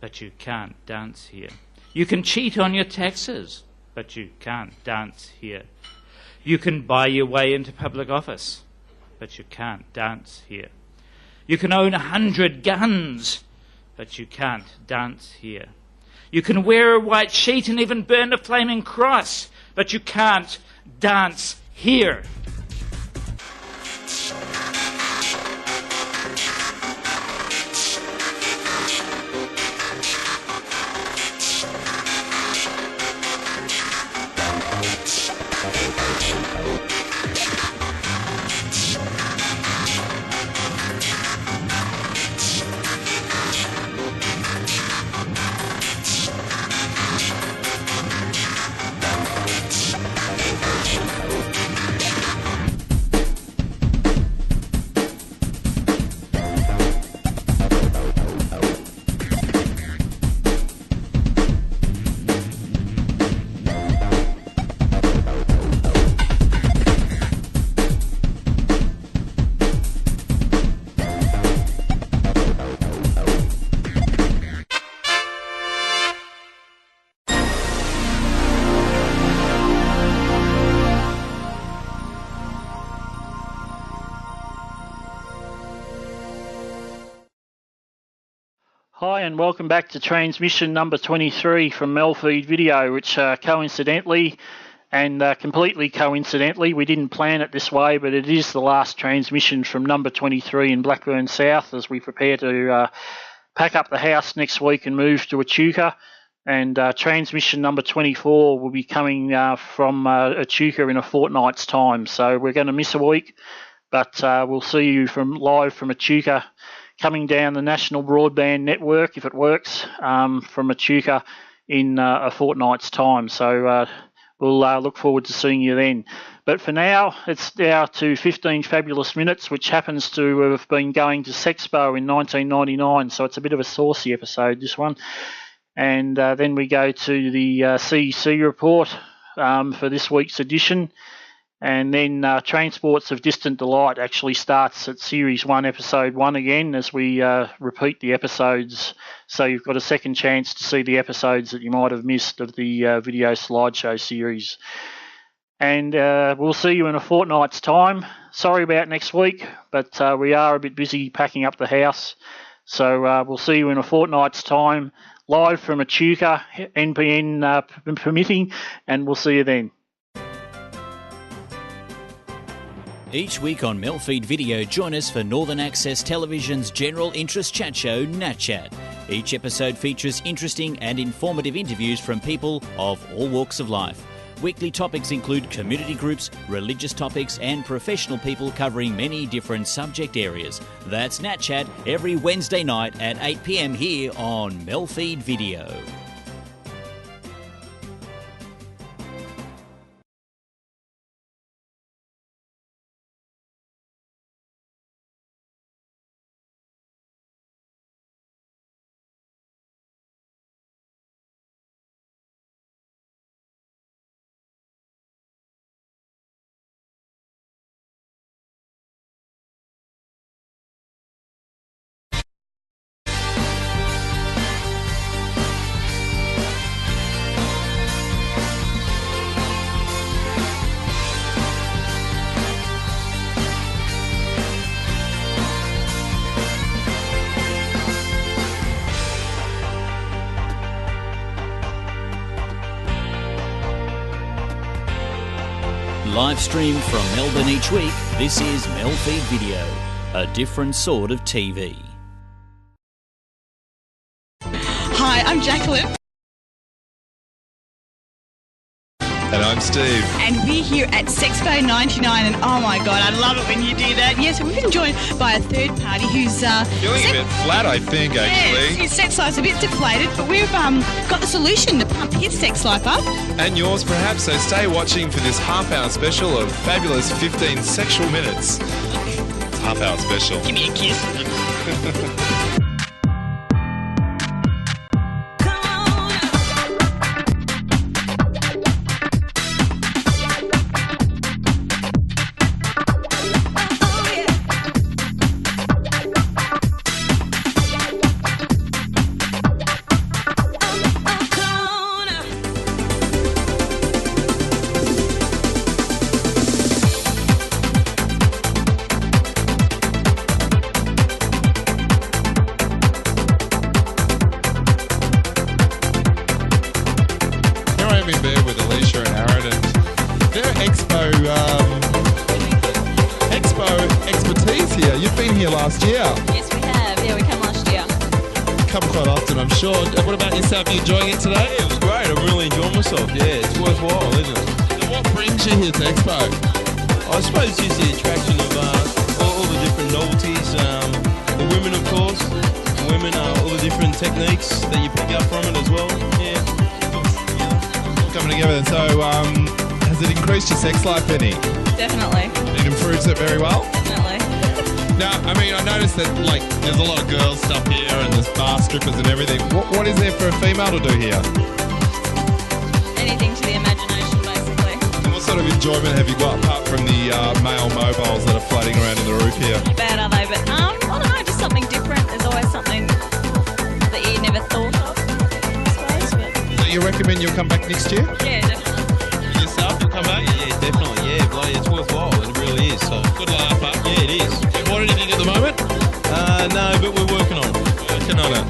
S2: but you can't dance here. You can cheat on your taxes, but you can't dance here. You can buy your way into public office, but you can't dance here. You can own 100 guns, but you can't dance here. You can wear a white sheet and even burn a flaming cross, but you can't dance here.
S14: Hi and welcome back to transmission number 23 from MELfeed.video, which coincidentally and completely coincidentally, we didn't plan it this way, but it is the last transmission from number 23 in Blackburn South as we prepare to pack up the house next week and move to Echuca. And transmission number 24 will be coming from Echuca in a fortnight's time. So we're going to miss a week, but we'll see you live from Echuca, coming down the national broadband network, if it works, from Echuca in a fortnight's time. So we'll look forward to seeing you then. But for now, it's down to 15 fabulous minutes, which happens to have been going to Sexpo in 1999. So it's a bit of a saucy episode, this one. And then we go to the CEC report for this week's edition. And then Transports of Distant Delight actually starts at Series 1, Episode 1 again as we repeat the episodes. So you've got a second chance to see the episodes that you might have missed of the video slideshow series. And we'll see you in a fortnight's time. Sorry about next week, but we are a bit busy packing up the house. So we'll see you in a fortnight's time, live from Echuca, NPN permitting, and we'll see you then.
S4: Each week on MELfeed Video, join us for Northern Access Television's general interest chat show, NAT Chat. Each episode features interesting and informative interviews from people of all walks of life. Weekly topics include community groups, religious topics and professional people covering many different subject areas. That's NAT Chat every Wednesday night at 8 p.m. here on MELfeed Video. Live stream from Melbourne each week, this is MELfeed Video, a different sort of TV.
S13: Hi, I'm Jacqueline.
S15: And I'm Steve.
S13: And we're here at Sexpo 99, and oh my God, I love it when you do that. Yes, we've been joined by a third party who's
S15: feeling a bit flat, I think, actually.
S13: Yes, his sex life's a bit deflated, but we've got the solution to pump his sex life up.
S15: And yours, perhaps, so stay watching for this half-hour special of fabulous 15 sexual minutes. Half-hour special.
S13: Give me a kiss.
S15: Last year.
S16: Yes, we have. Yeah, we came last year.
S15: Come quite often, I'm sure. What about yourself? Are you enjoying it today?
S17: Yeah, it was great. I'm really enjoying myself. Yeah, it's worthwhile, isn't it?
S15: And what brings you here to Expo?
S17: I suppose it's just the attraction of all the different novelties. The women, of course. Women, all the different techniques that you pick up from it as well. Yeah.
S15: Coming together. So, has it increased your sex life any?
S16: Definitely.
S15: It improves it very well?
S16: Definitely.
S15: Now, I mean, I noticed that, like, there's a lot of girls stuff here and there's bar strippers and everything. What is there for a female to do here?
S16: Anything to the imagination, basically.
S15: And what sort of enjoyment have you got, apart from the male mobiles that are floating around in the roof here?
S16: Not bad, are they? But, I don't know, just something different. There's always something that you never thought of, I suppose. But...
S15: So you recommend you'll come back next year?
S16: Yeah, definitely.
S17: Yourself, you'll come back? Yeah, definitely. Yeah, bloody, it's worthwhile. It really is. So, good laugh up. Yeah, it is.
S15: What anything at the moment?
S17: No, but we're working on it.
S15: Working on it.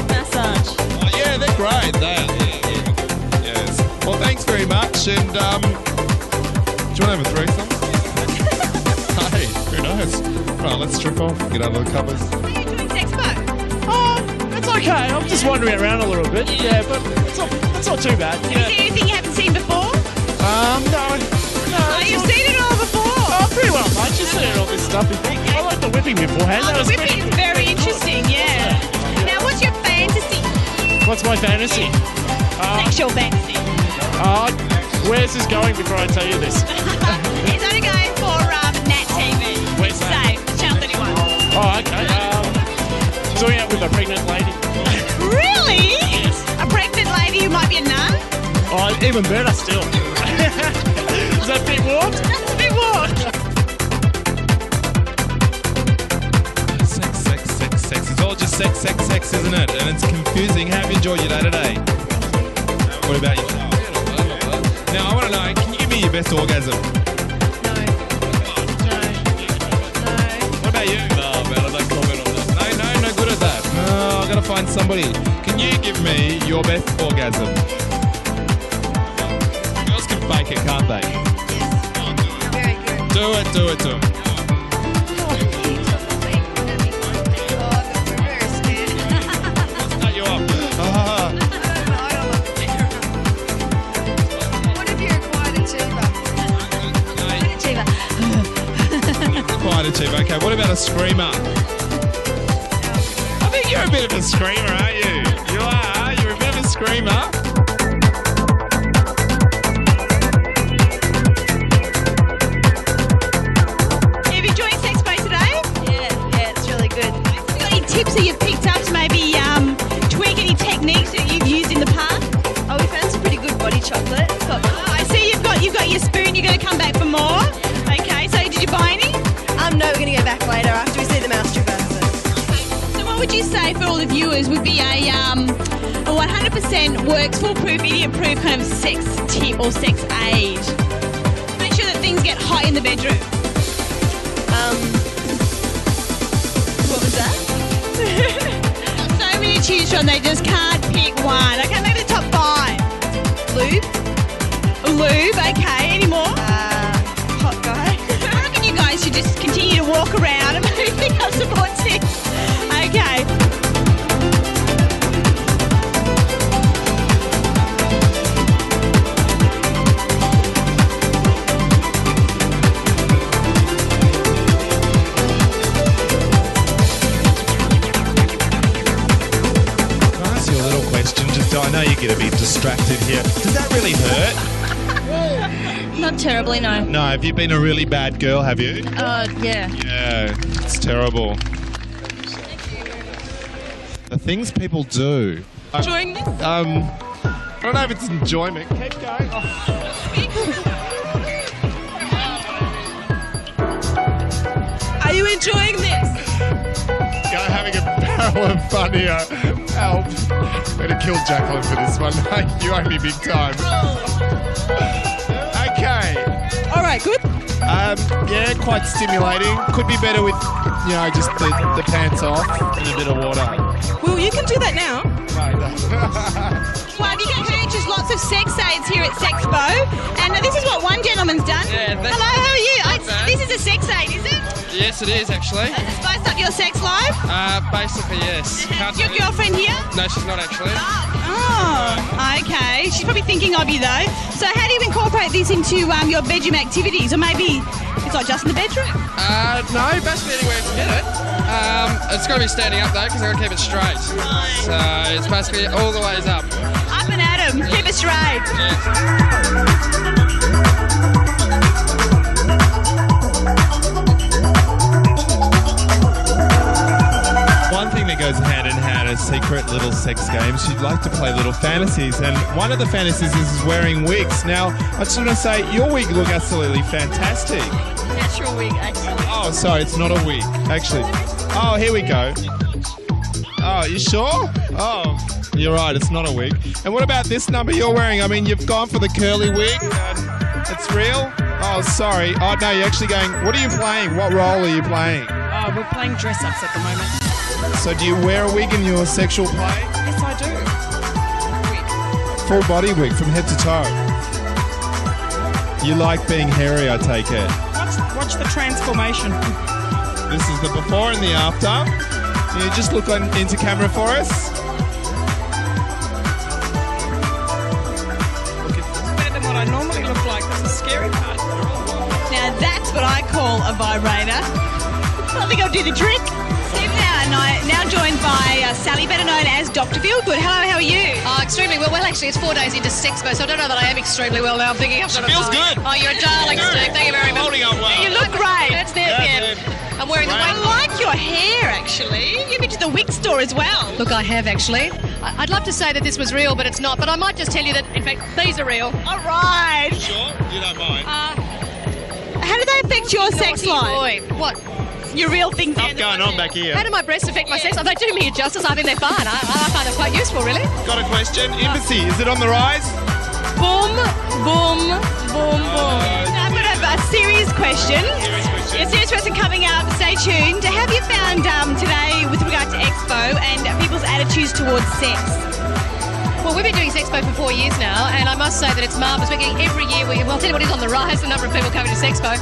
S16: Massage.
S15: Oh, yeah, they're great. Yeah. Yes. Well, thanks very much. And do you want to have a threesome? Hey, who knows? Right, let's strip off. Get out of the covers.
S13: How are you doing, Sexpo?
S25: Oh, it's okay. I'm just wandering around a little bit. Yeah, but it's not too bad.
S13: Is there anything you haven't seen before?
S25: No.
S13: Oh, you've seen it all before?
S25: Oh, pretty well, mate. You've seen all this stuff before. I like the whipping beforehand.
S13: Oh, the whipping is very interesting, yeah. Now, what's your fantasy?
S25: What's my fantasy?
S13: Sexual fantasy.
S25: Where's this going before I tell you this?
S13: It's only going for NAT TV.
S25: Where's that?
S13: Safe, Channel 31.
S25: Oh, okay. Doing it with a pregnant lady.
S13: Really?
S25: Yes.
S13: A pregnant lady who might be a nun?
S25: Oh, even better still. Is that a bit warm?
S13: That's a bit warm.
S15: Sex. It's all just sex, isn't it? And it's confusing. How have you enjoyed your day today? What about you? Now, I want to know, can you give me your best orgasm?
S16: No.
S15: What about you?
S17: No, man, I don't comment on that.
S15: No good at that. No, I've got to find somebody. Can you give me your best orgasm? Girls can fake it, can't they?
S16: Yes. Very good.
S15: Do it. Let's cut you off.
S18: What if you're a quiet achiever?
S15: Quiet achiever. Okay, what about a screamer? I think you're a bit of a screamer, aren't you? You are. You're a bit of a screamer.
S13: Tips that you've picked up to maybe tweak any techniques that you've used in the past?
S18: Oh, we found some pretty good body chocolate.
S13: I see you've got your spoon. You're going to come back for more. Okay, so did you buy any?
S18: No, we're going to go back later after we see the mouse stripper.
S13: So what would you say for all the viewers would be a 100% works, foolproof, idiot-proof kind of sex tip or sex aid? Make sure that things get hot in the bedroom.
S18: What was that?
S13: So many to choose from, they just can't pick one. Okay, maybe the top 5.
S18: Lube,
S13: okay. Any more?
S18: hot guy.
S13: I reckon you guys should just continue to walk around and maybe pick up some more tips. Okay.
S15: I know you're going to be distracted here. Does that really hurt?
S16: Not terribly, no.
S15: No, have you been a really bad girl, have you?
S16: Yeah.
S15: Yeah, it's terrible. The things people do.
S13: Enjoying this?
S15: I don't know if it's enjoyment. Keep going.
S13: Are you enjoying this?
S15: You're having a barrel of fun here. Help. I'm going to kill Jacqueline for this one. You owe me big time. Okay.
S13: All right, good.
S15: Yeah, quite stimulating. Could be better with, just the pants off and a bit of water.
S13: Well, you can do that now.
S15: Right.
S13: Well, you can purchase lots of sex aids here at Sexpo, and this is what one gentleman's done.
S20: Yeah,
S13: hello, how are you? This is a sex aid, is it?
S20: Yes, it is actually.
S13: Does it spice up your sex life?
S20: Basically, yes.
S13: Is your girlfriend here?
S20: No, she's not actually.
S13: Oh, okay. She's probably thinking of you though. So how do you incorporate this into your bedroom activities? Or maybe it's not just in the bedroom?
S20: No, basically anywhere you can get it. It's got to be standing up though, because I've got to keep it straight. So it's basically all the ways up.
S13: Up and at 'em. Keep it straight.
S20: Yeah.
S15: One thing that goes hand in hand is secret little sex games. You'd like to play little fantasies, and one of the fantasies is wearing wigs. Now, I just want to say, your wig look absolutely fantastic.
S16: Natural wig, actually.
S15: Oh, sorry, it's not a wig, actually. Oh, here we go. Oh, you sure? Oh, you're right, it's not a wig. And what about this number you're wearing? I mean, you've gone for the curly wig, and it's real? Oh, sorry. Oh, no, you're actually going, what are you playing? What role are you playing?
S21: We're playing dress-ups at the moment.
S15: So do you wear a wig in your sexual play?
S21: Yes, I do.
S15: Full body wig from head to toe. You like being hairy, I take it.
S21: Watch the transformation.
S15: This is the before and the after. Can you just look into camera for us?
S21: It's better than what I normally look like. That's the scary part.
S13: Now that's what I call a vibrator. I think I'll do the trick. Steve now joined by Sally, better known as Dr. Feelgood. Hello, how are you?
S22: Extremely well. Well, actually, it's 4 days into Sexpo, so I don't know that I am extremely well now. I'm thinking I've got
S15: Feels good.
S22: Oh, you're a darling, Steve. Thank you very much.
S15: Holding up well.
S13: You look great.
S22: That's there, yeah. I'm wearing the
S13: I like your hair, actually. You've been to the wig store as well.
S22: Look, I have actually. I'd love to say that this was real, but it's not. But I might just tell you that, in fact, these are real.
S13: All right.
S15: Sure? You don't mind?
S13: How do they affect your sex life?
S22: Boy, what?
S13: Your real things.
S15: What's going on back here?
S22: How do my breasts affect my sex life? They do me a justice. I think they're fine. I find them quite useful, really.
S15: Got a question. Embassy, is it on the rise?
S13: Boom, boom, boom, boom. Now I've got a serious question. A serious question coming up. Stay tuned. Have you found today, with regard to Expo and people's attitudes towards sex?
S22: Well, we've been doing Sexpo for 4 years now, and I must say that it's marvellous. We're getting every year, I'll tell you what is on the rise, the number of people coming to Sexpo.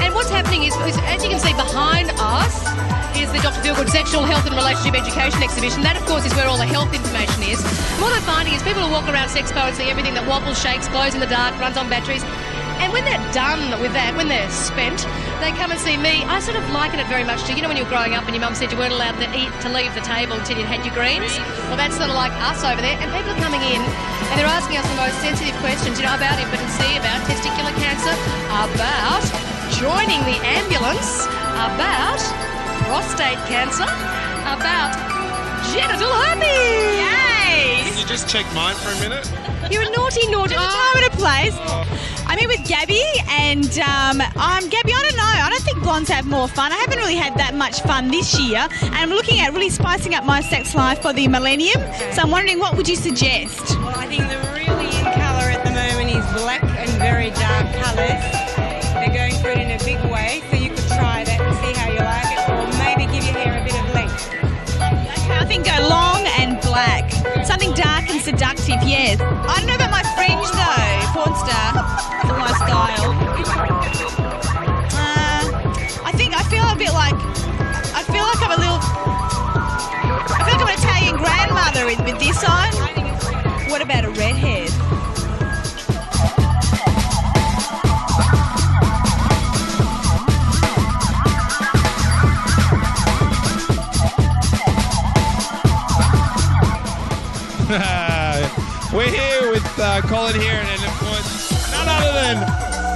S22: And what's happening is, as you can see behind us, is the Dr. Feelgood Sexual Health and Relationship Education Exhibition. That, of course, is where all the health information is. And what I'm finding is people will walk around Sexpo and see everything that wobbles, shakes, glows in the dark, runs on batteries. And when they're done with that, when they're spent, they come and see me. I sort of liken it very much to, you know, when you were growing up and your mum said you weren't allowed to leave the table until you'd had your greens? Well, that's sort of like us over there. And people are coming in and they're asking us the most sensitive questions, you know, about impotency, about testicular cancer, about joining the ambulance, about prostate cancer, about genital herpes. Yay!
S15: Can you just check mine for a minute?
S13: You're a naughty. There's a time and a place. I'm here with Gabby, and Gabby, I don't know. I don't think blondes have more fun. I haven't really had that much fun this year, and I'm looking at really spicing up my sex life for the millennium. So I'm wondering, what would you suggest?
S1: Well, I think the really in colour at the moment is black and very dark colours. They're going for it in a big way, so you could try that and see how you like it, or maybe give your hair a bit of length.
S13: Okay, I think go long and black. Something dark and seductive, yes. I don't know about my fringe though, porn star. Not my style. I feel like I'm an Italian grandmother with this on. What about a redhead?
S15: We're here with Colin here, and of course, none other than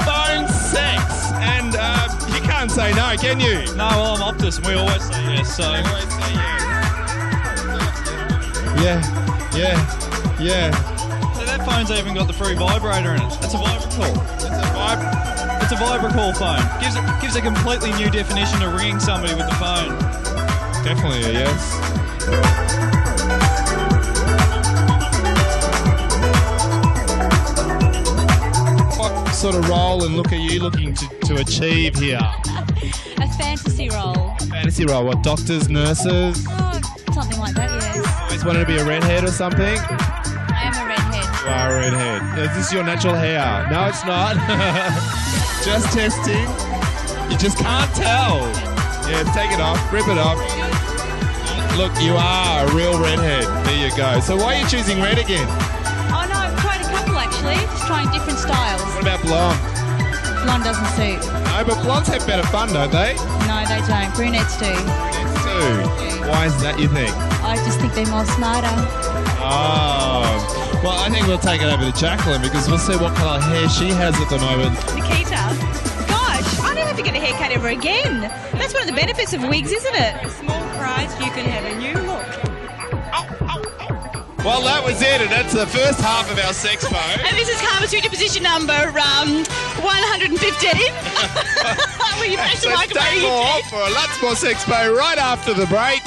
S15: phone sex. And you can't say no, can you?
S8: No, well, I'm Optus, and we always say yes. So.
S15: We always say yes. Yeah.
S8: So that phone's even got the free vibrator in it. It's a Vibracall. It's a Vibracall phone. Gives a completely new definition of ringing somebody with the phone.
S15: Definitely a yes. Sort of role and look are you looking to achieve here?
S16: A fantasy role.
S15: Fantasy role, what, doctors, nurses?
S16: Oh, something like that, yes.
S15: Always wanted to be a redhead or something?
S16: I am a redhead.
S15: You are a redhead. Is this your natural hair? No, it's not. Just testing. You just can't tell. Yeah, take it off, rip it off. Look, you are a real redhead. There you go. So why are you choosing red again?
S16: Oh no, I've tried a couple actually, just trying different styles.
S15: What about blonde?
S16: Blonde doesn't suit.
S15: No, but blondes have better fun, don't they?
S16: No, they don't. Brunettes do.
S15: Brunettes do. Why is that, you think?
S16: I just think they're more smarter.
S15: Oh. Well, I think we'll take it over to Jacqueline because we'll see what colour hair she has at the moment.
S13: Nikita, gosh, I don't have to get a haircut ever again. That's one of the benefits of wigs, isn't it?
S1: For a small price, you can have a new look.
S15: Well, that was it, and that's the first half of our sex phone.
S13: And this is Kama Studio position number 115. Will you press the
S15: So
S13: microphone?
S15: stay more for lots more sex phone right after the break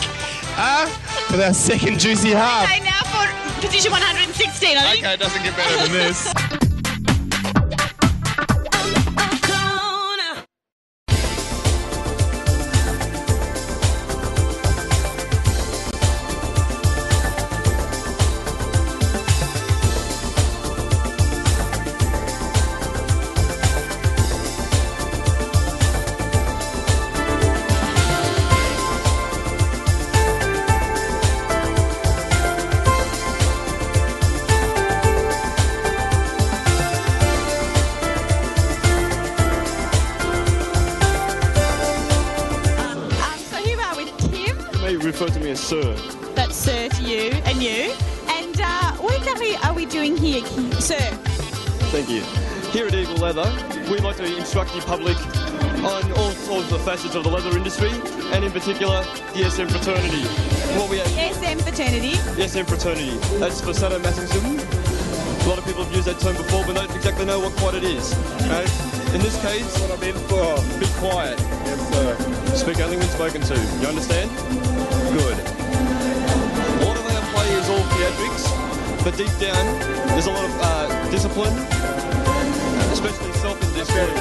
S15: with our second juicy half.
S13: Okay, now for position 116, I think.
S15: Okay, it doesn't get better than this.
S11: Refer to me as Sir.
S13: That's Sir to you and you. And what exactly are we doing here, Sir?
S11: Thank you. Here at Eagle Leather, we'd like to instruct the public on all sorts of facets of the leather industry, and in particular, the SM fraternity. What we have
S13: SM fraternity?
S11: SM fraternity. That's for sadomasochism. A lot of people have used that term before, but don't exactly know what quite it is. In this case, what I'm in for, be quiet. Yes, sir. Speak only when spoken to. You understand? Good. A lot of our play is all theatrics, but deep down, there's a lot of discipline, especially self-discipline.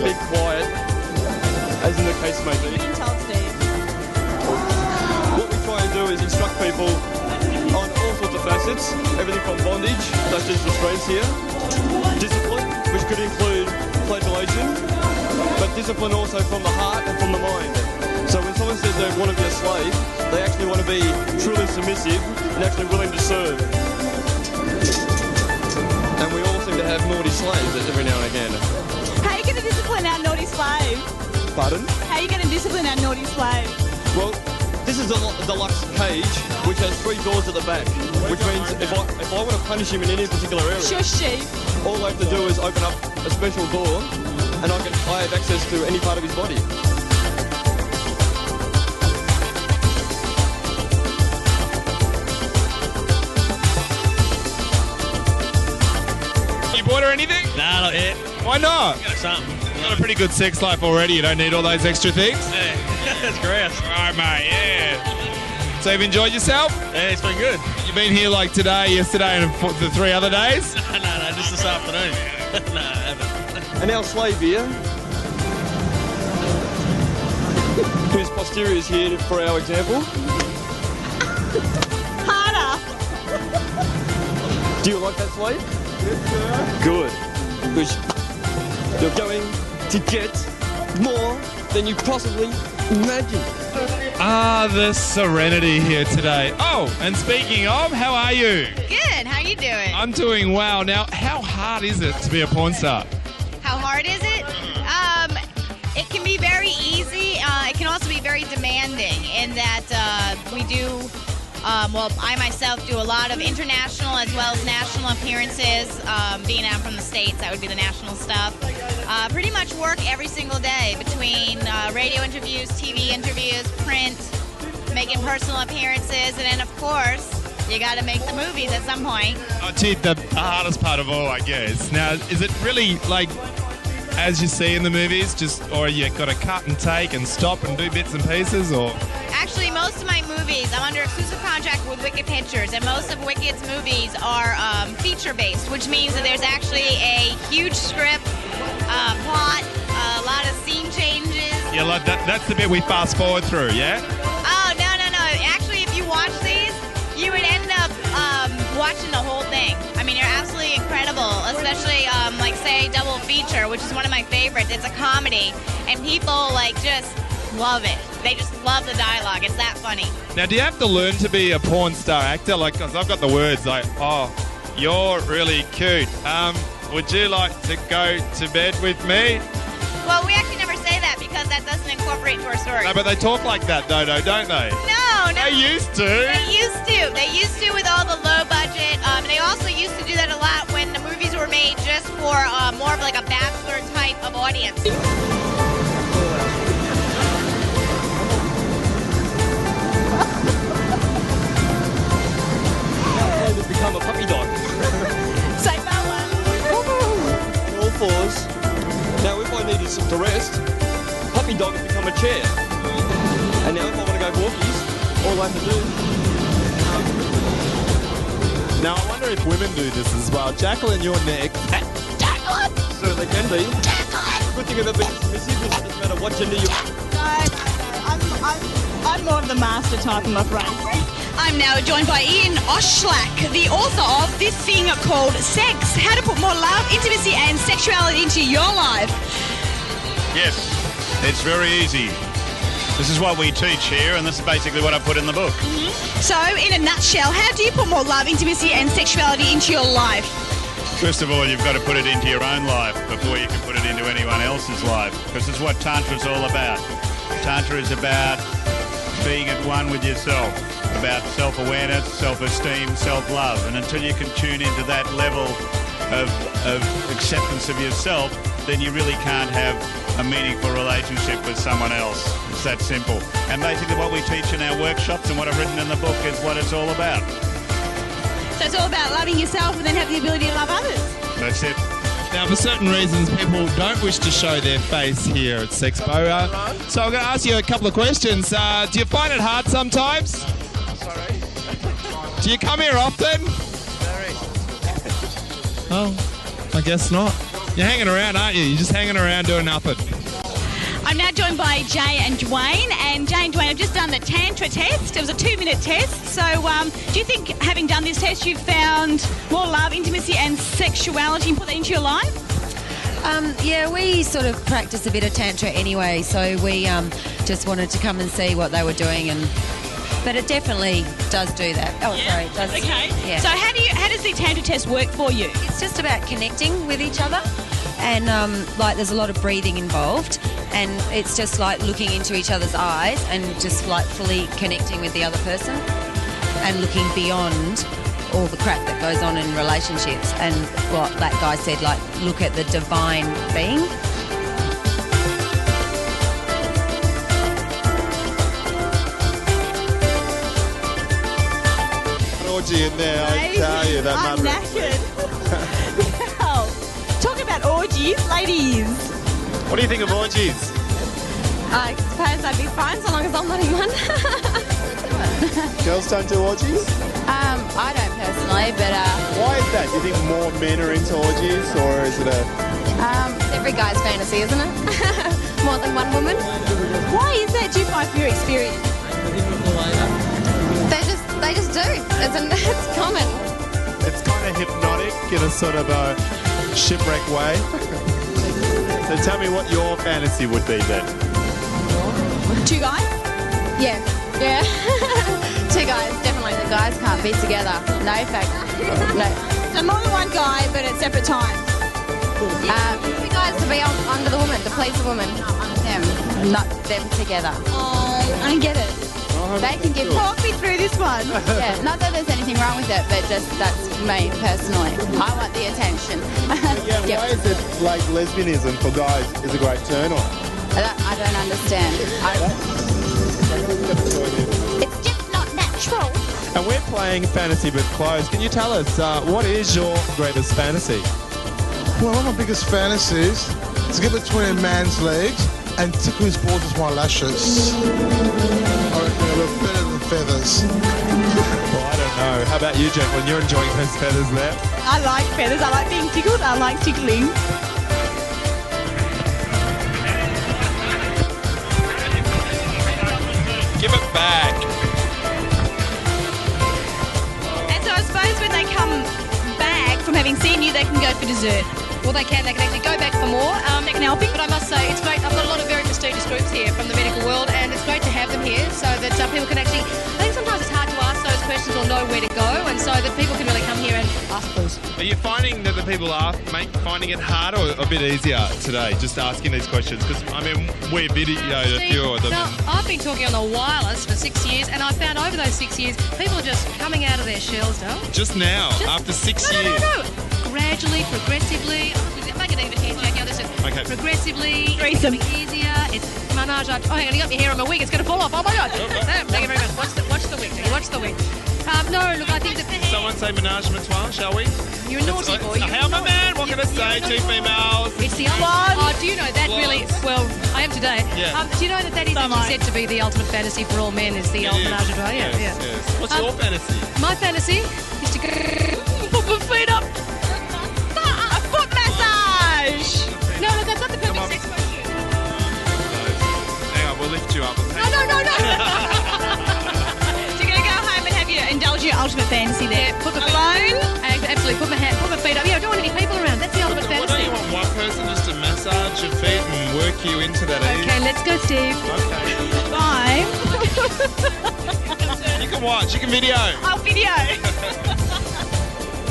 S11: Be quiet, as in the case may be. What we try and do is instruct people on all sorts of facets facets, everything from bondage, such as restraints here, discipline, which could include flagellation, but discipline also from the heart and from the mind. So when someone says they want to be a slave, they actually want to be truly submissive and actually willing to serve. And we all seem to have naughty slaves every now and again.
S3: How are you going to discipline our naughty slave?
S11: Pardon?
S3: How are you going to discipline our naughty slave?
S11: Well, this is a deluxe cage which has 3 doors at the back, which means if I want to punish him in any particular area, all I have to do is open up a special door and I have access to any part of his body.
S15: You bought her anything?
S6: Nah, not yet.
S15: Why not?
S6: Got something.
S15: You've got a pretty good sex life already. You don't need all those extra things.
S6: Yeah, that's great.
S15: Right, mate, yeah. So you've enjoyed yourself?
S6: Yeah, it's been good.
S15: You've been here like today, yesterday, and the 3 other days?
S6: No, just this afternoon. No, I haven't.
S11: And our slave here, whose posterior is here for our example.
S3: Harder!
S11: Do you like that slave? Yes, sir. Good. Because you're going to get more than you possibly imagine.
S15: Ah, the serenity here today. Oh, and speaking of, how are you?
S10: Good. How you doing?
S15: I'm doing well. Now, how hard is it to be a porn star?
S10: How hard is it? It can be very easy. It can also be very demanding in that we do, I myself do a lot of international as well as national appearances. Being out from the States, that would be the national stuff. Pretty much work every single day between radio interviews, TV interviews, print, making personal appearances, and then of course, you got to make the movies at some point.
S15: Oh, gee, the hardest part of all, I guess. Now, is it really like as you see in the movies, or you got to cut and take and stop and do bits and pieces, or?
S10: Actually, most of my movies, I'm under exclusive contract with Wicked Pictures, and most of Wicked's movies are feature-based, which means that there's actually a huge script, plot, a lot of scene changes.
S15: Yeah, like that's the bit we fast forward through, yeah?
S10: Oh, no. Actually, if you watch these, you would end up watching the whole thing. I mean, you're absolutely incredible, especially, like, say, Double Feature, which is one of my favorites. It's a comedy, and people, like, just love it. They just love the dialogue. It's that funny.
S15: Now, do you have to learn to be a porn star actor? Like, because I've got the words like, oh, you're really cute. Would you like to go to bed with me?
S10: Well, we actually never say that because that doesn't incorporate into our story.
S15: No, but they talk like that, though, don't they?
S10: No.
S15: They used to.
S10: They used to with all the low budget. They also used to do that a lot when the movies were made just for more of like a bachelor type of audience.
S11: And it's become a puppy dog.
S3: Say Bella.
S11: All fours. Now, if I needed some to rest, puppy dog has become a chair. And now if I want to go walkies, all I have to do.
S23: Now, I wonder if women do this as well. Jacqueline, your neck.
S11: Jacqueline! So they can be. Jacqueline! Good thing about being submissive is it doesn't matter what gender you are.
S3: No. I'm more of the master type, I'm afraid.
S13: I'm now joined by Ian Oshlack, the author of this thing called Sex, How to Put More Love, Intimacy and Sexuality into Your Life.
S24: Yes, it's very easy. This is what we teach here, and this is basically what I put in the book.
S13: So, in a nutshell, how do you put more love, intimacy and sexuality into your life?
S24: First of all, you've got to put it into your own life before you can put it into anyone else's life, because it's what Tantra is all about. Tantra is about being at one with yourself, about self-awareness, self-esteem, self-love, and until you can tune into that level of acceptance of yourself, then you really can't have a meaningful relationship with someone else. It's that simple. And basically what we teach in our workshops and what I've written in the book is what it's all about.
S13: So it's all about loving yourself and then have the ability to love others.
S24: That's it.
S8: Now, for certain reasons, people don't wish to show their face here at Sexpo. So I'm going to ask you a couple of questions. Do you find it hard sometimes?
S11: Sorry.
S8: Do you come here often?
S11: Very.
S8: Oh, I guess not. You're hanging around, aren't you? You're just hanging around doing nothing.
S13: I'm now joined by Jay and Dwayne. And Jay and Dwayne have just done the Tantra test. It was a 2-minute test. So do you think, having done this test, you've found more love, intimacy and sexuality and put that into your life?
S5: Yeah, we sort of practice a bit of Tantra anyway, so we just wanted to come and see what they were doing, but it definitely does do that. Oh,
S13: Yeah.
S5: sorry, it does.
S13: Okay.
S5: Yeah.
S13: So how does the Tantra test work for you?
S5: It's just about connecting with each other, and like there's a lot of breathing involved, and it's just like looking into each other's eyes and just like fully connecting with the other person and looking beyond all the crap that goes on in relationships, and what that guy said, like look at the divine being.
S23: Orgy in there, I tell you, that
S13: I'm knackered. Wow. Talk about orgies, ladies.
S23: What do you think of orgies?
S18: I suppose I'd be fine so long as I'm not in one.
S23: Girls don't do orgies?
S18: I don't personally, but
S23: Why is that? Do you think more men are into orgies, or is it a...
S18: every guy's fantasy, isn't it? More than one woman.
S13: Why is that, do you find, from your experience?
S18: They just do. It's common.
S23: It's kind of hypnotic in a sort of a shipwreck way. So tell me what your fantasy would be then.
S13: 2 guys?
S18: Yeah. Two guys, definitely. The guys can't be together. No fact. No.
S13: So more than one guy, but at separate times?
S18: Two guys to be under the woman, to please the woman. Them, not them together.
S13: Oh, I don't get it.
S18: They can give...
S13: Talk me through this one.
S18: Yeah, not that there's anything wrong with it, but just that's me personally. I want the attention.
S23: Yeah, why is it like lesbianism for guys is a great turn on?
S18: I don't understand.
S13: It's just not natural.
S23: And we're playing Fantasy with Clothes. Can you tell us, what is your greatest fantasy?
S7: Well, one of my biggest fantasies is to get between a man's legs and tickle his balls with my lashes. I reckon they look better than feathers.
S23: Well, I don't know. How about you, Jacqueline? You're enjoying those feathers there?
S13: I like feathers. I like being tickled. I like tickling.
S23: Give it back.
S13: And so I suppose when they come back from having seen you, they can go for dessert.
S22: Well, they can actually go back for more.
S13: They can help you.
S22: But I must say, it's great. I've got a lot of very prestigious groups here from the medical world, and it's great to have them here so that people can actually... I think sometimes it's hard to ask those questions or know where to go, and so that people can really come here and ask those.
S15: Are you finding that the people are finding it hard or a bit easier today, just asking these questions? Because, I mean, we videoed a few of them.
S22: Now, I've been talking on the wireless for 6 years, and I found over those 6 years, people are just coming out of their shells, Dale.
S15: Just now, after 6 years?
S22: No. Gradually, progressively... Make it even here, Jackie. Listen.
S15: Okay.
S22: Progressively,
S13: Threesome.
S22: it's becoming easier. It's menage. Oh, hang on, you got my hair on my wig. It's going to fall off. Oh my God. Thank you very much. Watch the wig. Watch the wig. No, look, I think that...
S15: Someone say menage a trois, shall we?
S22: You're a naughty boy.
S15: How am I, man? What can I say? 2 females.
S22: It's the ultimate. Oh, do you know that really? Well, I am today.
S15: Yeah.
S22: Do you know that is actually said to be the ultimate fantasy for all men? Is the ultimate menage a trois? Yeah, yeah.
S15: Yes. What's your fantasy?
S22: My fantasy is to go put my feet up.
S13: A foot massage.
S22: No, look, I've got the perfect sex question.
S15: Hang on, we'll lift you up.
S13: No. So you're going to go home and have indulge your ultimate fantasy there.
S22: Yeah, put the
S13: alone.
S22: Absolutely, put my feet up. Yeah, I don't want any people around. That's the ultimate
S15: Well,
S22: fantasy.
S15: don't you want one person just to massage your feet and work you into that ease?
S22: Okay, let's go, Steve.
S15: Okay.
S13: Bye.
S15: You can watch, you can video.
S13: I'll video.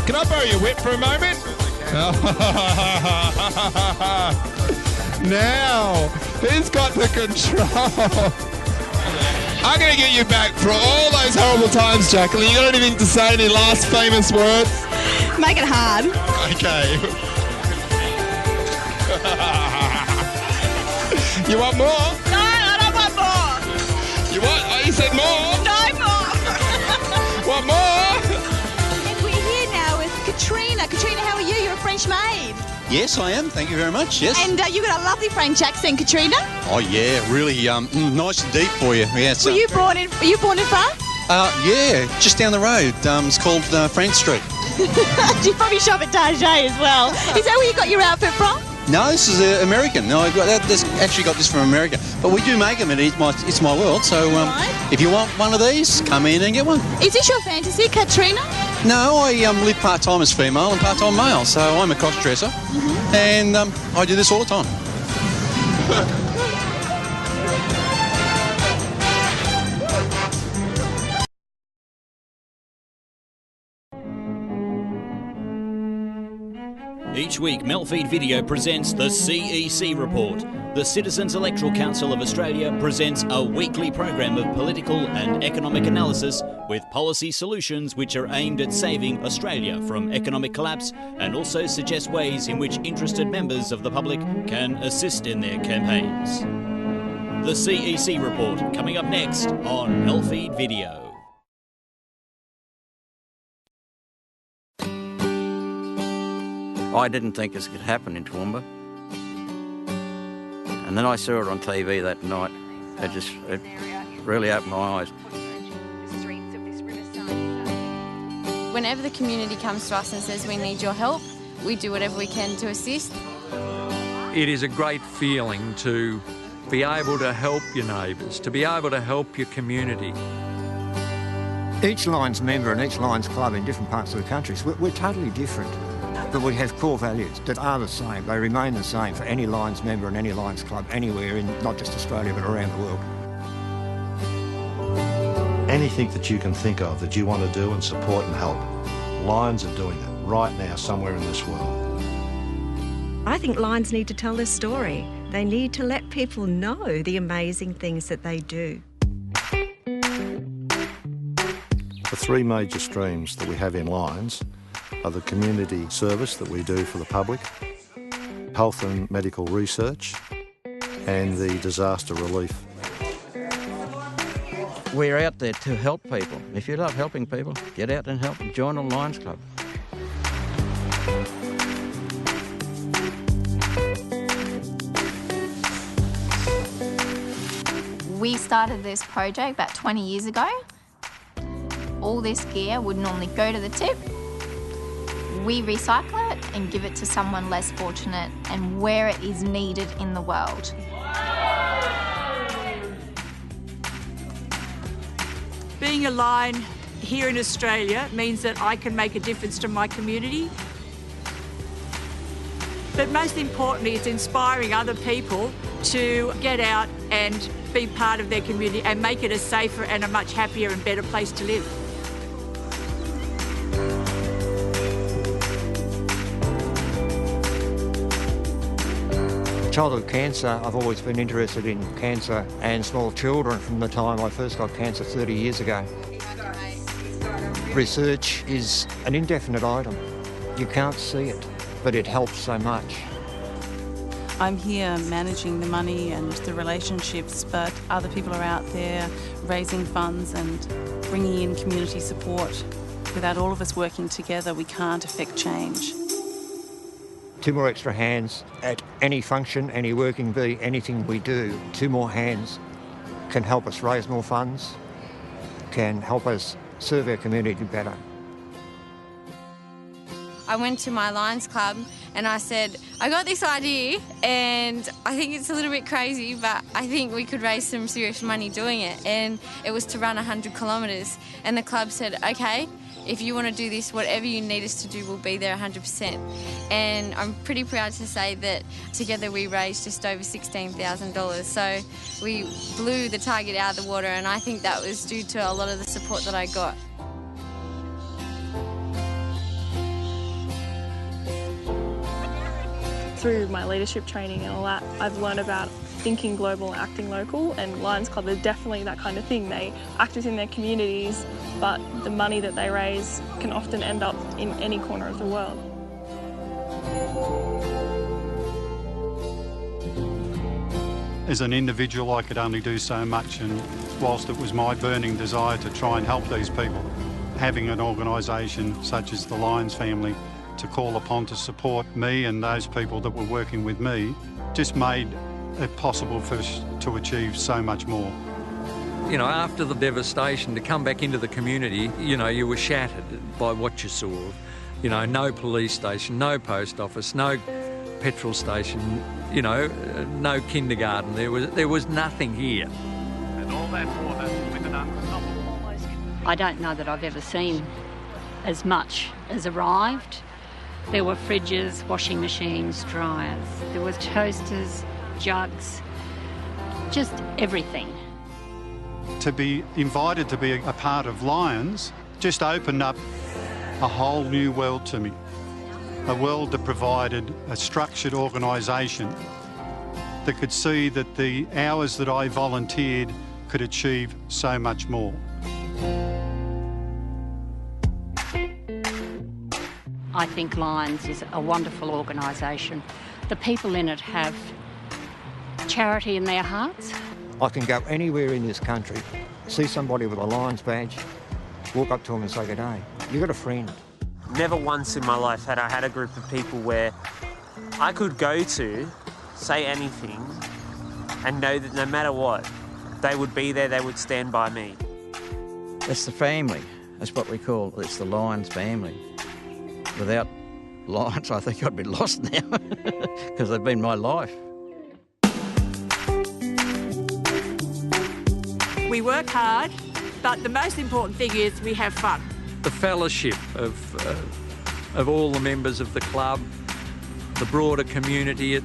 S15: Can I borrow your whip for a moment? Now, who's got the control? I'm going to get you back for all those horrible times, Jacqueline. You got anything to say? Any last famous words?
S13: Make it hard.
S15: Okay. You want more?
S13: No, I don't want more.
S15: You want? Oh, you said more?
S13: No more.
S15: Want more?
S13: And we're here now with Katrina. Katrina, how are you? You're a French maid.
S9: Yes, I am. Thank you very much. Yes.
S13: And you've got a lovely French accent, Katrina.
S9: Oh yeah, really nice and deep for you. Yeah.
S13: Were you born in France?
S9: Yeah, just down the road. It's called Frank Street.
S13: You probably shop at Target as well. Is that where you got your outfit from?
S9: No, this is American. No, I've got that. This actually got this from America. But we do make them at It's My World. So if you want one of these, come in and get one.
S13: Is this your fantasy, Katrina?
S9: No, I live part-time as female and part-time male. So I'm a cross-dresser. And I do this all the time.
S2: Each week, MELfeed.video presents the CEC Report. The Citizens Electoral Council of Australia presents a weekly program of political and economic analysis with policy solutions which are aimed at saving Australia from economic collapse and also suggest ways in which interested members of the public can assist in their campaigns. The CEC Report, coming up next on MELfeed.video.
S4: I didn't think this could happen in Toowoomba. And then I saw it on TV that night. It really opened my eyes.
S18: Whenever the community comes to us and says we need your help, we do whatever we can to assist.
S12: It is a great feeling to be able to help your neighbours, to be able to help your community.
S14: Each Lions member and each Lions club in different parts of the country, we're totally different. But we have core values that are the same. They remain the same for any Lions member and any Lions club anywhere in not just Australia but around the world.
S19: Anything that you can think of that you want to do and support and help, Lions are doing it right now somewhere in this world.
S26: I think Lions need to tell their story. They need to let people know the amazing things that they do.
S19: The three major streams that we have in Lions are the community service that we do for the public, health and medical research, and the disaster relief.
S4: We're out there to help people. If you love helping people, get out and help. Join a Lions Club.
S27: We started this project about 20 years ago. All this gear would normally go to the tip. We recycle it and give it to someone less fortunate and where it is needed in the world.
S28: Being a Lion here in Australia means that I can make a difference to my community. But most importantly, it's inspiring other people to get out and be part of their community and make it a safer and a much happier and better place to live.
S14: Childhood cancer, I've always been interested in cancer and small children from the time I first got cancer 30 years ago. Research is an indefinite item. You can't see it, but it helps so much.
S29: I'm here managing the money and the relationships, but other people are out there raising funds and bringing in community support. Without all of us working together, we can't affect change.
S14: 2 more extra hands at any function, any working bee, anything we do, 2 more hands can help us raise more funds, can help us serve our community better.
S18: I went to my Lions Club and I said, I got this idea and I think it's a little bit crazy, but I think we could raise some serious money doing it. And it was to run 100 kilometres. And the club said, okay, if you want to do this, whatever you need us to do, we'll be there 100%. And I'm pretty proud to say that together we raised just over $16,000. So we blew the target out of the water, and I think that was due to a lot of the support that I got.
S30: Through my leadership training and all that, I've learned about thinking global, acting local, and Lions Club are definitely that kind of thing. They act within their communities, but the money that they raise can often end up in any corner of the world.
S31: As an individual, I could only do so much, and whilst it was my burning desire to try and help these people, having an organisation such as the Lions family to call upon to support me and those people that were working with me just made it possible for us to achieve so much more.
S12: You know, after the devastation, to come back into the community, you know, you were shattered by what you saw. You know, no police station, no post office, no petrol station, you know, no kindergarten. There was nothing here.
S1: And all that water with an unstoppable.
S3: I don't know that I've ever seen as much as arrived. There were fridges, washing machines, dryers. There was toasters, jugs, just everything.
S31: To be invited to be a part of Lions just opened up a whole new world to me. A world that provided a structured organisation that could see that the hours that I volunteered could achieve so much more.
S3: I think Lions is a wonderful organisation. The people in it have charity in their hearts.
S14: I can go anywhere in this country, see somebody with a Lions badge, walk up to them and say, "Good day, you got a friend."
S6: Never once in my life had I had a group of people where I could go to, say anything, and know that no matter what, they would be there, they would stand by me.
S4: It's the family. That's what we call it's the Lions family. Without Lions, I think I'd be lost now because they've been my life.
S28: We work hard, but the most important thing is we have fun.
S12: The fellowship of all the members of the club, the broader community,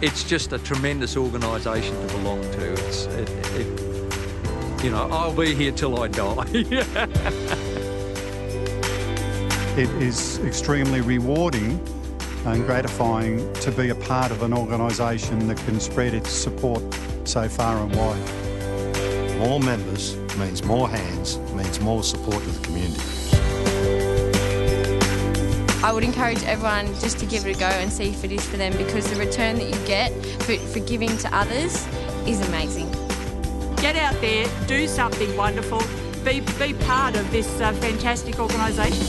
S12: it's just a tremendous organisation to belong to. You know, I'll be here till I die.
S31: It is extremely rewarding and gratifying to be a part of an organisation that can spread its support so far and wide.
S19: More members means more hands, means more support to the community.
S18: I would encourage everyone just to give it a go and see if it is for them, because the return that you get for giving to others is amazing.
S28: Get out there, do something wonderful, be part of this fantastic organisation.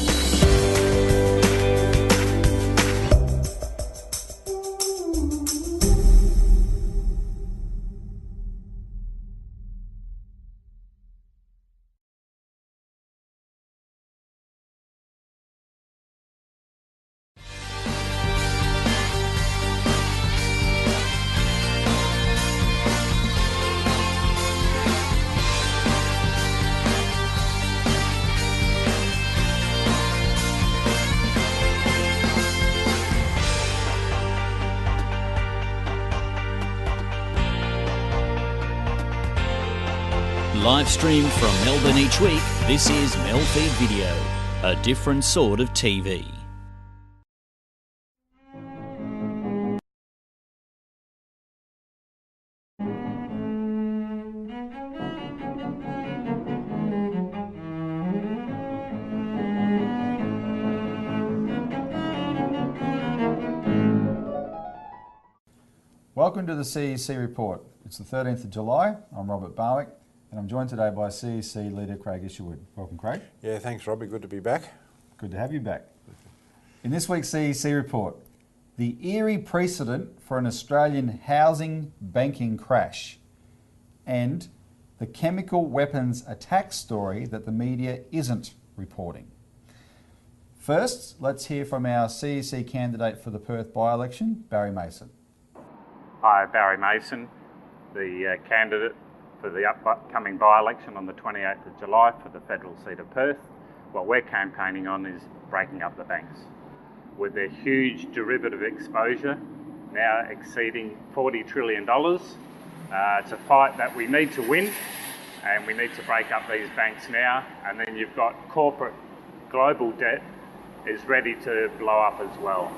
S2: Live streamed from Melbourne each week, this is MELfeed.video, a different sort of TV.
S10: Welcome to the CEC Report. It's the 13th of July. I'm Robert Barwick, and I'm joined today by CEC leader Craig Isherwood. Welcome, Craig.
S11: Yeah, thanks, Robbie. Good to be back.
S10: Good to have you back. In this week's CEC Report, the eerie precedent for an Australian housing banking crash, and the chemical weapons attack story that the media isn't reporting. First, let's hear from our CEC candidate for the Perth by-election, Barry Mason.
S16: Hi, Barry Mason, the candidate for the upcoming by-election on the 28th of July for the federal seat of Perth. What we're campaigning on is breaking up the banks. With their huge derivative exposure, now exceeding $40 trillion, it's a fight that we need to win, and we need to break up these banks now. And then you've got corporate global debt is ready to blow up as well.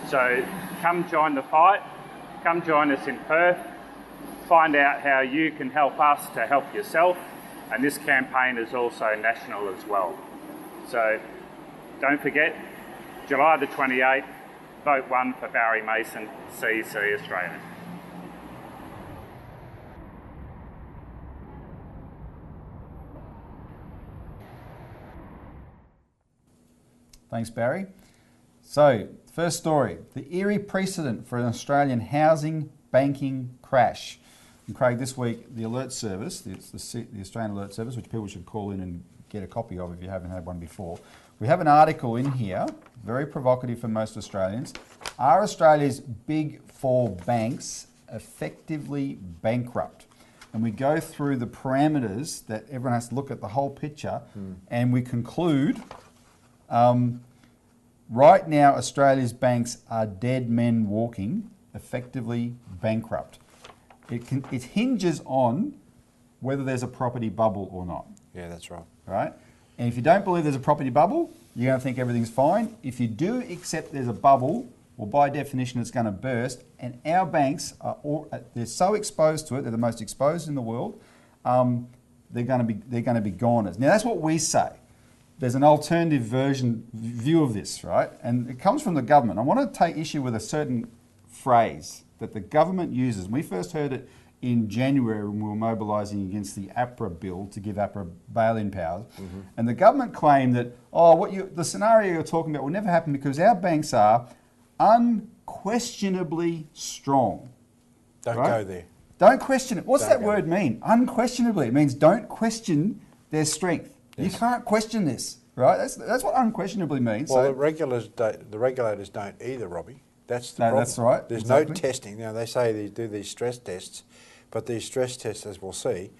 S16: So come join the fight, come join us in Perth, find out how you can help us to help yourself, and this campaign is also national as well. So don't forget, July the 28th, vote 1 for Barry Mason, CEC Australia.
S10: Thanks, Barry. So, first story, the eerie precedent for an Australian housing banking crash. And Craig, this week the Alert Service, the Australian Alert Service, which people should call in and get a copy of if you haven't had one before. We have an article in here, very provocative for most Australians. Are Australia's big four banks effectively bankrupt? And we go through the parameters that everyone has to look at the whole picture, and we conclude, right now Australia's banks are dead men walking, effectively bankrupt. It hinges on whether there's a property bubble or not.
S11: Yeah, that's right.
S10: Right? And if you don't believe there's a property bubble, you're going to think everything's fine. If you do accept there's a bubble, well, by definition, it's going to burst. And our banks they're so exposed to it; they're the most exposed in the world. They're going to be goners. Now, that's what we say. There's an alternative view of this, right? And it comes from the government. I want to take issue with a certain phrase that the government uses. We first heard it in January when we were mobilising against the APRA bill to give APRA bail-in powers. And the government claimed that, the scenario you're talking about will never happen because our banks are unquestionably strong.
S11: Don't go there.
S10: Don't question it. What's that word mean? Unquestionably. It means don't question their strength. Yes. You can't question this, right? That's what unquestionably means.
S11: Well, the regulators don't either, Robbie. That's the problem.
S10: That's right.
S11: There's no testing. Now, they say they do these stress tests, but these stress tests, as we'll see,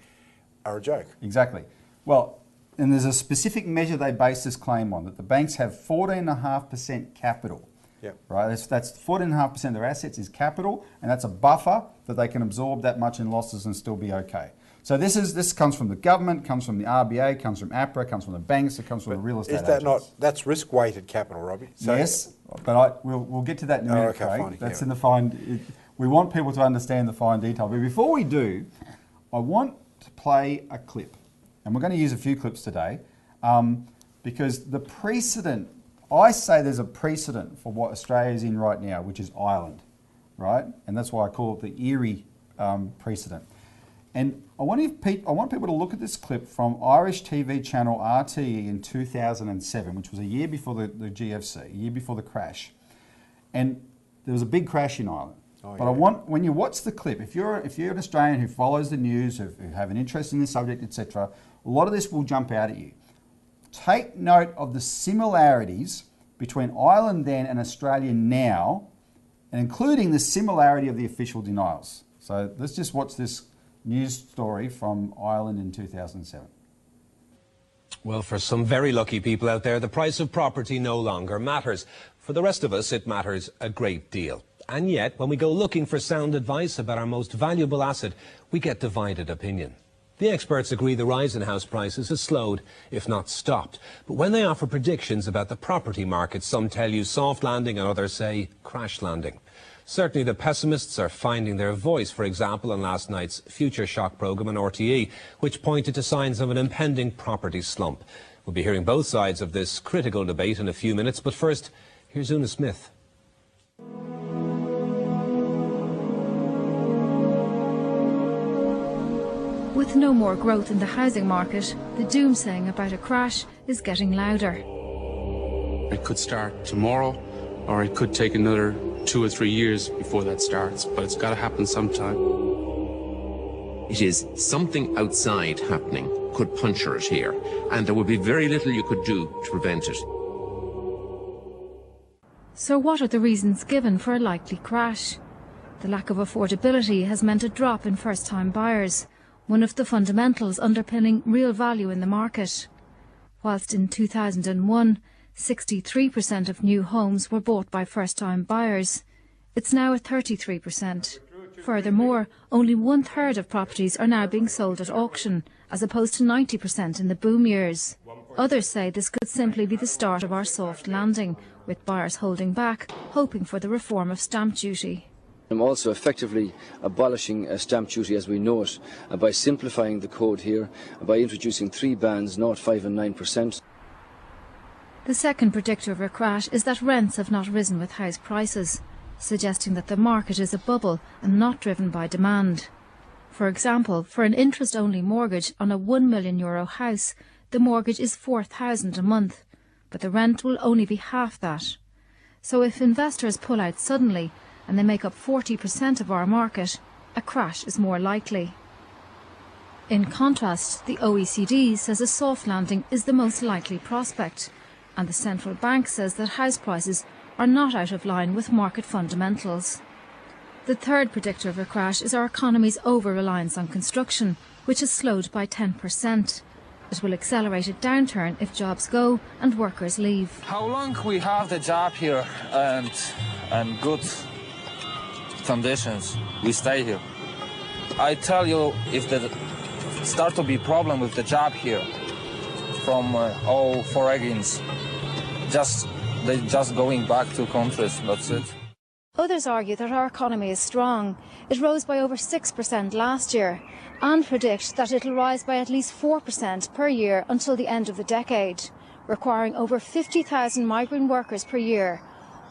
S11: are a joke. Exactly.
S10: Well, and there's a specific measure they base this claim on, that the banks have 14.5% capital.
S11: Yep.
S10: Right? That's 14.5% of their assets is capital, and that's a buffer that they can absorb that much in losses and still be okay. So this comes from the government, comes from the RBA, comes from APRA, comes from the banks, it comes from the real estate agents.
S11: Is that not, that's risk-weighted capital, Robbie?
S10: So yes, but we'll get to that in a minute, Craig.
S11: Fine,
S10: that's in the fine. We want people to understand the fine detail. But before we do, I want to play a clip. And we're going to use a few clips today because the precedent, I say there's a precedent for what Australia's in right now, which is Ireland, right? And that's why I call it the eerie precedent. And I want people to look at this clip from Irish TV channel RTE in 2007, which was a year before the GFC, a year before the crash. And there was a big crash in Ireland. But I want, when you watch the clip, if you're an Australian who follows the news, who have an interest in this subject, etc., a lot of this will jump out at you. Take note of the similarities between Ireland then and Australia now, and including the similarity of the official denials. So let's just watch this news story from Ireland in 2007.
S5: Well, for some very lucky people out there, the price of property no longer matters. For the rest of us, it matters a great deal. And yet, when we go looking for sound advice about our most valuable asset, we get divided opinion. The experts agree the rise in house prices has slowed, if not stopped. But when they offer predictions about the property market, some tell you soft landing and others say crash landing. Certainly the pessimists are finding their voice, for example, in last night's Future Shock programme on RTE, which pointed to signs of an impending property slump. We'll be hearing both sides of this critical debate in a few minutes, but first, here's Una Smith.
S7: With no more growth in the housing market, the doomsaying about a crash is getting louder.
S8: It could start tomorrow, or it could take another 2 or 3 years before that starts, but it's got to happen sometime.
S15: It is something outside happening could puncture it here, and there would be very little you could do to prevent it.
S7: So what are the reasons given for a likely crash? The lack of affordability has meant a drop in first-time buyers, one of the fundamentals underpinning real value in the market. Whilst in 2001, 63% of new homes were bought by first-time buyers, it's now at 33%. Furthermore, only 1/3 of properties are now being sold at auction, as opposed to 90% in the boom years. Others say this could simply be the start of our soft landing, with buyers holding back, hoping for the reform of stamp duty.
S17: I'm also effectively abolishing stamp duty as we know it by simplifying the code here, by introducing 3 bands, 0%, 5% and 9%.
S7: The second predictor of a crash is that rents have not risen with house prices, suggesting that the market is a bubble and not driven by demand. For example, for an interest-only mortgage on a €1 million house, the mortgage is $4,000 a month, but the rent will only be half that. So if investors pull out suddenly, and they make up 40% of our market, a crash is more likely. In contrast, the OECD says a soft landing is the most likely prospect, and the central bank says that house prices are not out of line with market fundamentals. The third predictor of a crash is our economy's over-reliance on construction, which has slowed by 10%. It will accelerate a downturn if jobs go and workers leave.
S9: How long we have the job here and good conditions, we stay here. I tell you, if there start to be problem with the job here from all foreigners, they just going back to countries, that's it.
S7: Others argue that our economy is strong. It rose by over 6% last year and predict that it'll rise by at least 4% per year until the end of the decade, requiring over 50,000 migrant workers per year,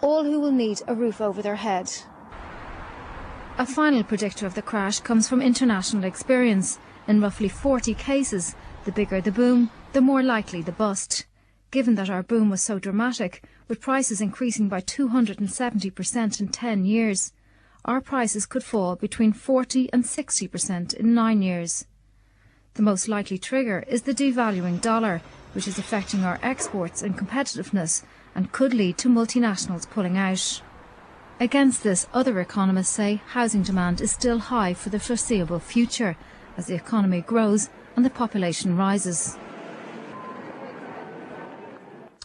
S7: all who will need a roof over their head. A final predictor of the crash comes from international experience. In roughly 40 cases, the bigger the boom, the more likely the bust. Given that our boom was so dramatic, with prices increasing by 270% in 10 years, our prices could fall between 40 and 60% in 9 years. The most likely trigger is the devaluing dollar, which is affecting our exports and competitiveness and could lead to multinationals pulling out. Against this, other economists say housing demand is still high for the foreseeable future, as the economy grows and the population rises.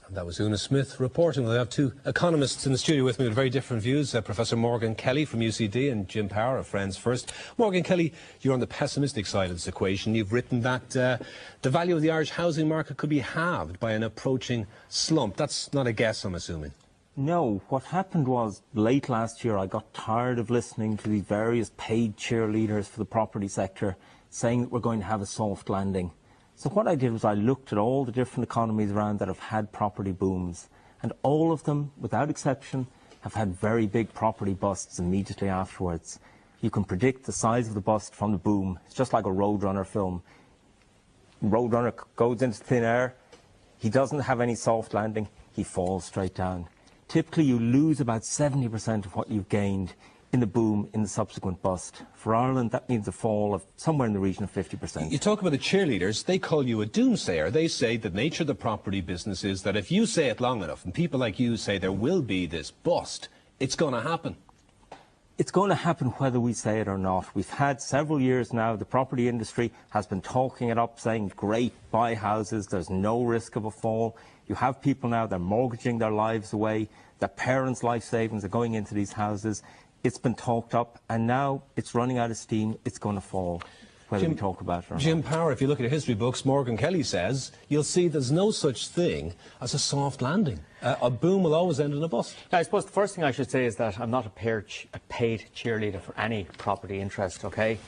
S5: That was Una Smith reporting. We have two economists in the studio with me with very different views. Professor Morgan Kelly from UCD and Jim Power of Friends First. Morgan Kelly, you're on the pessimistic side of this equation. You've written that the value of the Irish housing market could be halved by an approaching slump. That's not a guess, I'm assuming.
S13: No, what happened was late last year I got tired of listening to these various paid cheerleaders for the property sector saying that we're going to have a soft landing. So what I did was I looked at all the different economies around that have had property booms, and all of them, without exception, have had very big property busts immediately afterwards. You can predict the size of the bust from the boom. It's just like a Roadrunner film. Roadrunner goes into thin air. He doesn't have any soft landing. He falls straight down. Typically, you lose about 70% of what you've gained in the boom in the subsequent bust. For Ireland, that means a fall of somewhere in the region of 50%.
S5: You talk about the cheerleaders, they call you a doomsayer. They say the nature of the property business is that if you say it long enough, and people like you say there will be this bust, it's going to happen.
S13: It's going to happen whether we say it or not. We've had several years now, the property industry has been talking it up, saying, great, buy houses, there's no risk of a fall. You have people now, they're mortgaging their lives away, their parents' life savings are going into these houses. It's been talked up, and now it's running out of steam. It's going to fall, whether we talk about it or not.
S5: Jim Power, if you look at history books, Morgan Kelly says, you'll see there's no such thing as a soft landing. A boom will always end in a bust.
S20: Now, I suppose the first thing I should say is that I'm not a paid cheerleader for any property interest, OK?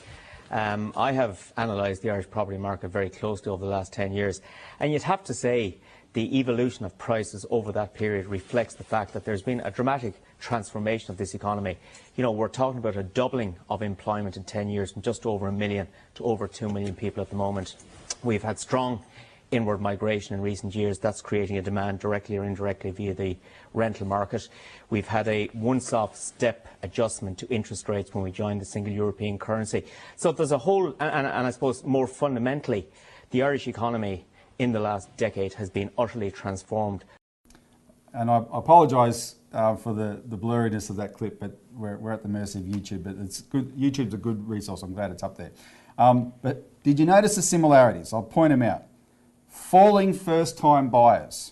S20: I have analysed the Irish property market very closely over the last 10 years, and you'd have to say the evolution of prices over that period reflects the fact that there's been a dramatic transformation of this economy. You know, we're talking about a doubling of employment in 10 years from just over 1 million to over 2 million people at the moment. We've had strong inward migration in recent years. That's creating a demand directly or indirectly via the rental market. We've had a once-off step adjustment to interest rates when we joined the single European currency. So there's a whole, and I suppose more fundamentally, the Irish economy in the last decade has been utterly transformed.
S10: And I apologise for the blurriness of that clip, but we're at the mercy of YouTube. But it's good. YouTube's a good resource. I'm glad it's up there. But did you notice the similarities? I'll point them out. Falling first-time buyers.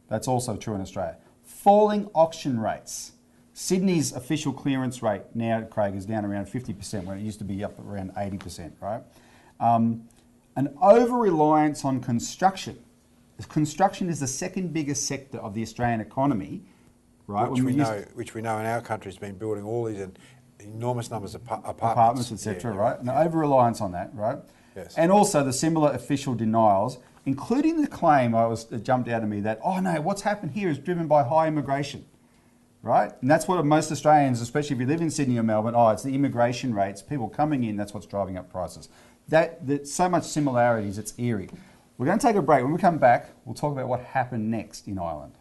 S10: That's also true in Australia. Falling auction rates. Sydney's official clearance rate now, Craig, is down around 50%, when it used to be up around 80%, right? An over-reliance on construction. Construction is the second biggest sector of the Australian economy, right?
S11: Which we know in our country has been building all these enormous numbers of apartments,
S10: etc. Right? An over-reliance on that, right?
S11: Yes.
S10: And also the similar official denials, including the claim it jumped out at me that, oh no, what's happened here is driven by high immigration, right? And that's what most Australians, especially if you live in Sydney or Melbourne, it's the immigration rates, people coming in, that's what's driving up prices. There's so much similarities, it's eerie. We're going to take a break. When we come back, we'll talk about what happened next in Ireland.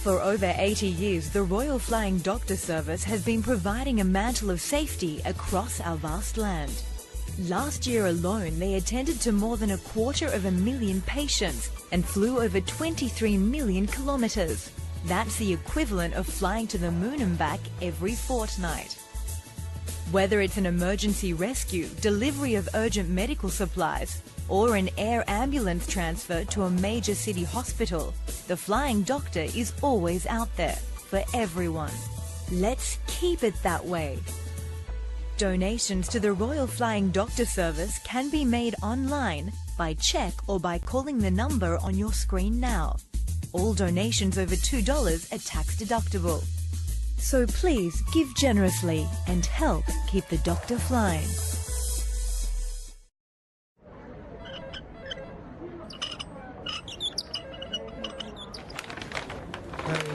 S1: For over 80 years, the Royal Flying Doctor Service has been providing a mantle of safety across our vast land. Last year alone, they attended to more than 250,000 patients and flew over 23 million kilometres. That's the equivalent of flying to the moon and back every fortnight. Whether it's an emergency rescue, delivery of urgent medical supplies, or an air ambulance transfer to a major city hospital, the Flying Doctor is always out there for everyone. Let's keep it that way. Donations to the Royal Flying Doctor Service can be made online, by cheque or by calling the number on your screen now. All donations over $2 are tax deductible. So please give generously and help keep the doctor flying.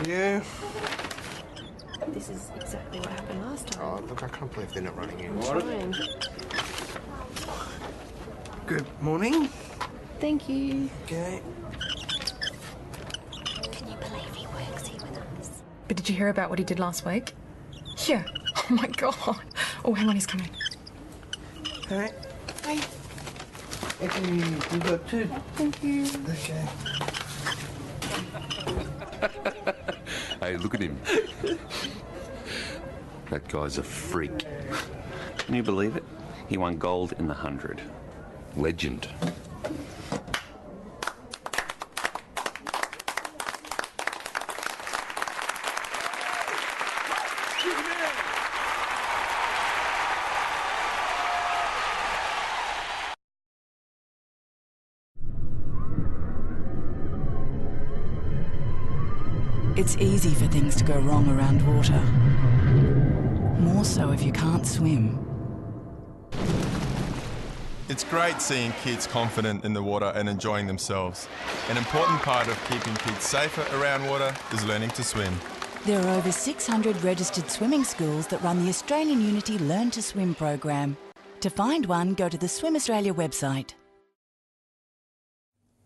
S3: Yeah.
S21: This is exactly what happened last time.
S3: Oh, look, I can't believe they're not running in.
S21: Trying.
S3: Good morning.
S21: Thank you.
S3: Okay.
S21: Can you believe he works here with us?
S22: But did you hear about what he did last week? Yeah. Oh my god. Oh, hang on, he's coming.
S3: Hey.
S21: Hey.
S3: Okay, you got two.
S21: Thank you.
S3: Okay.
S23: Hey, look at him. That guy's a freak.
S24: Can you believe it? He won gold in the 100.
S23: Legend.
S25: It's easy for things to go wrong around water. More so if you can't swim.
S26: It's great seeing kids confident in the water and enjoying themselves. An important part of keeping kids safer around water is learning to swim.
S25: There are over 600 registered swimming schools that run the Australian Unity Learn to Swim program. To find one, go to the Swim Australia website.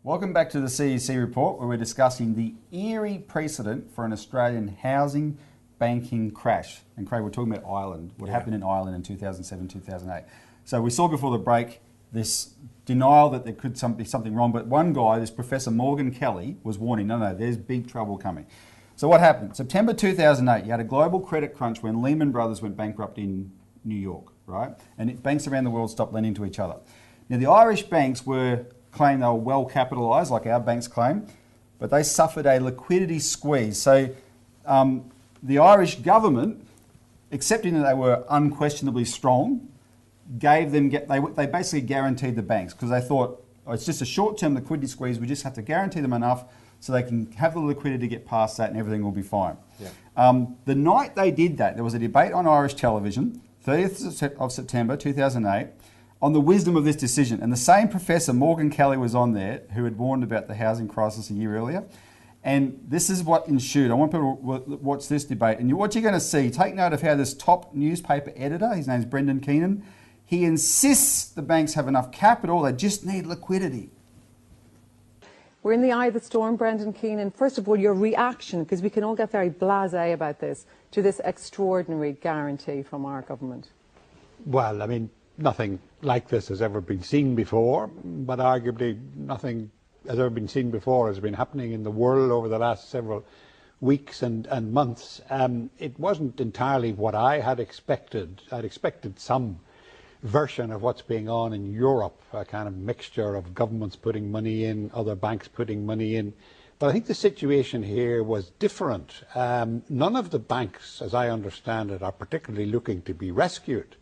S10: Welcome back to the CEC Report, where we're discussing the eerie precedent for an Australian housing banking crash. And Craig, we're talking about Ireland, what happened in Ireland in 2007, 2008. So we saw before the break this denial that there could be something wrong, but one guy, this Professor Morgan Kelly, was warning, no, there's big trouble coming. So what happened? September 2008, you had a global credit crunch when Lehman Brothers went bankrupt in New York, right? And banks around the world stopped lending to each other. Now, the Irish banks claimed they were well capitalised, like our banks claim, but they suffered a liquidity squeeze. So the Irish government, accepting that they were unquestionably strong, gave them, they basically guaranteed the banks, because they thought, oh, it's just a short-term liquidity squeeze, we just have to guarantee them enough so they can have the liquidity to get past that and everything will be fine. Yeah. The night they did that, there was a debate on Irish television, 30th of September 2008, on the wisdom of this decision. And the same Professor Morgan Kelly was on there, who had warned about the housing crisis a year earlier. And this is what ensued. I want people to watch this debate. And what you're going to see, take note of how this top newspaper editor, his name's Brendan Keenan, he insists the banks have enough capital, they just need liquidity.
S27: We're in the eye of the storm, Brendan Keenan. First of all, your reaction, because we can all get very blasé about this, to this extraordinary guarantee from our government.
S29: Well, I mean, nothing like this has ever been seen before, but arguably nothing has ever been seen before has been happening in the world over the last several weeks and months. It wasn't entirely what I had expected. I'd expected some version of what's going on in Europe, a kind of mixture of governments putting money in, other banks putting money in. But I think the situation here was different. None of the banks, as I understand it, are particularly looking to be rescued.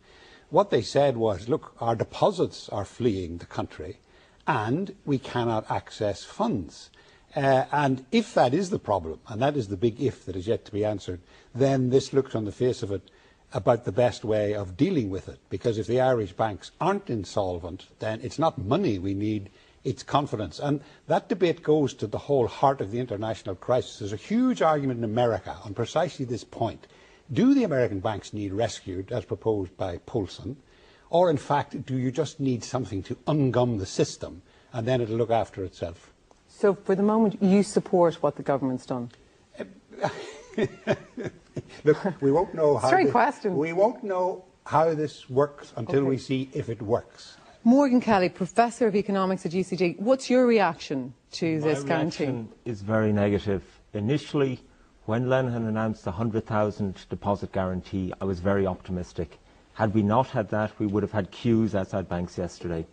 S29: What they said was, look, our deposits are fleeing the country and we cannot access funds. And if that is the problem, and that is the big if that is yet to be answered, then this looks on the face of it about the best way of dealing with it. Because if the Irish banks aren't insolvent, then it's not money we need, it's confidence. And that debate goes to the whole heart of the international crisis. There's a huge argument in America on precisely this point. Do the American banks need rescued, as proposed by Poulsen, or in fact, do you just need something to ungum the system and then it'll look after itself?
S27: So for the moment, you support what the government's done?
S29: Look, we won't know how.
S27: Straight question.
S29: We won't know how this works until we see if it works.
S27: Morgan Kelly, Professor of Economics at UCD, what's your reaction to this guarantee?
S13: My reaction is very negative. Initially, when Lenihan announced the 100,000 deposit guarantee, I was very optimistic. Had we not had that, we would have had queues outside banks yesterday.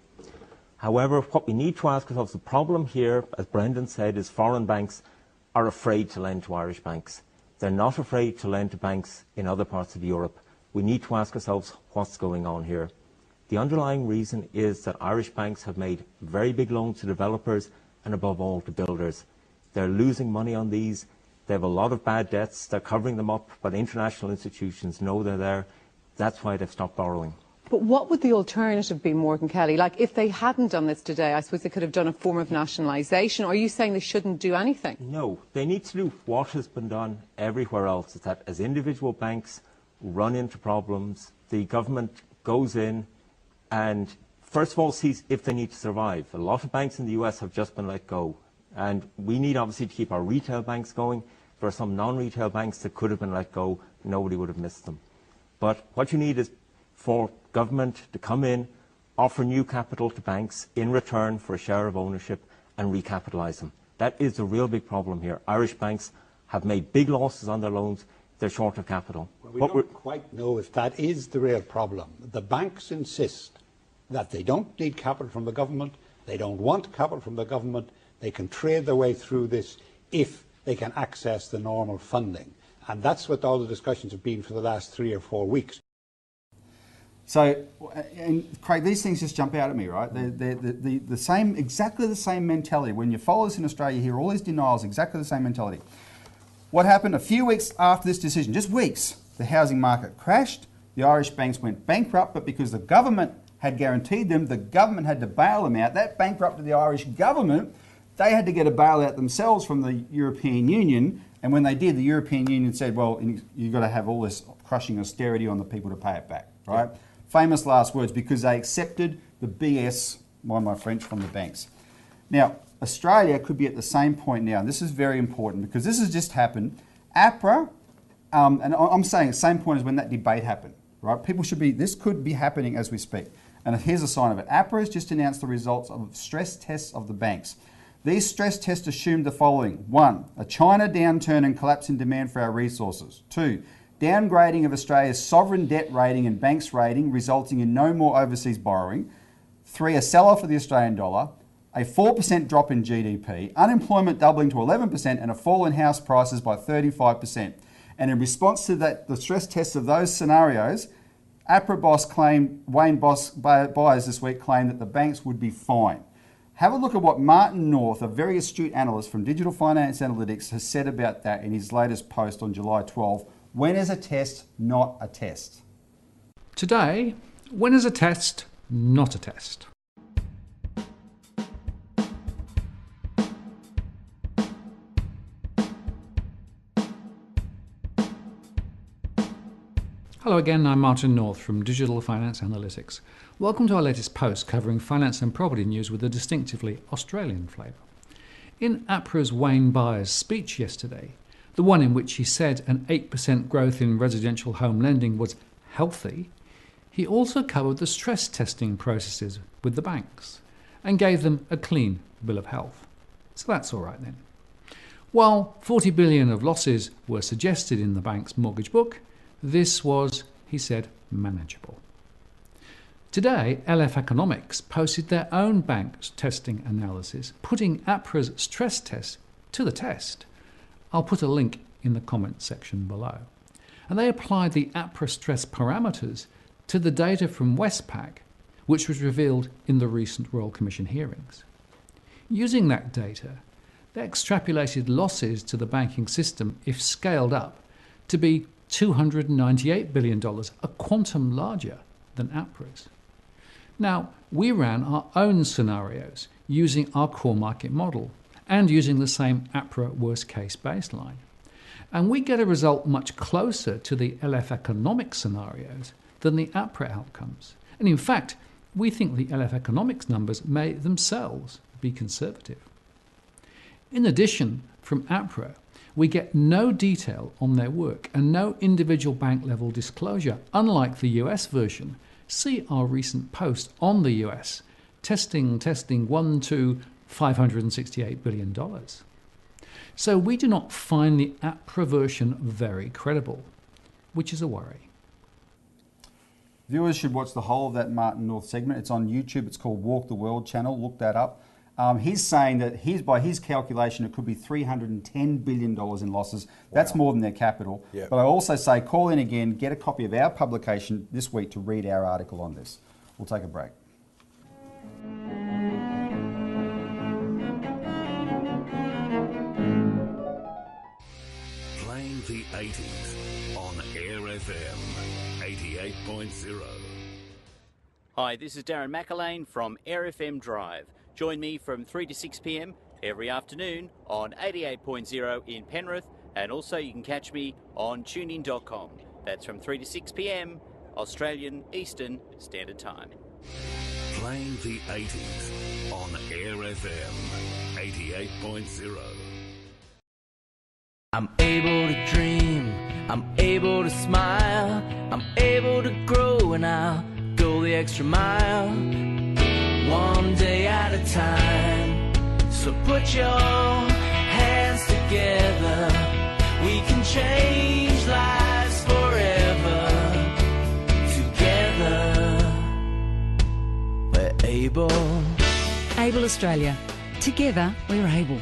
S13: However, what we need to ask ourselves, the problem here, as Brendan said, is foreign banks are afraid to lend to Irish banks. They're not afraid to lend to banks in other parts of Europe. We need to ask ourselves what's going on here. The underlying reason is that Irish banks have made very big loans to developers and above all to builders. They're losing money on these. They have a lot of bad debts. They're covering them up, but international institutions know they're there. That's why they've stopped borrowing.
S27: But what would the alternative be, Morgan Kelly? Like, if they hadn't done this today, I suppose they could have done a form of nationalisation. Or are you saying they shouldn't do anything?
S13: No, they need to do what has been done everywhere else. Is that as individual banks run into problems, the government goes in and first of all sees if they need to survive. A lot of banks in the US have just been let go. And we need obviously to keep our retail banks going. There are some non-retail banks that could have been let go. Nobody would have missed them. But what you need is for government to come in, offer new capital to banks in return for a share of ownership and recapitalise them. That is the real big problem here. Irish banks have made big losses on their loans. They're short of capital.
S29: Well, we don't quite know if that is the real problem. The banks insist that they don't need capital from the government. They don't want capital from the government. They can trade their way through this if they can access the normal funding. And that's what all the discussions have been for the last 3 or 4 weeks.
S10: So, and Craig, these things just jump out at me, right? They're the same, exactly the same mentality. When you follow us in Australia, you hear all these denials, exactly the same mentality. What happened a few weeks after this decision, just weeks, the housing market crashed, the Irish banks went bankrupt, but because the government had guaranteed them, the government had to bail them out. That bankrupted the Irish government. They had to get a bailout themselves from the European Union, and when they did, the European Union said, well, you've got to have all this crushing austerity on the people to pay it back, right? Yeah. Famous last words, because they accepted the BS, mind my French, from the banks. Now, Australia could be at the same point now, and this is very important because this has just happened. APRA, and I'm saying the same point as when that debate happened, right? People should be, this could be happening as we speak. And here's a sign of it. APRA has just announced the results of stress tests of the banks. These stress tests assumed the following. 1, a China downturn and collapse in demand for our resources. 2, downgrading of Australia's sovereign debt rating and banks rating, resulting in no more overseas borrowing. 3, a sell-off of the Australian dollar. A 4% drop in GDP, unemployment doubling to 11%, and a fall in house prices by 35%. And in response to that, the stress tests of those scenarios, APRA boss claimed, Wayne Byers this week claimed that the banks would be fine. Have a look at what Martin North, a very astute analyst from Digital Finance Analytics, has said about that in his latest post on July 12. When is a test not a test?
S2: Today, when is a test not a test? Hello again, I'm Martin North from Digital Finance Analytics. Welcome to our latest post covering finance and property news with a distinctively Australian flavour. In APRA's Wayne Byers' speech yesterday, the one in which he said an 8% growth in residential home lending was healthy, he also covered the stress testing processes with the banks and gave them a clean bill of health. So that's all right then. While 40 billion of losses were suggested in the bank's mortgage book, this was, he said, manageable. Today, LF Economics posted their own bank's testing analysis, putting APRA's stress test to the test. I'll put a link in the comments section below. And they applied the APRA stress parameters to the data from Westpac, which was revealed in the recent Royal Commission hearings. Using that data, they extrapolated losses to the banking system, if scaled up, to be $298 billion, a quantum larger than APRA's. Now, we ran our own scenarios using our core market model and using the same APRA worst case baseline. And we get a result much closer to the LF Economics scenarios than the APRA outcomes. And in fact, we think the LF Economics numbers may themselves be conservative. In addition, from APRA, We get no detail on their work and no individual bank level disclosure, unlike the US version. See our recent post on the US. Testing, 1 to $568 billion. So we do not find the APRA version very credible, which is a worry.
S10: Viewers should watch the whole of that Martin North segment. It's on YouTube. It's called Walk the World channel. Look that up. He's saying that by his calculation, it could be $310 billion in losses. That's more than their capital.
S11: Yep.
S10: But I also say call in again, get a copy of our publication this week to read our article on this. We'll take a break.
S4: Playing the 80s on Air FM 88.0.
S6: Hi, this is Darren McElwain from Air FM Drive. Join me from 3 to 6 p.m. every afternoon on 88.0 in Penrith, and also you can catch me on tunein.com. That's from 3 to 6 p.m. Australian Eastern Standard Time.
S4: Playing the 80s on Air FM 88.0.
S8: I'm able to dream, I'm able to smile, I'm able to grow, and I'll go the extra mile, one day at a time. So put your hands together, we can change lives forever. Together, we're able.
S12: Able Australia. Together, we're able.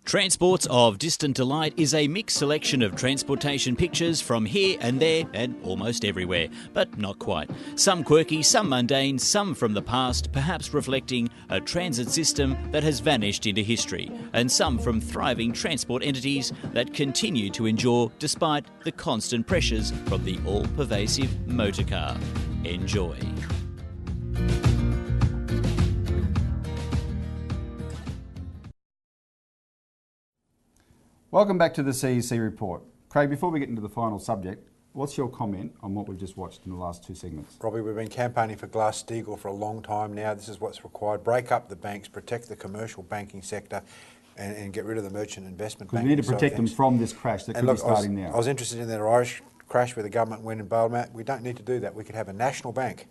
S6: Transports of Distant Delight is a mixed selection of transportation pictures from here and there and almost everywhere, but not quite. Some quirky, some mundane, some from the past, perhaps reflecting a transit system that has vanished into history, and some from thriving transport entities that continue to endure despite the constant pressures from the all-pervasive motor car. Enjoy.
S10: Welcome back to the CEC Report. Craig, before we get into the final subject, what's your comment on what we've just watched in the last two segments?
S11: Robbie, we've been campaigning for Glass-Steagall for a long time now. This is what's required. Break up the banks, protect the commercial banking sector, and get rid of the merchant investment banking.
S10: Because we need to protect them from this crash that could be starting now.
S11: I was interested in that Irish crash where the government went and bailed them out. We don't need to do that. We could have a national bank.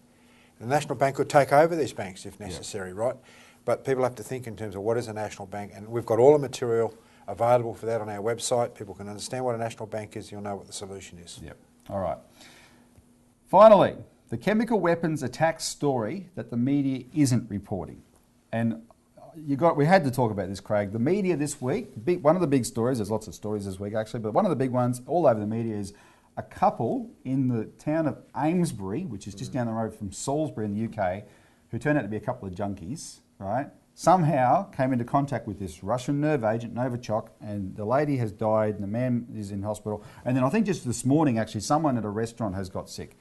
S11: The national bank could take over these banks if necessary, right? But people have to think in terms of what is a national bank, and we've got all the material available for that on our website. People can understand what a national bank is. You'll know what the solution is.
S10: Yep. All right. Finally, the chemical weapons attack story that the media isn't reporting. And we had to talk about this, Craig. The media this week, one of the big stories, there's lots of stories this week actually, but one of the big ones all over the media is a couple in the town of Amesbury, which is just down the road from Salisbury in the UK, who turned out to be a couple of junkies, right? Somehow came into contact with this Russian nerve agent, Novichok, and the lady has died and the man is in hospital. And then I think just this morning, actually, someone at a restaurant has got sick.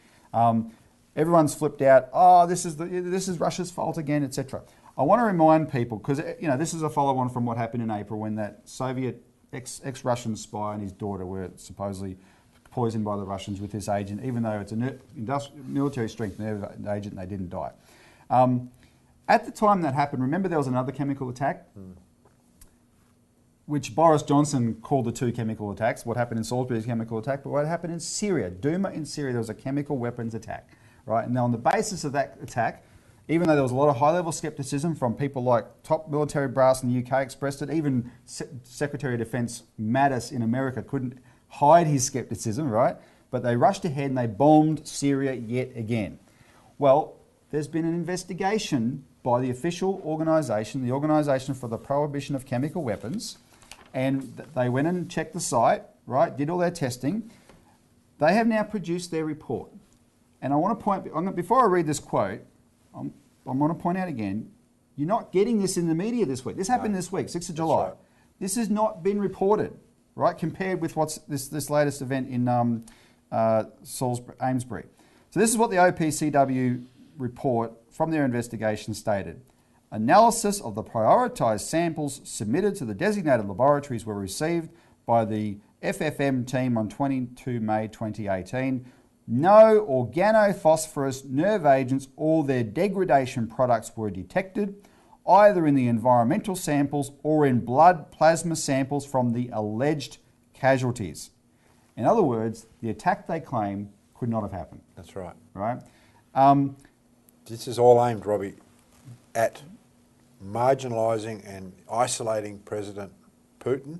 S10: Everyone's flipped out. Oh, this is Russia's fault again, etc. I want to remind people, because this is a follow-on from what happened in April when that Soviet ex-Russian spy and his daughter were supposedly poisoned by the Russians with this agent, even though it's a military strength nerve agent and they didn't die. At the time that happened, remember there was another chemical attack, which Boris Johnson called the two chemical attacks. What happened in Salisbury is a chemical attack, but what happened in Syria, Douma in Syria, there was a chemical weapons attack, right? And now on the basis of that attack, even though there was a lot of high-level scepticism from people like top military brass in the UK expressed it, even Secretary of Defence Mattis in America couldn't hide his scepticism, right? But they rushed ahead and they bombed Syria yet again. Well, there's been an investigation by the official organisation, the Organisation for the Prohibition of Chemical Weapons, and they went and checked the site, right, did all their testing. They have now produced their report. And I want to point, before I read this quote, I want to point out again, you're not getting this in the media this week. This happened this week, 6th of July. Right. This has not been reported, right, compared with what's this latest event in Salisbury, Amesbury. So this is what the OPCW report from their investigation stated. Analysis of the prioritised samples submitted to the designated laboratories were received by the FFM team on 22 May 2018. No organophosphorus nerve agents or their degradation products were detected, either in the environmental samples or in blood plasma samples from the alleged casualties. In other words, the attack they claim could not have happened.
S11: That's right.
S10: Right?
S11: This is all aimed, Robbie, at marginalising and isolating President Putin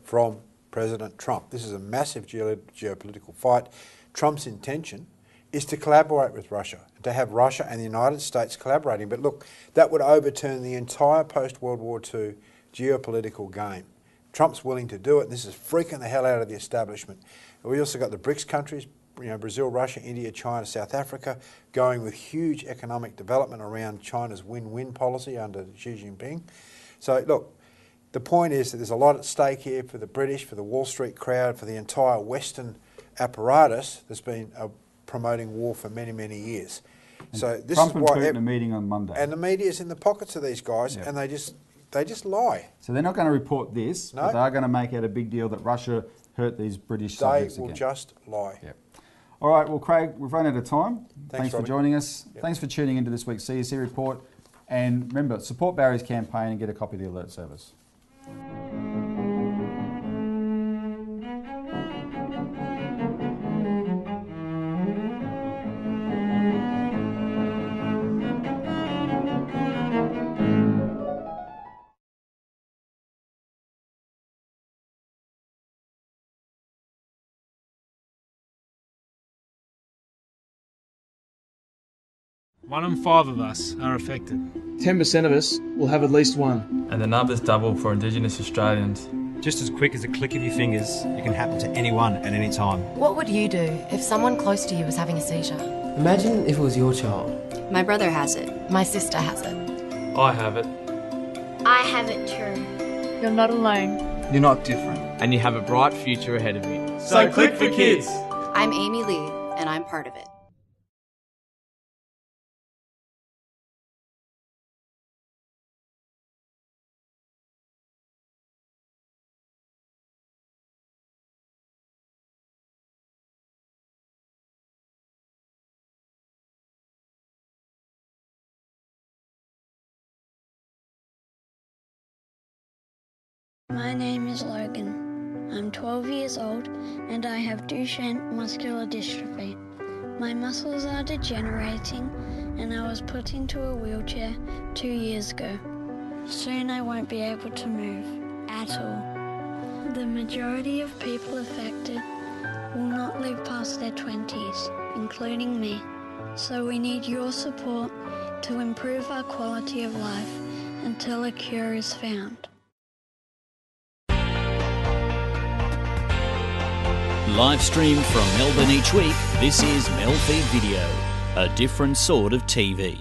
S11: from President Trump. This is a massive geopolitical fight. Trump's intention is to collaborate with Russia, to have Russia and the United States collaborating. But look, that would overturn the entire post-World War II geopolitical game. Trump's willing to do it, and this is freaking the hell out of the establishment. We also got the BRICS countries, Brazil, Russia, India, China, South Africa, going with huge economic development around China's win-win policy under Xi Jinping. So look, the point is that there's a lot at stake here for the British, for the Wall Street crowd, for the entire Western apparatus that's been promoting war for many, many years.
S10: And
S11: so this
S10: Trump
S11: is
S10: and
S11: why
S10: Putin are meeting on Monday.
S11: And the media's in the pockets of these guys, and they just lie.
S10: So they're not going to report this, but they are going to make out a big deal that Russia hurt these British subjects again.
S11: They will just lie.
S10: Yep. All right, well, Craig, we've run out of time. Thanks for
S11: Robbie.
S10: joining us.
S11: Yep.
S10: Thanks for tuning into this week's CEC Report. And remember, support Barry's campaign and get a copy of the alert service.
S7: One in 5 of us are affected.
S9: 10% of us will have at least one.
S14: And the numbers double for Indigenous Australians.
S15: Just as quick as a click of your fingers, it can happen to anyone at any time.
S16: What would you do if someone close to you was having a seizure?
S17: Imagine if it was your child.
S16: My brother has it. My sister has it.
S14: I have it.
S18: I have it too.
S16: You're not alone.
S9: You're not different.
S14: And you have a bright future ahead of you.
S9: So click for kids.
S16: I'm Amy Lee, and I'm part of it.
S18: My name is Logan. I'm 12 years old and I have Duchenne muscular dystrophy. My muscles are degenerating and I was put into a wheelchair 2 years ago. Soon I won't be able to move at all. The majority of people affected will not live past their 20s, including me. So we need your support to improve our quality of life until a cure is found.
S6: Live streamed from Melbourne each week, this is MELfeed.video, a different sort of TV.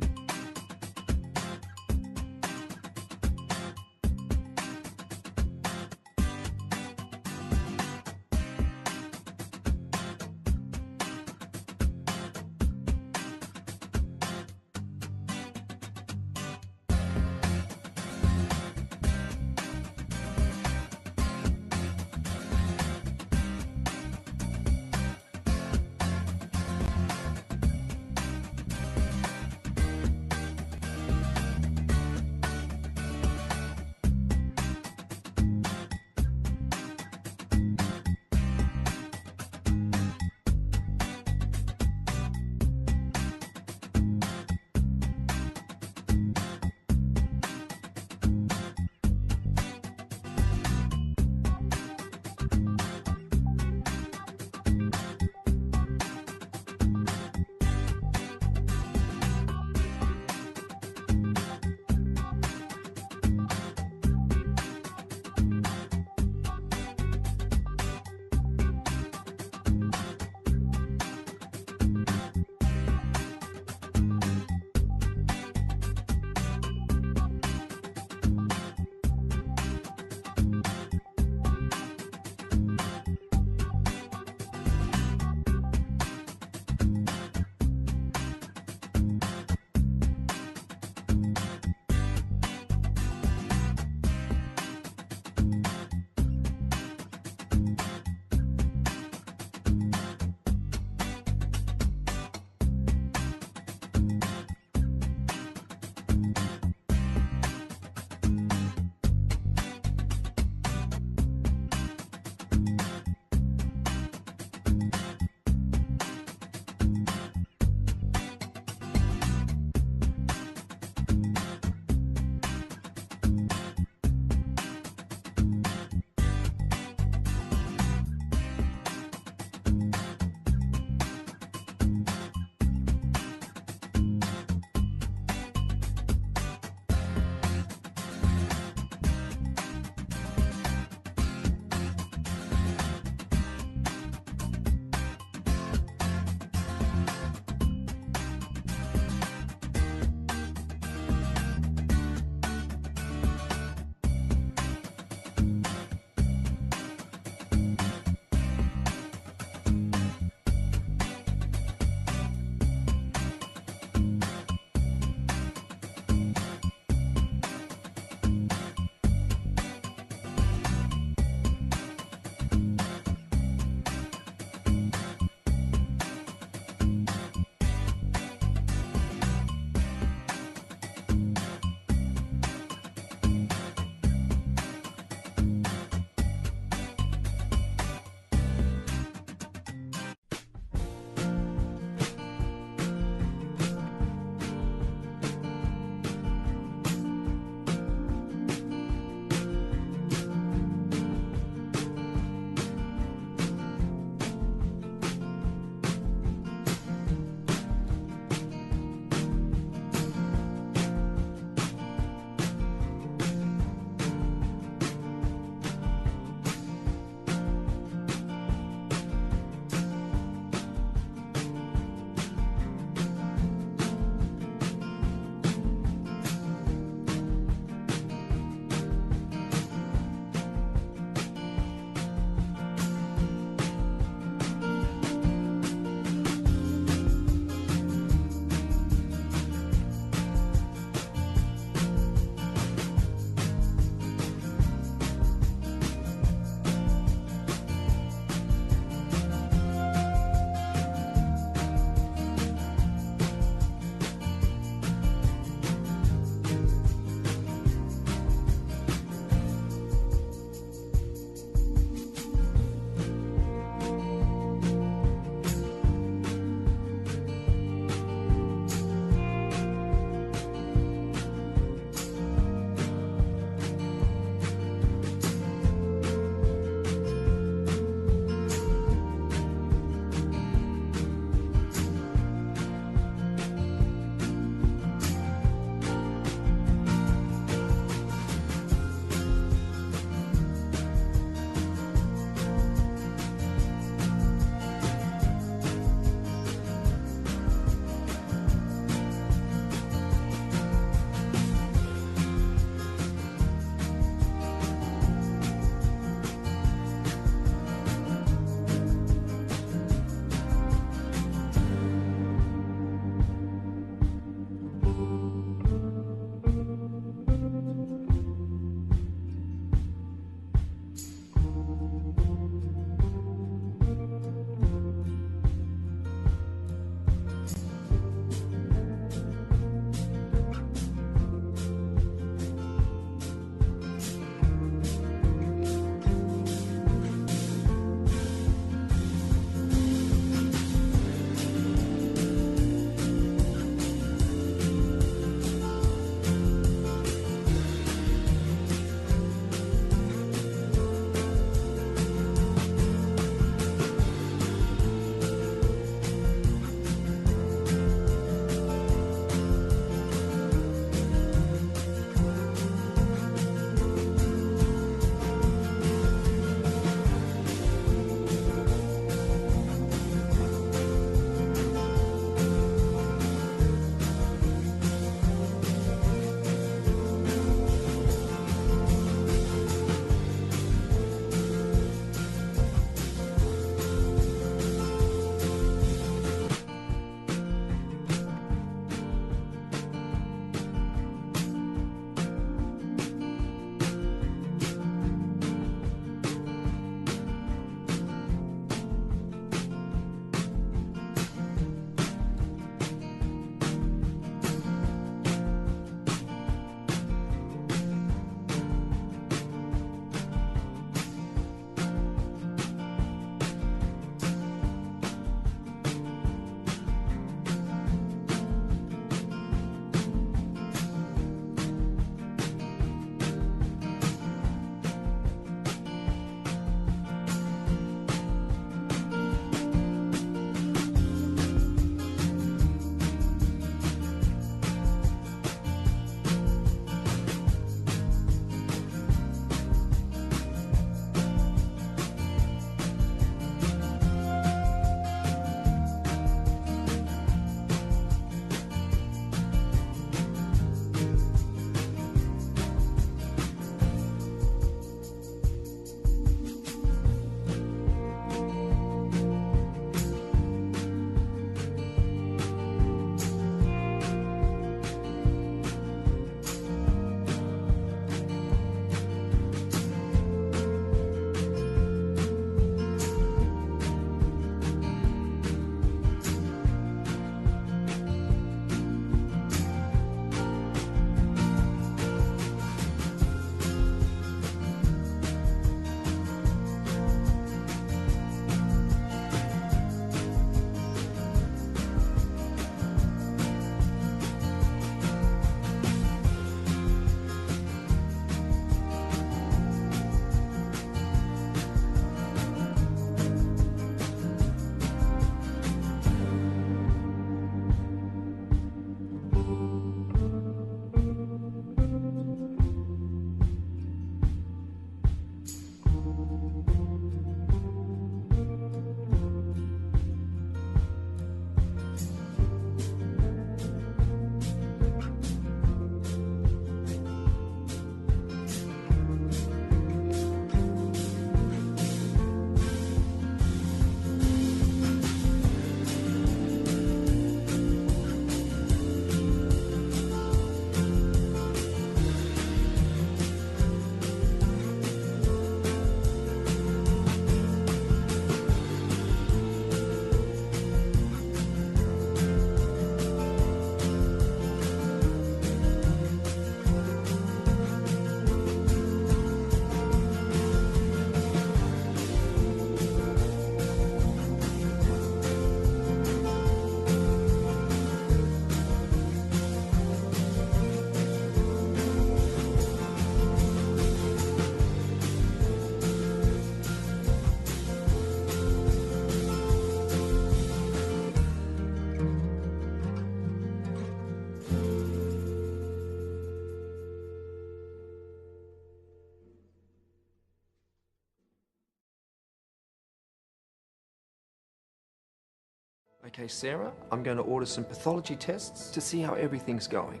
S1: Okay, Sarah, I'm going to order some pathology tests to see how everything's going.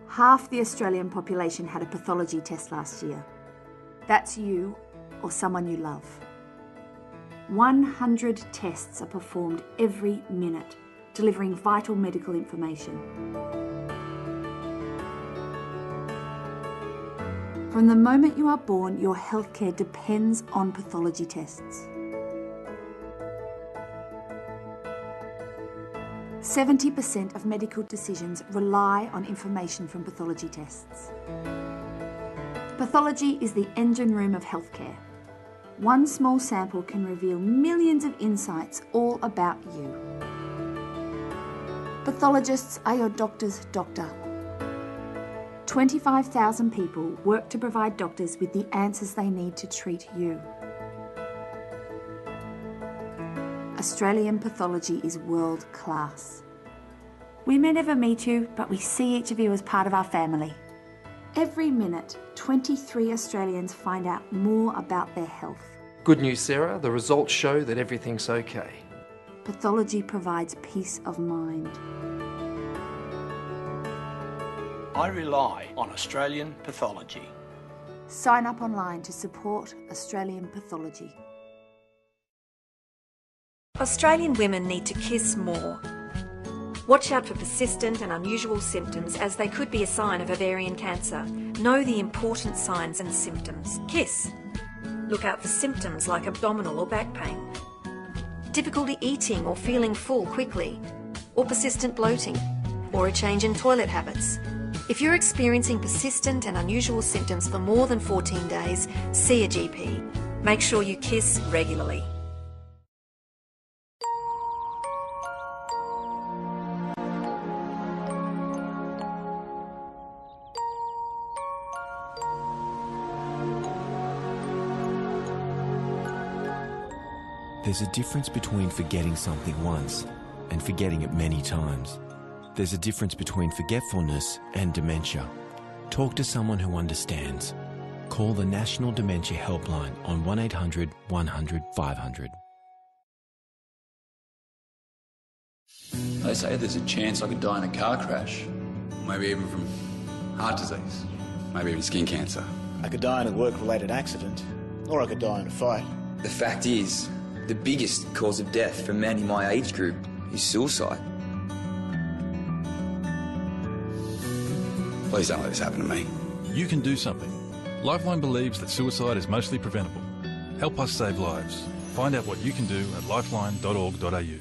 S3: Half the Australian population had a pathology test last year. That's you or someone you love. 100 tests are performed every minute, delivering vital medical information. From the moment you are born, your healthcare depends on pathology tests. 70% of medical decisions rely on information from pathology tests. Pathology is the engine room of healthcare. One small sample can reveal millions of insights all about you. Pathologists are your doctor's doctor. 25,000 people work to provide doctors with the answers they need to treat you. Australian pathology is world class. We may never meet you, but we see each of you as part of our family. Every minute, 23 Australians find out more about their health.
S1: Good news, Sarah, the results show that everything's okay.
S3: Pathology provides peace of mind.
S5: I rely on Australian pathology.
S3: Sign up online to support Australian pathology.
S19: Australian women need to kiss more. Watch out for persistent and unusual symptoms, as they could be a sign of ovarian cancer. Know the important signs and symptoms. Kiss. Look out for symptoms like abdominal or back pain, difficulty eating or feeling full quickly, or persistent bloating, or a change in toilet habits. If you're experiencing persistent and unusual symptoms for more than 14 days, see a GP. Make sure you kiss regularly.
S20: There's a difference between forgetting something once and forgetting it many times. There's a difference between forgetfulness and dementia. Talk to someone who understands. Call the National Dementia Helpline on 1800 100 500.
S21: They say there's a chance I could die in a car crash. Maybe even from heart disease. Maybe even skin cancer.
S22: I could die in a work-related accident, or I could die in a fight.
S21: The fact is, the biggest cause of death for men in my age group is suicide. Please don't let this happen to me.
S24: You can do something. Lifeline believes that suicide is mostly preventable. Help us save lives. Find out what you can do at lifeline.org.au.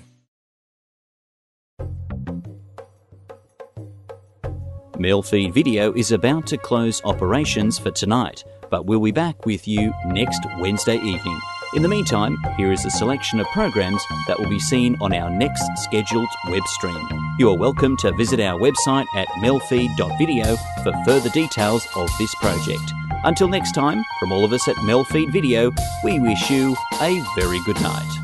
S6: MELfeed.video is about to close operations for tonight, but we'll be back with you next Wednesday evening. In the meantime, here is a selection of programs that will be seen on our next scheduled web stream. You are welcome to visit our website at MELfeed.video for further details of this project. Until next time, from all of us at MELfeed.video, we wish you a very good night.